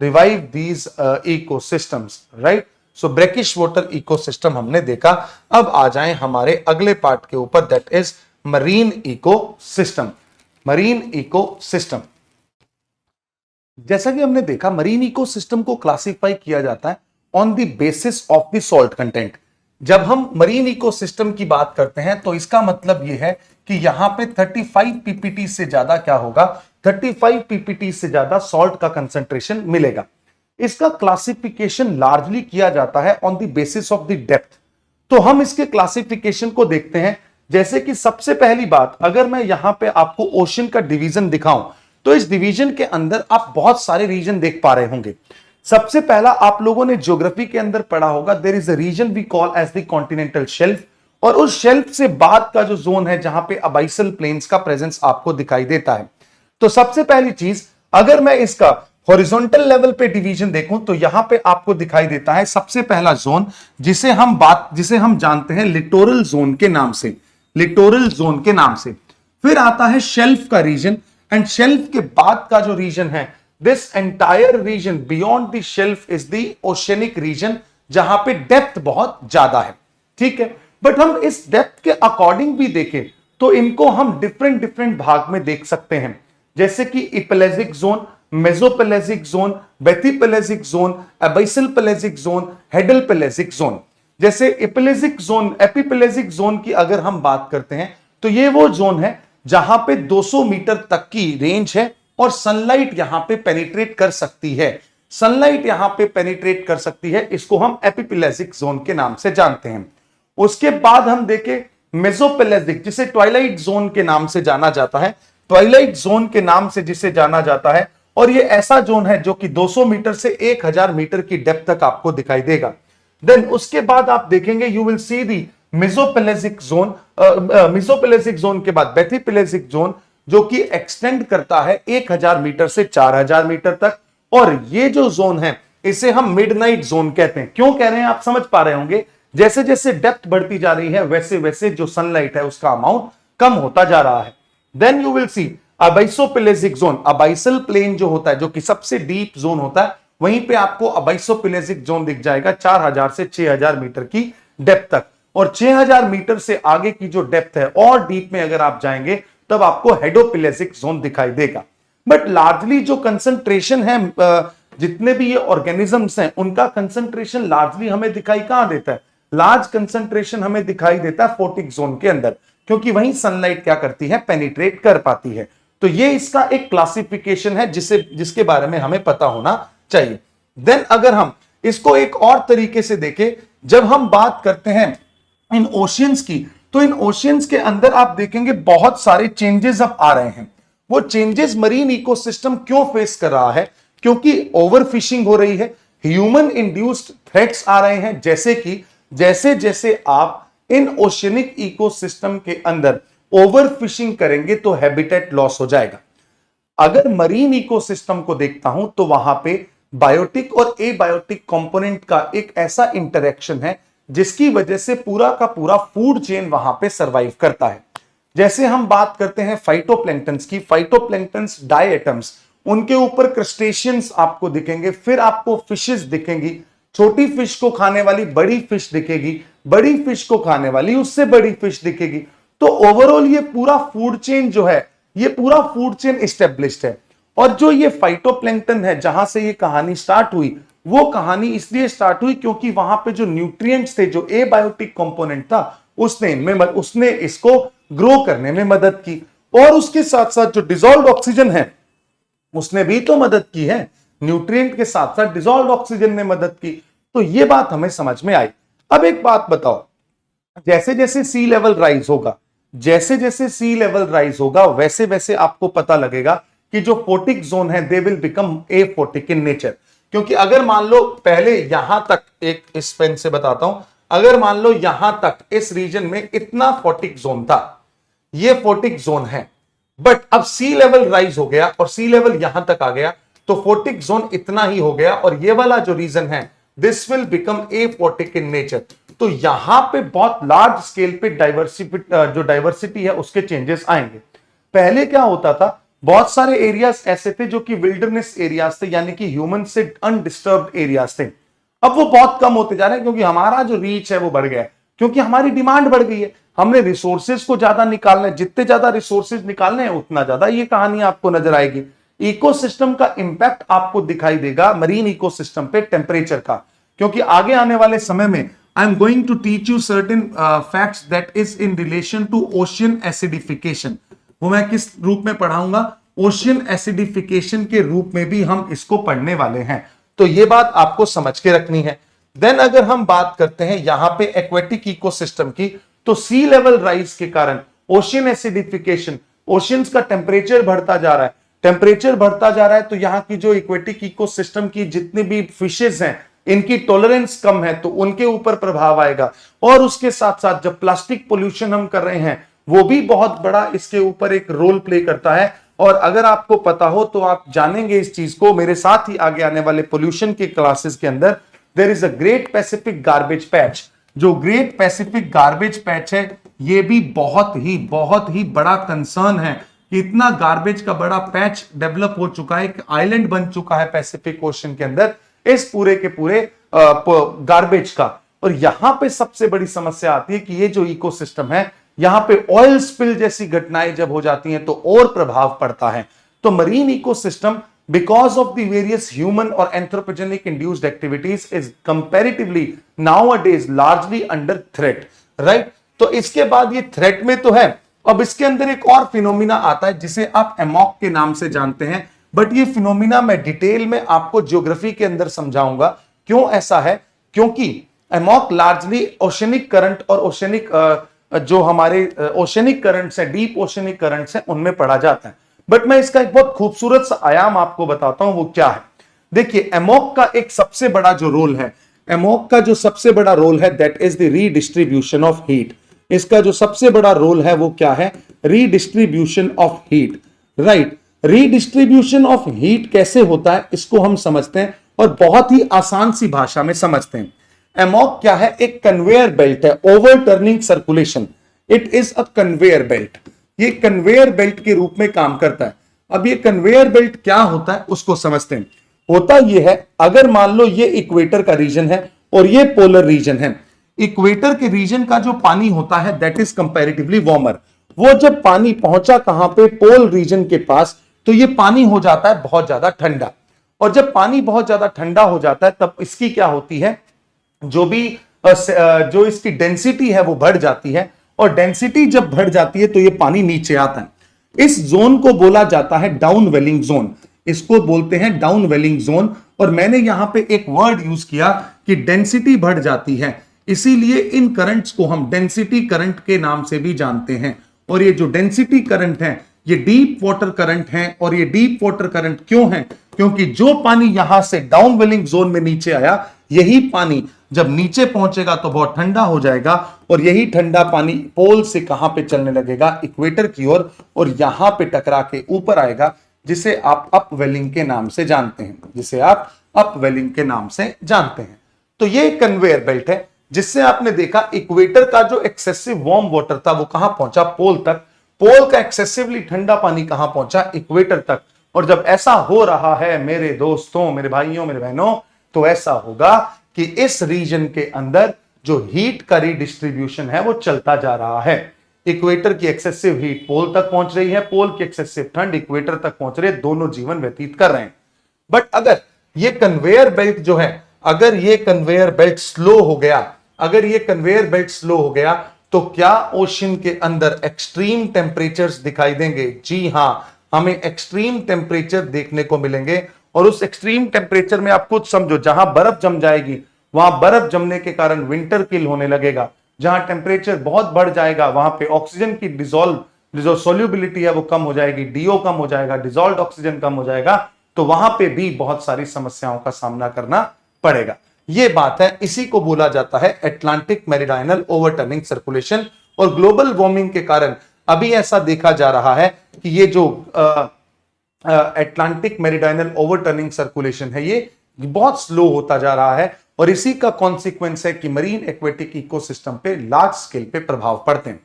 revive these ecosystems, right? So brackish water ecosystem हमने देखा। अब आ जाएं हमारे अगले पार्ट के ऊपर, that is marine ecosystem। marine ecosystem, जैसा कि हमने देखा मरीन इकोसिस्टम को क्लासिफाई किया जाता है on the basis of the salt content. जब हम मरीन इकोसिस्टम की बात करते हैं तो इसका मतलब यह है कि यहां पे 35 पीपीटी से ज्यादा क्या होगा, 35 पीपीटी से ज्यादा सॉल्ट का कंसंट्रेशन मिलेगा। इसका क्लासिफिकेशन लार्जली किया जाता है on the basis of the depth. तो हम इसके क्लासिफिकेशन को देखते हैं, जैसे कि सबसे पहली बात, अगर मैं यहां पे आपको ओशन का डिवीजन दिखाऊं तो इस डिवीजन के अंदर आप बहुत सारे रीजन देख पा रहे होंगे। सबसे पहला आप लोगों ने ज्योग्राफी के अंदर पढ़ा होगा, there is a reason we call as the continental shelf, और उस शेल्फ से बाद का जो जोन है जहां पे अबाइसल प्लेन्स का प्रेजेंस आपको दिखाई देता है। तो सबसे पहली चीज, अगर मैं इसका हॉरिजॉन्टल लेवल पे डिवीजन देखूं तो यहां पे आपको दिखाई देता है सबसे पहला जोन, जिसे हम जानते हैं लिटोरल जोन के नाम से, लिटोरल जोन के नाम से। फिर आता है शेल्फ का रीजन, एंड शेल्फ के बाद का जो रीजन है, this entire reason beyond the shelf is the oceanic region, जहां पे डेप्थ बहुत ज्यादा है। ठीक है, बट हम इस डेप्थ के अकॉर्डिंग भी देखें तो इनको हम डिफरेंट डिफरेंट भाग में देख सकते हैं, जैसे कि epipelagic zone, mesopelagic zone, bathypelagic zone, abyssal pelagic zone, hadal pelagic zone. जैसे इपेलेजिक जोन, एपिपेलेजिक जोन की अगर हम बात करते हैं तो ये वो जोन है जहां पे 200 मीटर तक की रेंज है और सनलाइट यहां पे पेनिट्रेट कर सकती है, सनलाइट यहां पे पेनिट्रेट कर सकती है, इसको हम एपिपेलेजिक जोन के नाम से जानते हैं। उसके बाद हम देखें मेसोपेलेजिक, जिसे ट्वाइलाइट जोन के नाम से जाना जाता है, ट्वाइलाइट जोन के नाम से जिसे जाना जाता है, और ये ऐसा जोन है जो कि 200 मीटर से 1000 मीटर की डेप्थ तक आपको दिखाई देगा। देन उसके बाद आप देखेंगे you will see the mesopelagic zone, mesopelagic zone के बाद बेथिपेलेजिक जोन, जो कि एक्सटेंड करता है 1000 मीटर से 4000 मीटर तक। और ये जो जोन है इसे हम मिडनाइट जोन कहते हैं। क्यों कह रहे हैं आप समझ पा रहे होंगे, जैसे जैसे डेप्थ बढ़ती जा रही है वैसे वैसे जो सनलाइट है उसका अमाउंट कम होता जा रहा है। Then you will see abyssopelagic zone, abyssal plain जो होता है, जो कि सबसे डीप जोन होता है, वहीं पे आपको अबाइसोपेलेजिक जोन दिख जाएगा 4000 से 6000 मीटर की डेप्थ तक। और 6000 मीटर से आगे की जो डेप्थ है और डीप में अगर आप जाएंगे तब आपको हेडोपेलेजिक जोन दिखाई देगा। बट लार्जली जो कंसंट्रेशन है, जितने भी ये ऑर्गेनिजम्स हैं उनका कंसंट्रेशन लार्जली हमें दिखाई कहां देता है, लार्ज कंसंट्रेशन हमें दिखाई देता है फोटिक जोन के अंदर, क्योंकि वहीं सनलाइट क्या करती है, पेनिट्रेट कर पाती है। तो ये इसका एक क्लासिफिकेशन है जिसके बारे में हमें पता होना चाहिए। देन अगर हम इसको एक और तरीके से देखें, जब हम बात करते हैं इन ओशियंस की, तो इन ओशियंस के अंदर आप देखेंगे बहुत सारे चेंजेस अब आ रहे हैं। वो चेंजेस मरीन इकोसिस्टम क्यों फेस कर रहा है, क्योंकि ओवरफिशिंग हो रही है, ह्यूमन इंड्यूस्ड थ्रेट्स आ रहे हैं, जैसे कि जैसे जैसे आप इन ओशियनिक इकोसिस्टम के अंदर ओवरफिशिंग करेंगे तो हैबिटेट लॉस हो जाएगा। अगर मरीन इकोसिस्टम को देखता हूं तो वहां पे बायोटिक और एबायोटिक कंपोनेंट का एक ऐसा इंटरेक्शन है जिसकी वजह से पूरा का पूरा फूड चेन वहां पे सरवाइव करता है। जैसे हम बात करते हैं फाइटोप्लैंक्टन्स की, फाइटोप्लैंक्टन्स डायएटम्स, उनके ऊपर क्रस्टेशियंस आपको दिखेंगे, फिर आपको फिशेस दिखेंगी, छोटी फिश को खाने वाली बड़ी फिश दिखेगी, बड़ी फिश को खाने वाली उससे बड़ी फिश दिखेगी। तो ओवरऑल ये पूरा फूड चेन जो है, ये पूरा फूड चेन एस्टेब्लिश्ड है। और जो ये फाइटोप्लैंक्टन है जहां से ये कहानी स्टार्ट हुई, वो कहानी इसलिए स्टार्ट हुई क्योंकि वहां पे जो न्यूट्रिएंट्स थे, जो एबायोटिक कंपोनेंट था, उसने इसको ग्रो करने में मदद की। और उसके साथ साथ जो डिसॉल्व्ड ऑक्सीजन है उसने भी तो मदद की है, न्यूट्रिएंट के साथ साथ डिसॉल्व्ड ऑक्सीजन ने मदद की। तो ये बात हमें समझ में आई। अब एक बात बताओ, जैसे जैसे सी लेवल राइज होगा, जैसे जैसे सी लेवल राइज होगा, वैसे वैसे आपको पता लगेगा कि जो फोटिक जोन है they will become aphotic in nature. क्योंकि अगर मान लो पहले यहां तक, एक इस पेन से बताता हूं, अगर मान लो यहां तक इस रीजन में इतना फोटिक जोन था, ये फोटिक जोन है, बट अब सी लेवल राइज हो गया और सी लेवल यहां तक आ गया, तो फोटिक जोन इतना ही हो गया और ये वाला जो रीजन है this will become aphotic in nature. तो यहां पे बहुत लार्ज स्केल पे डाइवर्सिटी है उसके चेंजेस आएंगे। पहले क्या होता था, बहुत सारे एरियाज ऐसे थे जो कि विल्डरनेस एरियाज थे, यानी कि ह्यूमन से अनडिस्टर्ब्ड एरियाज थे। अब वो बहुत कम होते जा रहे हैं क्योंकि हमारा जो रीच है वो बढ़ गया है, क्योंकि हमारी डिमांड बढ़ गई है, हमने रिसोर्सेज को ज्यादा निकालना है, जितने ज्यादा रिसोर्सेज निकालने हैं उतना ज्यादा ये कहानी आपको नजर आएगी। इकोसिस्टम का इंपैक्ट आपको दिखाई देगा मरीन इकोसिस्टम पे टेम्परेचर का, क्योंकि आगे आने वाले समय में I am going to teach you certain facts that is in relation to ocean acidification. वो मैं किस रूप में पढ़ाऊंगा, ओशियन एसिडिफिकेशन के रूप में भी हम इसको पढ़ने वाले हैं। तो ये बात आपको समझ के रखनी है। देन अगर हम बात करते हैं यहां पे एक्वेटिक इकोसिस्टम की, तो सी लेवल राइज के कारण ओशियन एसिडिफिकेशन, ओशियंस का टेम्परेचर बढ़ता जा रहा है, टेम्परेचर बढ़ता जा रहा है, तो यहां की जो एक्वेटिक इकोसिस्टम की जितनी भी फिशेज हैं इनकी टॉलरेंस कम है, तो उनके ऊपर प्रभाव आएगा। और उसके साथ साथ जब प्लास्टिक पोल्यूशन हम कर रहे हैं वो भी बहुत बड़ा इसके ऊपर एक रोल प्ले करता है। और अगर आपको पता हो तो आप जानेंगे इस चीज को मेरे साथ ही आगे आने वाले पोल्यूशन के क्लासेस के अंदर। There is a great Pacific garbage patch, जो ग्रेट पैसिफिक गार्बेज पैच है ये भी बहुत ही बड़ा कंसर्न है कि इतना गार्बेज का बड़ा पैच डेवलप हो चुका है, एक आइलैंड बन चुका है पैसिफिक ओशन के अंदर इस पूरे के पूरे गार्बेज का। और यहां पे सबसे बड़ी समस्या आती है कि ये जो इकोसिस्टम है यहां पे ऑयल स्पिल जैसी घटनाएं जब हो जाती हैं तो और प्रभाव पड़ता है। तो marine ecosystem because of the various human और anthropogenic induced activities is comparatively nowadays largely under threat, right. तो इसके बाद ये थ्रेट में तो है। अब इसके अंदर एक और फिनोमिना आता है जिसे आप एमॉक के नाम से जानते हैं, बट ये फिनोमिना मैं डिटेल में आपको ज्योग्राफी के अंदर समझाऊंगा क्यों ऐसा है। क्योंकि एमॉक लार्जली ओशनिक करंट और ओशनिक जो हमारे ओशनिक करंट्स है, डीप ओशनिक करंट्स है, उनमें पढ़ा जाता है। बट मैं इसका एक बहुत खूबसूरत सा आयाम आपको बताता हूं, वो क्या है। देखिए, एमॉक का एक सबसे बड़ा जो रोल है, एमॉक का जो सबसे बड़ा रोल है that is the redistribution of heat. इसका जो सबसे बड़ा रोल है वो क्या है? Redistribution of heat, right. Redistribution of heat कैसे होता है इसको हम समझते हैं और बहुत ही आसान सी भाषा में समझते हैं। एमॉक क्या है? एक कन्वेयर बेल्ट है, overturning circulation. It is a conveyor belt. ये कन्वेयर बेल्ट के रूप में काम करता है। अब ये कन्वेयर बेल्ट क्या होता है उसको समझते हैं। होता यह है, अगर मान लो ये इक्वेटर का रीजन है और ये पोलर रीजन है। इक्वेटर के रीजन का जो पानी होता है दैट इज कंपैरेटिवली वार्मर। वो जब पानी पहुंचा कहां पे? पोल रीजन के पास, तो ये पानी हो जाता है बहुत ज्यादा ठंडा। और जब पानी बहुत ज्यादा ठंडा हो जाता है तब इसकी क्या होती है? जो इसकी डेंसिटी है वो बढ़ जाती है, और डेंसिटी जब बढ़ जाती है तो ये पानी नीचे आता है। इस जोन को बोला जाता है डाउन वेलिंग जोन। इसको बोलते हैं डाउन वेलिंग जोन। और मैंने यहां पे एक वर्ड यूज किया कि डेंसिटी बढ़ जाती है, इसीलिए इन करंट्स को हम डेंसिटी करंट के नाम से भी जानते हैं। और ये जो डेंसिटी करंट है ये डीप वाटर करंट है। और ये डीप वाटर करंट क्यों है? क्योंकि जो पानी यहां से डाउन वेलिंग जोन में नीचे आया, यही पानी जब नीचे पहुंचेगा तो बहुत ठंडा हो जाएगा, और यही ठंडा पानी पोल से कहां पे चलने लगेगा? इक्वेटर की ओर, और यहां पे टकरा के ऊपर आएगा, जिसे आप अपवेलिंग के नाम से जानते हैं, जिसे आप अपवेलिंग के नाम से जानते हैं। तो ये कन्वेयर बेल्ट है जिससे आपने देखा इक्वेटर का जो एक्सेसिव वार्म वाटर था वो कहां पहुंचा? पोल तक। पोल का एक्सेसिवली ठंडा पानी कहां पहुंचा? इक्वेटर तक। और जब ऐसा हो रहा है मेरे दोस्तों, मेरे भाइयों, मेरे बहनों, तो ऐसा होगा कि इस रीजन के अंदर जो हीट का रीडिस्ट्रीब्यूशन है वो चलता जा रहा है। इक्वेटर की एक्सेसिव हीट पोल तक पहुंच रही है, पोल की एक्सेसिव ठंड इक्वेटर तक पहुंच रही है, दोनों जीवन व्यतीत कर रहे हैं। बट अगर ये कन्वेयर बेल्ट जो है, अगर ये कन्वेयर बेल्ट स्लो हो गया, अगर ये कन्वेयर बेल्ट स्लो हो गया, तो क्या ओशन के अंदर एक्सट्रीम टेम्परेचर्स दिखाई देंगे? जी हां, हमें एक्सट्रीम टेम्परेचर देखने को मिलेंगे। और उस एक्सट्रीम टेम्परेचर में आप खुद समझो, जहां बर्फ जम जाएगी, वहां बर्फ जमने के कारण विंटर किल होने लगेगा। जहां टेम्परेचर बहुत बढ़ जाएगा वहां पे ऑक्सीजन की जो सोल्यूबिलिटी है वो कम हो जाएगी, डीओ कम हो जाएगा, डिसॉल्व्ड ऑक्सीजन कम हो जाएगा, तो वहां पे भी बहुत सारी समस्याओं का सामना करना पड़ेगा। ये बात है, इसी को बोला जाता है अटलांटिक मेरिडाइनल ओवरटर्निंग सर्कुलेशन। और ग्लोबल वार्मिंग के कारण अभी ऐसा देखा जा रहा है कि ये जो अटलांटिक मेरिडाइनल ओवरटर्निंग सर्कुलेशन है ये बहुत स्लो होता जा रहा है, और इसी का कॉन्सिक्वेंस है कि मरीन एक्वेटिक इकोसिस्टम पे लार्ज स्केल पे प्रभाव पड़ते हैं।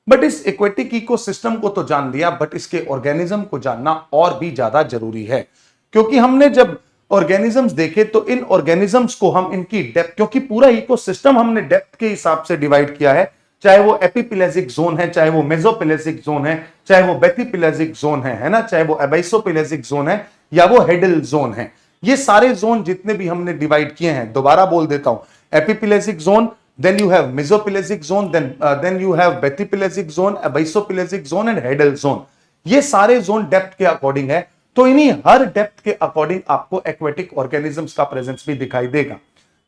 बट इस एक्वेटिक इकोसिस्टम को तो जान लिया, बट इसके ऑर्गेनिज्म को जानना और भी ज्यादा जरूरी है। क्योंकि हमने जब ऑर्गेनिजम्स देखे तो इन ऑर्गेनिजम्स को हम इनकी डेप्थ, क्योंकि पूरा इकोसिस्टम हमने डेप्थ के हिसाब से डिवाइड किया है, चाहे वो एपिपेलेजिक जोन है, चाहे वो मेसोपेलेजिक जोन है, चाहे वो बेथिपेलेजिक जोन है ना, चाहे वो एबाइसोपेलेजिक जोन है, या वो हेडल जोन है। ये सारे जोन जितने भी हमने डिवाइड किए हैं, दोबारा बोल देता हूं, epipelagic zone, then you have mesopelagic zone, then you have bathypelagic zone, abyssopelagic zone and hadal zone. ये सारे जोन डेप्थ के अकॉर्डिंग है। तो इन्हीं हर डेप्थ के अकॉर्डिंग आपको एक्वेटिक ऑर्गेनिजम्स का प्रेजेंस भी दिखाई देगा।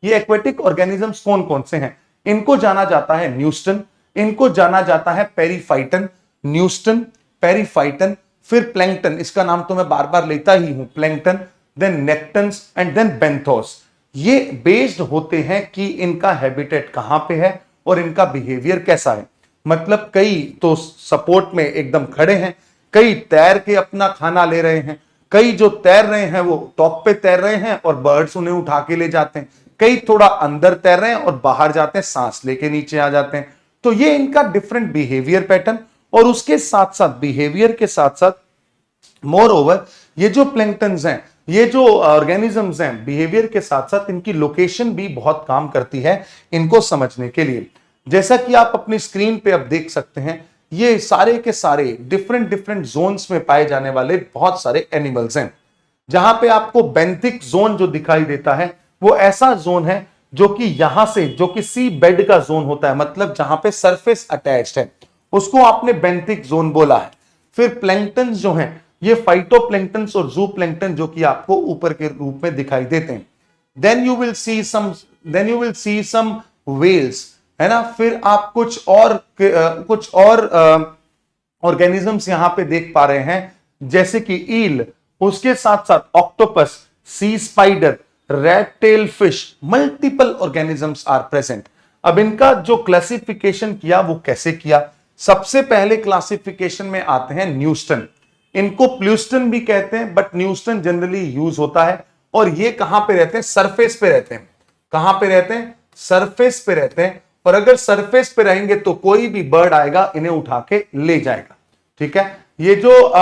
ये एक्वेटिक ऑर्गेनिजम्स कौन कौन से हैं? इनको जाना जाता है न्यूस्टन, इनको जाना जाता है पेरीफाइटन, न्यूस्टन, पेरीफाइटन, फिर प्लैंकटन, इसका नाम तो मैं बार बार लेता ही हूं, plankton, then nektons and then benthos. ये बेस्ड होते हैं कि इनका हैबिटेट कहां पे है और इनका बिहेवियर कैसा है। मतलब कई तो सपोर्ट में एकदम खड़े हैं, कई तैर के अपना खाना ले रहे हैं, कई जो तैर रहे हैं वो टॉप पे तैर रहे हैं और बर्ड्स उन्हें उठा के ले जाते हैं, कई थोड़ा अंदर तैर रहे हैं और बाहर जाते हैं, सांस लेके नीचे आ जाते हैं। तो ये इनका डिफरेंट बिहेवियर पैटर्न, और उसके साथ साथ बिहेवियर के साथ साथ मोर ओवर ये जो प्लैंक्टन्स हैं, ये जो ऑर्गेनिजम्स हैं, बिहेवियर के साथ साथ इनकी लोकेशन भी बहुत काम करती है इनको समझने के लिए। जैसा कि आप अपनी स्क्रीन पे अब देख सकते हैं, ये सारे के सारे डिफरेंट डिफरेंट जोन्स में पाए जाने वाले बहुत सारे एनिमल्स हैं। जहां पे आपको बेंथिक जोन जो दिखाई देता है वो ऐसा जोन है जो कि यहां से, जो कि सी बेड का जोन होता है, मतलब जहां पे सरफेस अटैच्ड है, उसको आपने बेंथिक जोन बोला है। फिर प्लैंक्टन जो हैं, ये फाइटोप्लैंक्टन और जूप्लैंक्टन जो कि आपको ऊपर के रूप में दिखाई देते हैं। Then you will see some whales, है ना। फिर आप कुछ और ऑर्गेनिजम्स यहां पे देख पा रहे हैं, जैसे कि ईल, उसके साथ साथ octopus, sea spider, red tail fish, multiple organisms are present. अब इनका जो क्लासिफिकेशन किया वो कैसे किया? सबसे पहले क्लासिफिकेशन में आते हैं न्यूस्टन। इनको प्लूस्टन भी कहते हैं, बट न्यूस्टन जनरली यूज होता है। और ये कहां पे रहते हैं? सरफेस पे रहते हैं। कहां पे रहते हैं? सरफेस पे रहते हैं। और अगर सरफेस पे रहेंगे तो कोई भी बर्ड आएगा इन्हें उठा के ले जाएगा। ठीक है, ये जो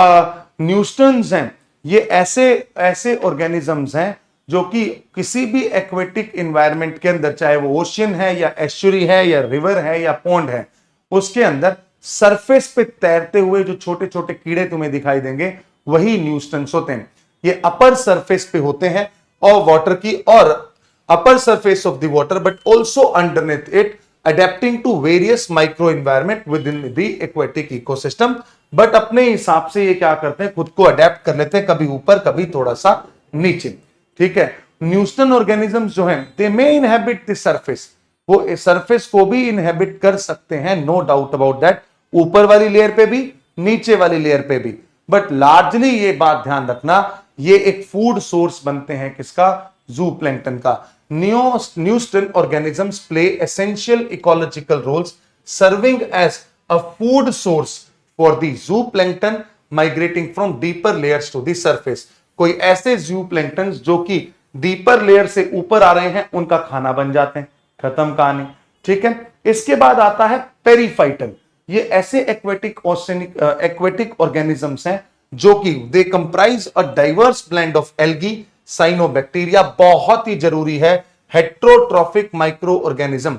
न्यूस्टन्स हैं, ये ऐसे ऑर्गेनिजम्स हैं जो कि किसी भी एक्वेटिक एनवायरनमेंट के अंदर, चाहे वो ओशियन है या एस्चुरी है या रिवर है या पॉन्ड है, उसके अंदर सरफेस पे तैरते हुए जो छोटे छोटे कीड़े तुम्हें दिखाई देंगे वही न्यूस्टन्स होते हैं। ये अपर सरफेस पे होते हैं और वाटर की, और upper surface of the water, but also underneath it, adapting to various micro environment within the aquatic ecosystem. But अपने हिसाब से ये क्या करते हैं? खुद को अडेप्ट कर लेते हैं, कभी ऊपर कभी थोड़ा सा नीचे। ठीक है, न्यूस्टन ऑर्गेनिजम्स जो हैं, दे मे इनहेबिट द सरफेस, वो सरफेस को भी इनहेबिट कर सकते हैं, नो डाउट अबाउट दैट, ऊपर वाली लेयर पे भी, नीचे वाली लेयर पे भी। बट लार्जली ये बात ध्यान रखना, ये एक फूड सोर्स बनते हैं किसका? जूप्लैंक्टन का। Neuston organisms play essential ecological roles serving as a food source for the zooplankton migrating from deeper layers to the surface. कोई ऐसे जूप्लैंक्टन जो कि डीपर लेयर से ऊपर आ रहे हैं, उनका खाना बन जाते हैं। खत्म कहानी। ठीक है, इसके बाद आता है पेरीफाइटन। ये ऐसे एक्वेटिक ऑर्गेनिजम्स हैं जो कि they comprise a diverse blend of algae, cyanobacteria, बहुत ही जरूरी है, heterotrophic micro organism,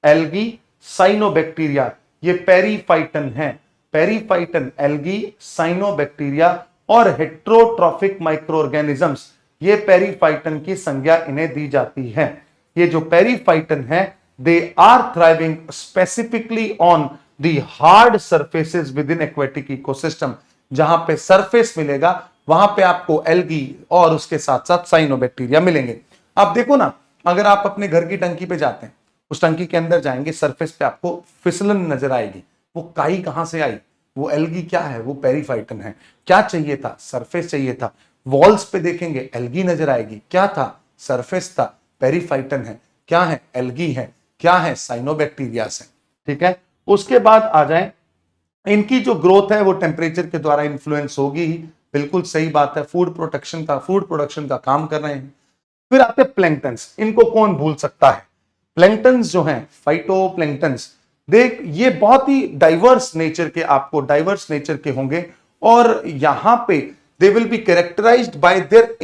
algae, cyanobacteria, ये पेरीफाइटन है। पेरीफाइटन, एल्गी, साइनोबैक्टीरिया और हेट्रोट्रॉफिक माइक्रो ऑर्गेनिजम्स, ये पेरीफाइटन की संज्ञा इन्हें दी जाती है। ये जो पेरीफाइटन है, they are thriving specifically on the hard surfaces within aquatic ecosystem. जहां पे सरफेस मिलेगा वहां पे आपको एल्गी और उसके साथ साथ साइनोबैक्टीरिया मिलेंगे। आप देखो ना, अगर आप अपने घर की टंकी पे जाते हैं, उस टंकी के अंदर जाएंगे, सरफेस पे आपको फिसलन नजर आएगी। वो काई कहां से आई? वो एल्गी क्या है? वो पेरीफाइटन है। क्या चाहिए था? सरफेस चाहिए था। वॉल्स पे देखेंगे, एल्गी नजर आएगी। क्या था? सरफेस था। पेरीफाइटन है। क्या है? एल्गी है। क्या है? साइनोबैक्टीरियास है। ठीक है, उसके बाद आ जाए, इनकी जो ग्रोथ है वो टेम्परेचर के द्वारा इन्फ्लुएंस होगी ही, बिल्कुल सही बात है। फूड प्रोडक्शन का काम कर रहे हैं। फिर आते हैं प्लैंक्टन्स। इनको कौन भूल सकता है? प्लैंक्टन्स जो हैं, फाइटोप्लैंक्टन्स, देख ये बहुत ही डाइवर्स नेचर के होंगे। और यहां पे they will be characterized by their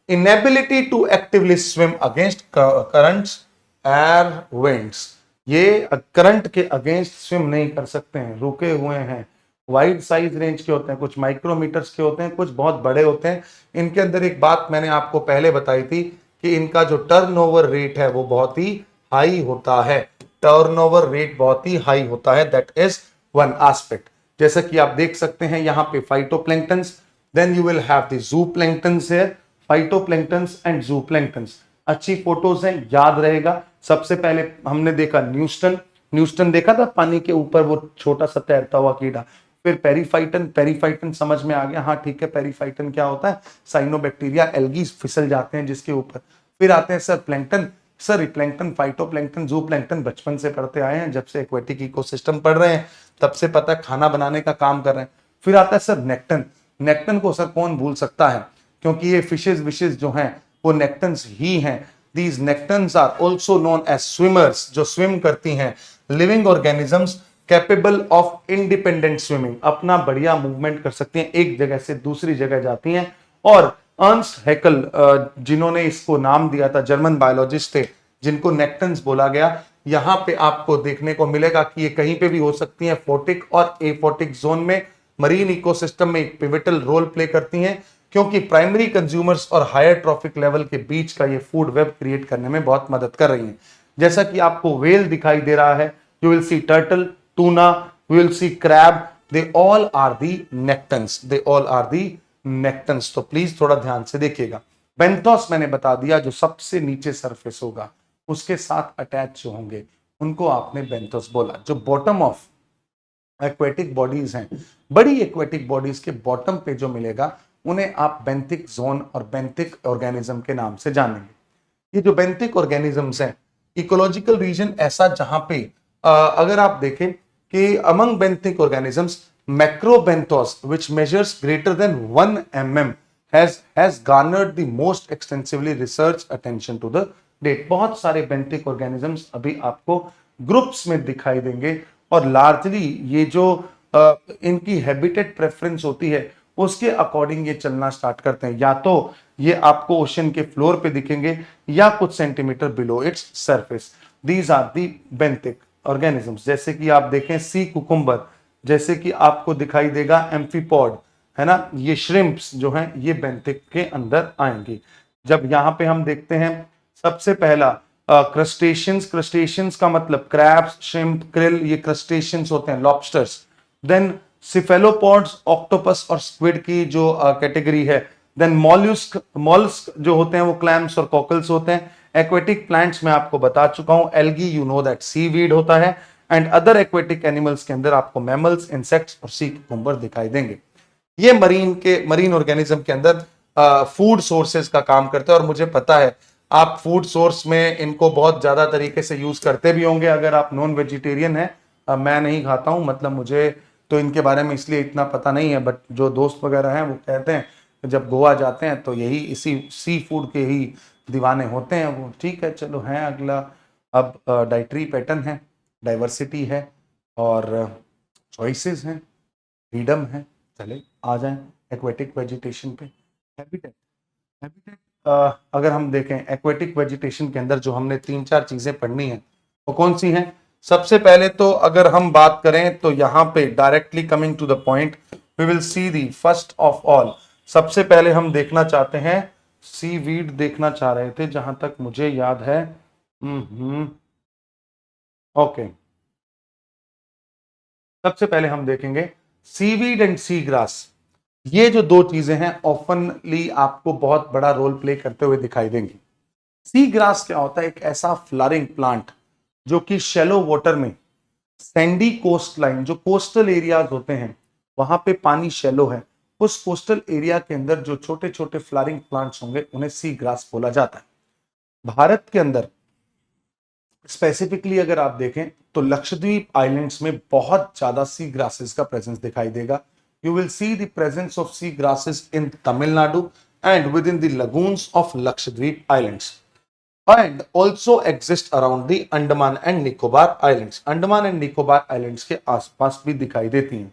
inability to actively swim against currents, air, winds. ये करंट के अगेंस्ट स्विम नहीं कर सकते हैं, रुके हुए हैं। वाइड साइज रेंज के होते हैं, कुछ माइक्रोमीटर्स के होते हैं, कुछ बहुत बड़े होते हैं। इनके अंदर एक बात मैंने आपको पहले बताई थी कि इनका जो टर्नओवर रेट है वो बहुत ही हाई होता है। टर्नओवर रेट बहुत ही हाई होता है, दैट इज वन एस्पेक्ट। जैसा कि आप देख सकते हैं यहाँ पे phytoplanktons, then you will have the zooplanktons here, phytoplanktons and zooplanktons. अच्छी फोटोज हैं, याद रहेगा। सबसे पहले हमने देखा न्यूस्टन देखा था, पानी के ऊपर वो छोटा सा तैरता हुआ कीड़ा। फिर पेरीफाइटन समझ में आ गया, हाँ ठीक है, पेरीफाइटन क्या होता है? साइनोबैक्टीरिया, एल्गी फिसल जाते हैं जिसके ऊपर। फिर आते हैं sir plankton. Sir plankton, phytoplankton, जूप्लैंक्टन बचपन से पढ़ते आए हैं, जब से एक्वेटिक इकोसिस्टम पढ़ रहे हैं तब से पता है, खाना बनाने का काम कर रहे हैं। फिर आता है सर नेक्टन। नेक्टन को सर कौन भूल सकता है, क्योंकि ये फिशेज जो हैं वो नेक्टन्स ही हैं। These nectans are also known as swimmers, जो स्विम करती हैं, living organisms capable of independent swimming, अपना बढ़िया मूवमेंट कर सकती हैं, एक जगह से दूसरी जगह जाती हैं। और अर्नस्ट हैकेल, जिन्होंने इसको नाम दिया था, जर्मन बायोलॉजिस्ट थे जिनको नेक्टन्स बोला गया, यहां पे आपको देखने को मिलेगा कि ये कहीं पे भी हो सकती हैं, फोटिक और एफोटिक जोन में मरीन इकोसिस्टम में एक पिवटल रोल प्ले करती हैं, क्योंकि प्राइमरी कंज्यूमर्स और हायर ट्रॉफिक लेवल के बीच का ये फूड वेब क्रिएट करने में बहुत मदद कर रही हैं। जैसा कि आपको वेल दिखाई दे रहा है, you will see turtle, tuna, you will see crab, they all are the nektons, they all are the nektons. तो प्लीज थोड़ा ध्यान से देखिएगा। बेंथोस मैंने बता दिया, जो सबसे नीचे सरफेस होगा उसके साथ अटैच जो होंगे उनको आपने बेंथोस बोला। जो बॉटम ऑफ एक्वेटिक बॉडीज हैं, बड़ी एक्वेटिक बॉडीज के बॉटम पे जो मिलेगा उन्हें आप बेंथिक जोन और बेंथिक ऑर्गेनिज्म के नाम से जानेंगे। ये जो बेंथिक ऑर्गेनिजम्स हैं, इकोलॉजिकल रीजन ऐसा जहां पे अगर आप देखें कि among benthic organisms macrobenthos which measures greater than 1 mm has garnered the most extensively research attention to the date। बहुत सारे बेंथिक ऑर्गेनिजम्स अभी आपको ग्रुप्स में दिखाई देंगे और लार्जली ये जो इनकी हैबिटेट प्रेफरेंस होती है उसके अकॉर्डिंग ये चलना स्टार्ट करते हैं। या तो ये आपको ओशन के फ्लोर पे दिखेंगे या कुछ centimeter below its surface. These are the benthic organisms. जैसे कि आप देखें सी कुकुम्बर, जैसे कि आपको दिखाई देगा एम्फीपॉड, है ना, ये श्रिम्प्स जो हैं ये बेंथिक के अंदर आएंगे। जब यहां पे हम देखते हैं सबसे पहला क्रस्टेशियंस, क्रस्टेशियंस का मतलब क्रैब्स, श्रिम्प, क्रिल, ये क्रस्टेशियंस होते हैं, लॉबस्टर्स। देन सिफेलोपॉड्स, ऑक्टोपस और स्क्विड की जो कैटेगरी है। देन मॉल्यूस्क, मॉल्स्क जो होते हैं वो क्लैम्स और कॉकल्स होते हैं। एक्वेटिक प्लांट्स में आपको बता चुका हूं, algae you know that seaweed होता है। एंड अदर एक्वेटिक एनिमल्स के अंदर आपको मैमल्स, इंसेक्ट्स और सी कुकुम्बर दिखाई देंगे। ये मरीन ऑर्गेनिज्म के अंदर फूड सोर्सेज का काम करते हैं। और मुझे पता है आप फूड सोर्स में इनको बहुत ज्यादा तरीके से यूज करते भी होंगे अगर आप नॉन वेजिटेरियन हैं। मैं नहीं खाता हूं, मतलब मुझे तो इनके बारे में इसलिए इतना पता नहीं है, बट जो दोस्त वगैरह हैं वो कहते हैं जब गोवा जाते हैं तो यही इसी सी फूड के ही दीवाने होते हैं वो। ठीक है, चलो हैं अगला। अब डाइटरी पैटर्न है, डाइवर्सिटी है और चॉइसेस हैं, फ्रीडम है। चले आ जाएं एक्वेटिक वेजिटेशन पे। हैबिटेट, हैबिटेट अगर हम देखें एक्वेटिक वेजिटेशन के अंदर जो हमने 3-4 चीजें पढ़नी है वो कौन सी हैं। सबसे पहले तो अगर हम बात करें तो यहां पे directly coming to the point, we will see the first of all. सबसे पहले हम देखना चाहते हैं सीवीड, देखना चाह रहे थे जहां तक मुझे याद है। ओके, सबसे पहले हम देखेंगे सीवीड एंड सी ग्रास। ये जो दो चीजें हैं ऑफनली आपको बहुत बड़ा रोल प्ले करते हुए दिखाई देंगी। सी ग्रास क्या होता है? एक ऐसा फ्लावरिंग प्लांट जो कि शैलो वाटर में, सैंडी कोस्ट लाइन, जो कोस्टल एरियाज होते हैं वहां पे पानी शैलो है, उस कोस्टल एरिया के अंदर जो छोटे छोटे फ्लावरिंग प्लांट्स होंगे उन्हें सी ग्रास बोला जाता है। भारत के अंदर स्पेसिफिकली अगर आप देखें तो लक्षद्वीप आइलैंड्स में बहुत ज्यादा सी ग्रासेस का प्रेजेंस दिखाई देगा। You will see the presence of sea grasses in Tamil Nadu and within the lagoons of Lakshadweep Islands, and also exist around the Andaman and Nicobar Islands। Andaman and Nicobar islands के आसपास भी दिखाई देती हैं।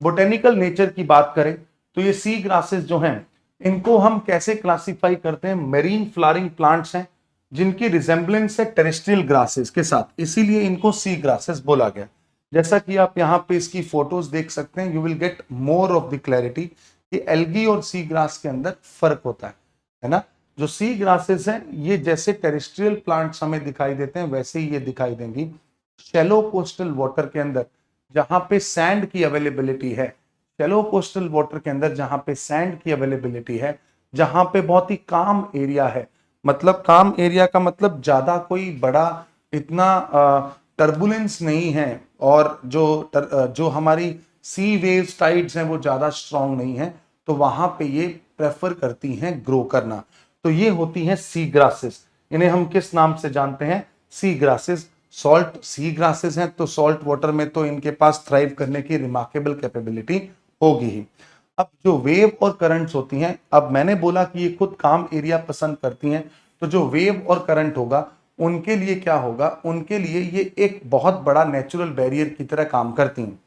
Botanical nature की बात करें तो ये सी ग्रासेस जो हैं इनको हम कैसे क्लासिफाई करते हैं? मेरीन फ्लावरिंग प्लांट्स हैं जिनकी रिजेंबलेंस है टेरेस्ट्रियल ग्रासेस के साथ, इसीलिए इनको सी ग्रासेस बोला गया। जैसा कि आप यहाँ पे इसकी फोटोज देख सकते हैं, you will get more of the clarity कि एल्गी और सी ग्रास के अंदर फर्क होता है ना। जो सी ग्रासेस हैं ये जैसे टेरेस्ट्रियल प्लांट्स हमें दिखाई देते हैं वैसे ही ये दिखाई देंगी शैलो कोस्टल वाटर के अंदर जहां पे सैंड की अवेलेबिलिटी है। शैलो कोस्टल वाटर के अंदर जहां पे सैंड की अवेलेबिलिटी है, जहां पे बहुत ही काम एरिया है, मतलब काम एरिया का मतलब ज्यादा कोई बड़ा इतना टर्बुलेंस नहीं है और जो हमारी सी वेव्स टाइड्स हैं वो ज्यादा स्ट्रांग नहीं है, तो वहां पे ये प्रेफर करती हैं ग्रो करना। तो ये होती हैं सी ग्रासेस। इन्हें हम किस नाम से जानते हैं? सी ग्रासेस। सॉल्ट सी ग्रासेस हैं तो सॉल्ट वाटर में तो इनके पास थ्राइव करने की रिमार्केबल कैपेबिलिटी होगी ही। अब जो वेव और करंट्स होती हैं, अब मैंने बोला कि ये खुद काम एरिया पसंद करती हैं, तो जो वेव और करंट होगा उनके लिए क्या होगा? उनके लिए ये एक बहुत बड़ा नेचुरल बैरियर की तरह काम करती हैं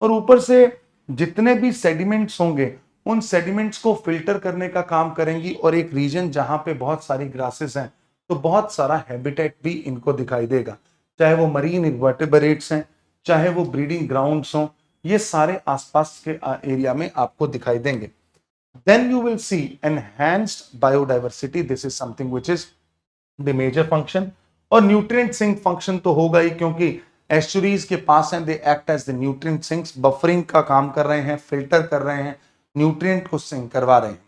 और ऊपर से जितने भी सेडिमेंट्स होंगे उन सेडिमेंट्स को फिल्टर करने का काम करेंगी। और एक रीजन जहां पे बहुत सारी ग्रासेस हैं तो बहुत सारा हैबिटेट भी इनको दिखाई देगा। चाहे वो मरीन इन्वर्टेब्रेट्स हैं, चाहे वो ब्रीडिंग ग्राउंड्स हों, ये सारे आसपास के एरिया में आपको दिखाई देंगे। Then you will see enhanced biodiversity. This is something which is the major function. और न्यूट्रिएंट सिंक फंक्शन तो होगा ही, क्योंकि एस्चुरीज के पास हैं, they act as the nutrient sinks, buffering का काम कर रहे हैं, फिल्टर कर रहे हैं, न्यूट्रिएंट को सिंक करवा रहे हैं।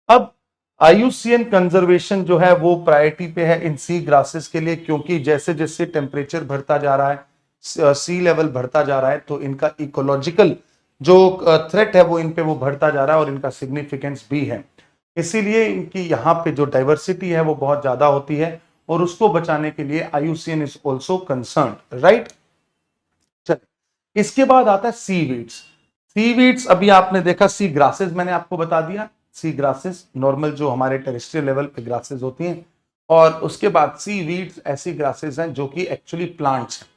अब आईयूसीएन कंजर्वेशन जो है वो प्रायोरिटी पे है इन सी ग्रासेस के लिए, क्योंकि जैसे जैसे टेम्परेचर बढ़ता जा रहा है, सी लेवल बढ़ता जा रहा है, तो इनका इकोलॉजिकल जो थ्रेट है वो इन पे वो बढ़ता जा रहा है और इनका सिग्निफिकेंस भी है। इसीलिए इनकी यहाँ पे जो डाइवर्सिटी है वो बहुत ज्यादा होती है और उसको बचाने के लिए IUCN is also concern, right. चलिए, इसके बाद आता है सीवीड्स। सीवीड्स अभी आपने देखा, सी ग्रासेस मैंने आपको बता दिया, सी ग्रासेस नॉर्मल जो हमारे टेरेस्ट्रियल लेवल पे ग्रासेस होती हैं, और उसके बाद सीवीड्स ऐसी ग्रासेस हैं जो कि एक्चुअली प्लांट्स हैं,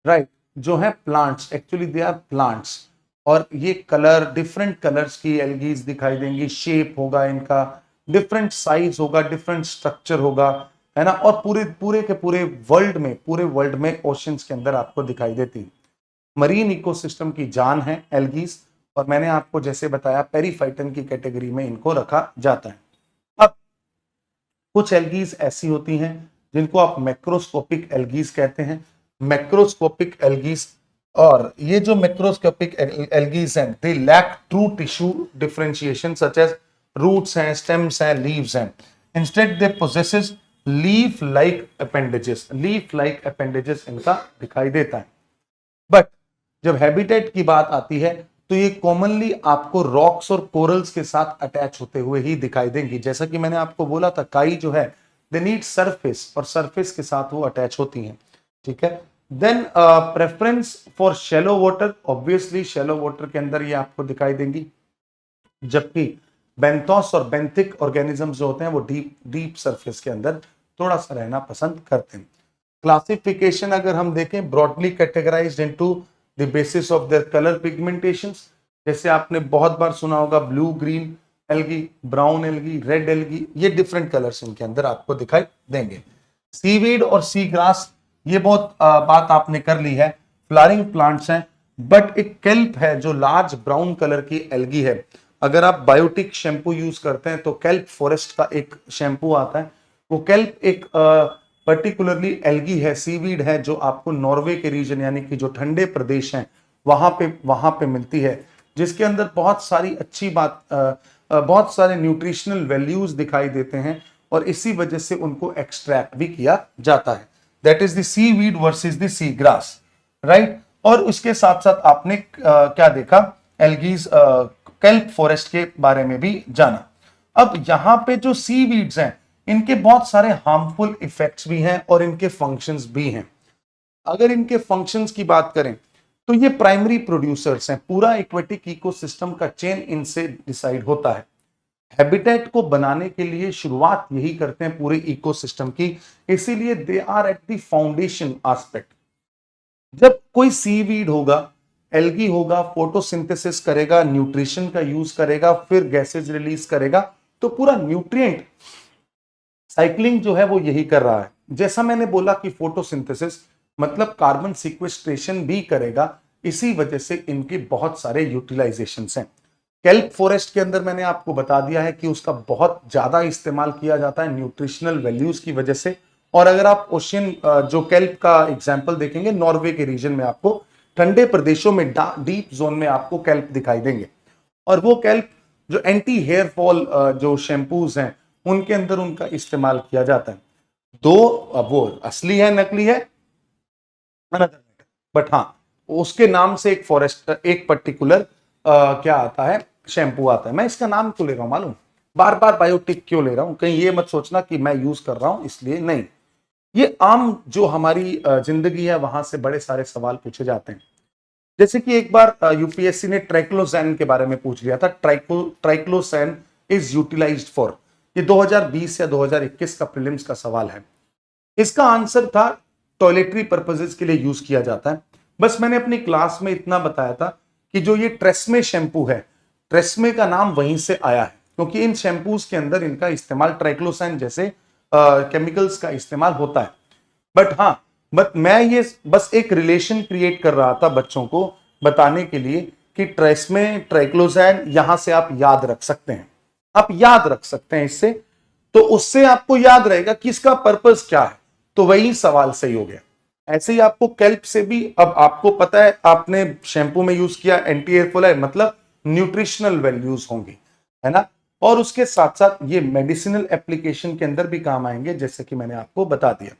राइट, जो है plants, actually they are plants. और ये कलर, डिफरेंट कलर्स की एल्गीज दिखाई देंगी, शेप होगा इनका, डिफरेंट साइज होगा, डिफरेंट स्ट्रक्चर होगा, है ना, और पूरे के पूरे वर्ल्ड में ओशंस के अंदर आपको दिखाई देती है। मरीन इकोसिस्टम की जान है एल्गीज, और मैंने आपको जैसे बताया पेरीफाइटन की कैटेगरी में इनको रखा जाता है। अब कुछ एल्गीज ऐसी होती हैं जिनको आप मैक्रोस्कोपिक एल्गीज कहते हैं। मैक्रोस्कोपिक एल्गीज, और ये जो मैक्रोस्कोपिक एल्गीज हैं, they lack true tissue differentiation such as roots हैं, स्टेम्स हैं, लीव्स हैं। Instead they possesses leaf like appendages, leaf like appendages इनका दिखाई देता है। बट जब हैबिटेट की बात आती है तो ये कॉमनली आपको रॉक्स और कोरल्स के साथ अटैच होते हुए ही दिखाई देंगी। जैसा कि मैंने आपको बोला था, काई जो है दे नीड सरफेस, और सरफेस के साथ वो अटैच होती हैं, ठीक है। Then preference for shallow water, obviously shallow water के अंदर ये आपको दिखाई देंगी, जबकि बेंथोस और बेंथिक ऑर्गेनिजम्स जो होते हैं वो डीप सरफेस के अंदर थोड़ा सा रहना पसंद करते हैं। क्लासिफिकेशन अगर हम देखें, broadly categorised into the basis of their colour pigmentations. जैसे आपने बहुत बार सुना होगा blue green algae, brown algae, red algae, ये डिफरेंट कलर्स इनके अंदर आपको दिखाई देंगे। सीवीड और सी ग्रास, ये बहुत बात आपने कर ली है, फ्लावरिंग प्लांट्स हैं, बट एक केल्प है जो लार्ज ब्राउन कलर की एल्गी है। अगर आप बायोटिक शैम्पू यूज करते हैं तो केल्प फॉरेस्ट का एक शैम्पू आता है, वो केल्प एक पर्टिकुलरली एल्गी है, सीवीड है, जो आपको नॉर्वे के रीजन यानी कि जो ठंडे प्रदेश हैं वहां पे मिलती है, जिसके अंदर बहुत सारी अच्छी बात, बहुत सारे न्यूट्रिशनल वैल्यूज दिखाई देते हैं, और इसी वजह से उनको एक्सट्रैक्ट भी किया जाता है। That is the seaweed versus the sea grass, right. और उसके साथ साथ आपने क्या देखा, एल्गीज, केल्प फॉरेस्ट के बारे में भी जाना। अब यहां पे जो सीवीड्स हैं इनके बहुत सारे हार्मफुल इफेक्ट्स भी हैं और इनके फंक्शंस भी हैं। अगर इनके फंक्शंस की बात करें तो ये प्राइमरी प्रोड्यूसर्स हैं, पूरा एक्वेटिक इकोसिस्टम का चेन इनसे डिसाइड होता है। हैबिटेट को बनाने के लिए शुरुआत यही करते हैं पूरे इकोसिस्टम की, इसीलिए they are at the foundation aspect. जब कोई सीवीड होगा, एल्गी होगा, फोटोसिंथेसिस करेगा, न्यूट्रिशन का यूज करेगा, फिर गैसेज रिलीज करेगा, तो पूरा न्यूट्रिएंट साइक्लिंग जो है वो यही कर रहा है। जैसा मैंने बोला कि फोटोसिंथेसिस मतलब कार्बन सिक्वेस्ट्रेशन भी करेगा, इसी वजह से इनके बहुत सारे यूटिलाइजेशंस हैं। केल्प फॉरेस्ट के अंदर मैंने आपको बता दिया है कि उसका बहुत ज्यादा इस्तेमाल किया जाता है न्यूट्रिशनल वैल्यूज की वजह से। और अगर आप ओशियन जो केल्प का एग्जांपल देखेंगे, नॉर्वे के रीजन में आपको ठंडे प्रदेशों में डीप जोन में आपको केल्प दिखाई देंगे, और वो केल्प जो एंटी हेयर फॉल जो शैम्पूज हैं उनके अंदर उनका इस्तेमाल किया जाता है। दो वो असली है नकली है बट हाँ, उसके नाम से एक फॉरेस्ट, एक पर्टिकुलर क्या आता है, शैम्पू आता है। मैं इसका नाम क्यों ले रहा हूं मालूम, बार बार बायोटिक क्यों ले रहा हूं, कहीं ये मत सोचना कि मैं यूज कर रहा हूं इसलिए नहीं। ये आम जो हमारी जिंदगी है वहां से बड़े सारे सवाल पूछे जाते हैं। जैसे कि एक बार यूपीएससी ने ट्राइक्लोसैन के बारे में पूछ लिया था, ट्राइक्लोसैन इज यूटिलाइज्ड फॉर, ये 2020 या 2021 का प्रीलिम्स का सवाल है। इसका आंसर था टॉयलेटरी पर्पसेस के लिए यूज किया जाता है। बस मैंने अपनी क्लास में इतना बताया था कि जो ये ट्रेस्मे शैम्पू है, ट्रेस्मे का नाम वहीं से आया है, क्योंकि इन शैम्पूज के अंदर इनका इस्तेमाल ट्राइक्लोसैन जैसे केमिकल्स का इस्तेमाल होता है। बट हाँ, बट मैं ये बस एक रिलेशन क्रिएट कर रहा था बच्चों को बताने के लिए कि ट्रेसमे ट्राइक्लोजैन यहां से आप याद रख सकते हैं, आप याद रख सकते हैं इससे, तो उससे आपको याद रहेगा कि इसका पर्पस क्या है, तो वही सवाल सही हो गया। ऐसे ही आपको कैल्प से भी, अब आपको पता है आपने शैम्पू में यूज किया एंटी एयर फॉल है, मतलब न्यूट्रिशनल वैल्यूज होंगी, है ना, और उसके साथ साथ ये मेडिसिनल एप्लीकेशन के अंदर भी काम आएंगे, जैसे कि मैंने आपको बता दिया।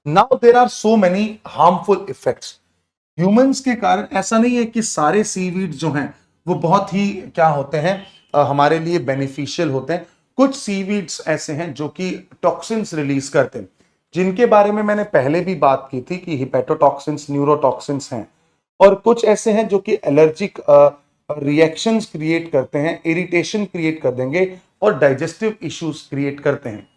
Now there are so many harmful effects humans के कारण। ऐसा नहीं है कि सारे सीवीड जो हैं वो बहुत ही क्या होते हैं, हमारे लिए बेनिफिशियल होते हैं। कुछ सीवीड्स ऐसे हैं जो कि टॉक्सिन्स रिलीज करते हैं, जिनके बारे में मैंने पहले भी बात की थी कि हिपेटोटॉक्सिन्स, न्यूरोटॉक्सिन्स हैं, और कुछ ऐसे हैं जो कि एलर्जिक रिएक्शंस क्रिएट करते हैं, इरिटेशन क्रिएट कर देंगे और डाइजेस्टिव इश्यूज क्रिएट करते हैं।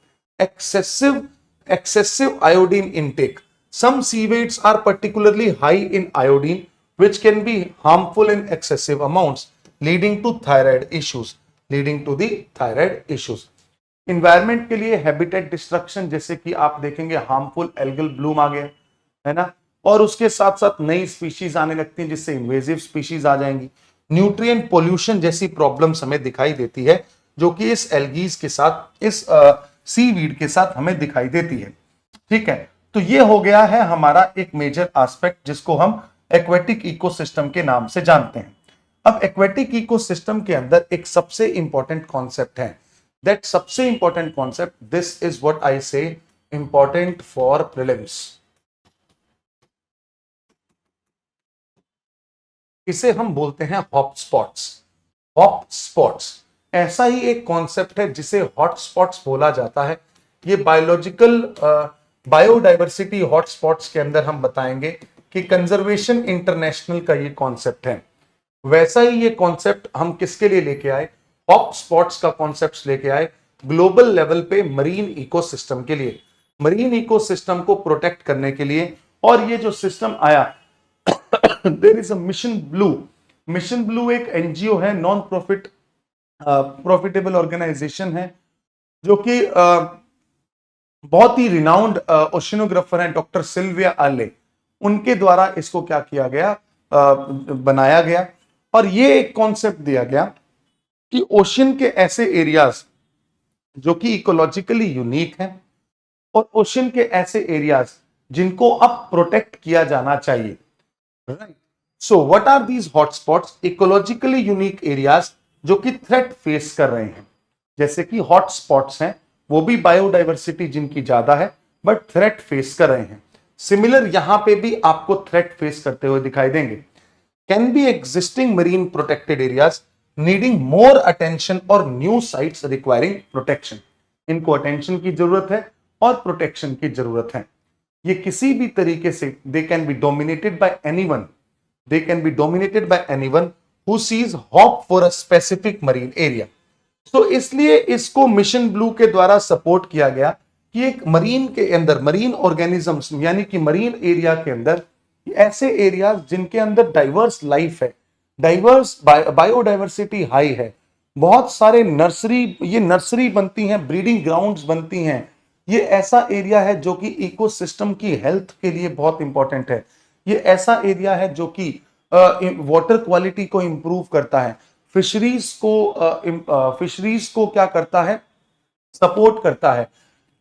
excessive iodine intake. Some seaweeds are particularly high in iodine, which can be harmful in excessive amounts, leading to thyroid issues. Environment के लिए हैबिटेट डिस्ट्रक्शन, जैसे कि आप देखेंगे हार्मफुल एल्गल ब्लूम आ गया, है ना, और उसके साथ साथ नई स्पीशीज आने लगती हैं, जिससे इन्वेजिव स्पीशीज आ जाएंगी। न्यूट्रिएंट पोल्यूशन जैसी प्रॉब्लम्स हमें दिखाई देती है, जो कि इस एल्गीज के साथ, इस सीवीड के साथ हमें दिखाई देती है। ठीक है, तो ये हो गया है हमारा एक मेजर एस्पेक्ट जिसको हम एक्वेटिक इकोसिस्टम के नाम से जानते हैं। अब एक्वेटिक इकोसिस्टम के अंदर एक सबसे इंपॉर्टेंट कॉन्सेप्ट है, दैट सबसे important concept, this is what I से इंपॉर्टेंट फॉर प्रीलिम्स। इसे हम बोलते हैं हॉटस्पॉट्स। हॉटस्पॉट्स ऐसा ही एक कॉन्सेप्ट है जिसे हॉटस्पॉट्स बोला जाता है। ये बायोलॉजिकल बायोडाइवर्सिटी हॉटस्पॉट्स के अंदर हम बताएंगे कि कंजर्वेशन इंटरनेशनल का ये कॉन्सेप्ट है। वैसा ही ये कॉन्सेप्ट हम किसके लिए लेके आए, हॉटस्पॉट्स का कॉन्सेप्ट लेके आए ग्लोबल लेवल पे मरीन इकोसिस्टम के लिए, मरीन इकोसिस्टम को प्रोटेक्ट करने के लिए। और ये जो सिस्टम आया there is a mission blue. Mission blue एक एनजीओ है, नॉन प्रॉफिटेबल ऑर्गेनाइजेशन है, जो कि बहुत ही रिनाउंड ओशिनोग्राफर हैं, डॉक्टर सिल्विया आले, उनके द्वारा इसको क्या किया गया, बनाया गया। और ये एक कॉन्सेप्ट दिया गया कि ओशन के ऐसे एरियाज जो कि इकोलॉजिकली यूनिक हैं, और ओशन के ऐसे एरियाज जिनको अब प्रोटेक्ट किया जाना चाहिए, right. So what are these hotspots, ecologically unique areas जो कि थ्रेट फेस कर रहे हैं, जैसे कि हॉटस्पॉट्स हैं वो भी बायोडाइवर्सिटी जिनकी ज्यादा है बट थ्रेट फेस कर रहे हैं। सिमिलर यहां पे भी आपको थ्रेट फेस करते हुए दिखाई देंगे। Can be existing marine protected areas needing more attention और न्यू साइट्स रिक्वायरिंग प्रोटेक्शन। इनको अटेंशन की जरूरत है और प्रोटेक्शन की जरूरत है। ये किसी भी तरीके से they can be dominated by anyone, they can be dominated by anyone who seize hop for a specific marine area. तो इसलिए इसको मिशन ब्लू के द्वारा सपोर्ट किया गया कि एक मरीन के अंदर, मरीन ऑर्गेनिजम्स यानी कि मरीन एरिया के अंदर ऐसे एरियाज जिनके अंदर डाइवर्स लाइफ है, डाइवर्स बायोडाइवर्सिटी हाई है, बहुत सारे नर्सरी, ये नर्सरी बनती हैं, ब्रीडिंग ग्राउंड्स बनती हैं। ये ऐसा एरिया है जो कि इकोसिस्टम की हेल्थ के लिए बहुत इंपॉर्टेंट है। ये ऐसा एरिया है जो कि वाटर क्वालिटी को इंप्रूव करता है, फिशरीज को क्या करता है, सपोर्ट करता है,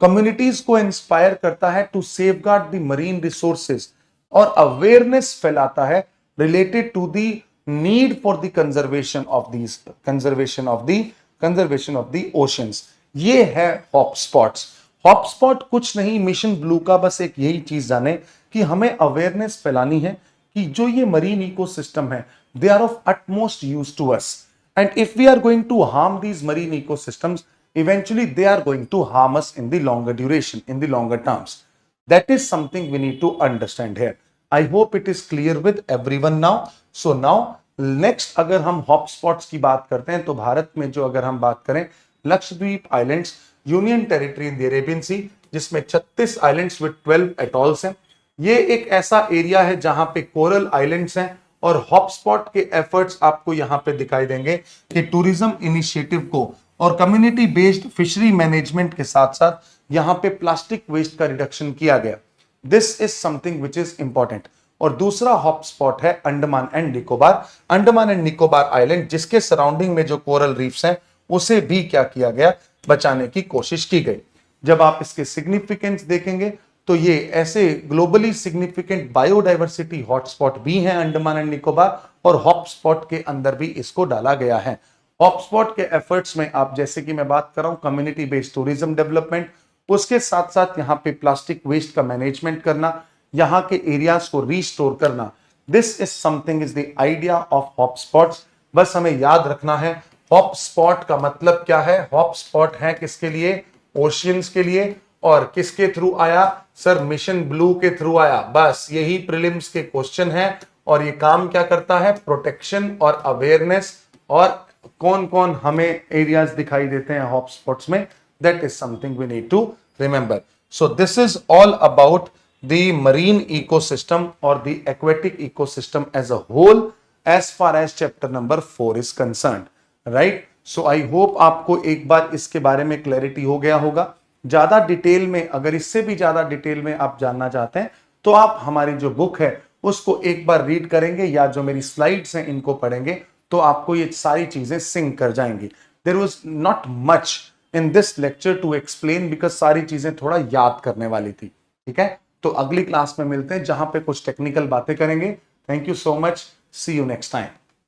कम्युनिटीज को इंस्पायर करता है to safeguard the marine resources, और अवेयरनेस फैलाता है related to the need for the conservation of the oceans. ये है हॉटस्पॉट्स। हॉटस्पॉट कुछ नहीं, मिशन ब्लू का बस एक यही चीज जाने कि हमें अवेयरनेस फैलानी है कि जो ये मरीन इकोसिस्टम है, they are of utmost use to us, and if we are going to harm these marine ecosystems, eventually they are going to harm us in the longer duration, in the longer terms. That is something we need to understand here. I hope it is clear with everyone now. So now next अगर हम hotspots की बात करते हैं तो भारत में जो अगर हम बात करें, Lakshadweep islands, union territory in the Arabian Sea, जिसमें 36 आइलैंड्स विद 12 एटॉल्स हैं। ये एक ऐसा एरिया है जहां पे कोरल आइलैंड्स हैं, और हॉटस्पॉट के एफर्ट्स आपको यहां पे दिखाई देंगे कि टूरिज्म इनिशिएटिव को और कम्युनिटी बेस्ड फिशरी मैनेजमेंट के साथ साथ यहां पे प्लास्टिक वेस्ट का रिडक्शन किया गया। This is something which is important. और दूसरा हॉटस्पॉट है Andaman and Nicobar. Andaman and Nicobar island जिसके सराउंडिंग में जो कोरल रीफ्स हैं उसे भी क्या किया गया, बचाने की कोशिश की गई। जब आप इसके सिग्निफिकेंस देखेंगे तो ये ऐसे ग्लोबली सिग्निफिकेंट बायोडायवर्सिटी हॉटस्पॉट भी हैं अंडमान एंड निकोबार, और हॉटस्पॉट के अंदर भी इसको डाला गया है। हॉटस्पॉट के एफर्ट्स में आप जैसे कि मैं बात कर रहा हूं कम्युनिटी बेस्ड टूरिज्म डेवलपमेंट, उसके साथ साथ यहां पे प्लास्टिक वेस्ट का मैनेजमेंट करना, यहां के एरियाज को रीस्टोर करना, this is something is the idea of hotspots. बस हमें याद रखना है हॉटस्पॉट का मतलब क्या है। हॉटस्पॉट है किसके लिए, ओशियंस के लिए, और किसके थ्रू आया सर, मिशन ब्लू के थ्रू आया। बस यही प्रीलिम्स के क्वेश्चन है, और ये काम क्या करता है, प्रोटेक्शन और अवेयरनेस, और कौन कौन हमें एरियाज दिखाई देते हैं हॉटस्पॉट्स में, that is something we need to remember. So this is all about the marine ecosystem और the aquatic ecosystem as a whole as far as chapter number 4 is concerned, right. So I hope आपको एक बार इसके बारे में clarity हो गया होगा। ज्यादा डिटेल में, अगर इससे भी ज्यादा डिटेल में आप जानना चाहते हैं तो आप हमारी जो बुक है उसको एक बार रीड करेंगे, या जो मेरी स्लाइड्स हैं इनको पढ़ेंगे, तो आपको ये सारी चीजें सिंक कर जाएंगी। There was not much in this lecture to explain, because सारी चीजें थोड़ा याद करने वाली थी, ठीक है। तो अगली क्लास में मिलते हैं जहां पे कुछ टेक्निकल बातें करेंगे। Thank you so much, see you next time.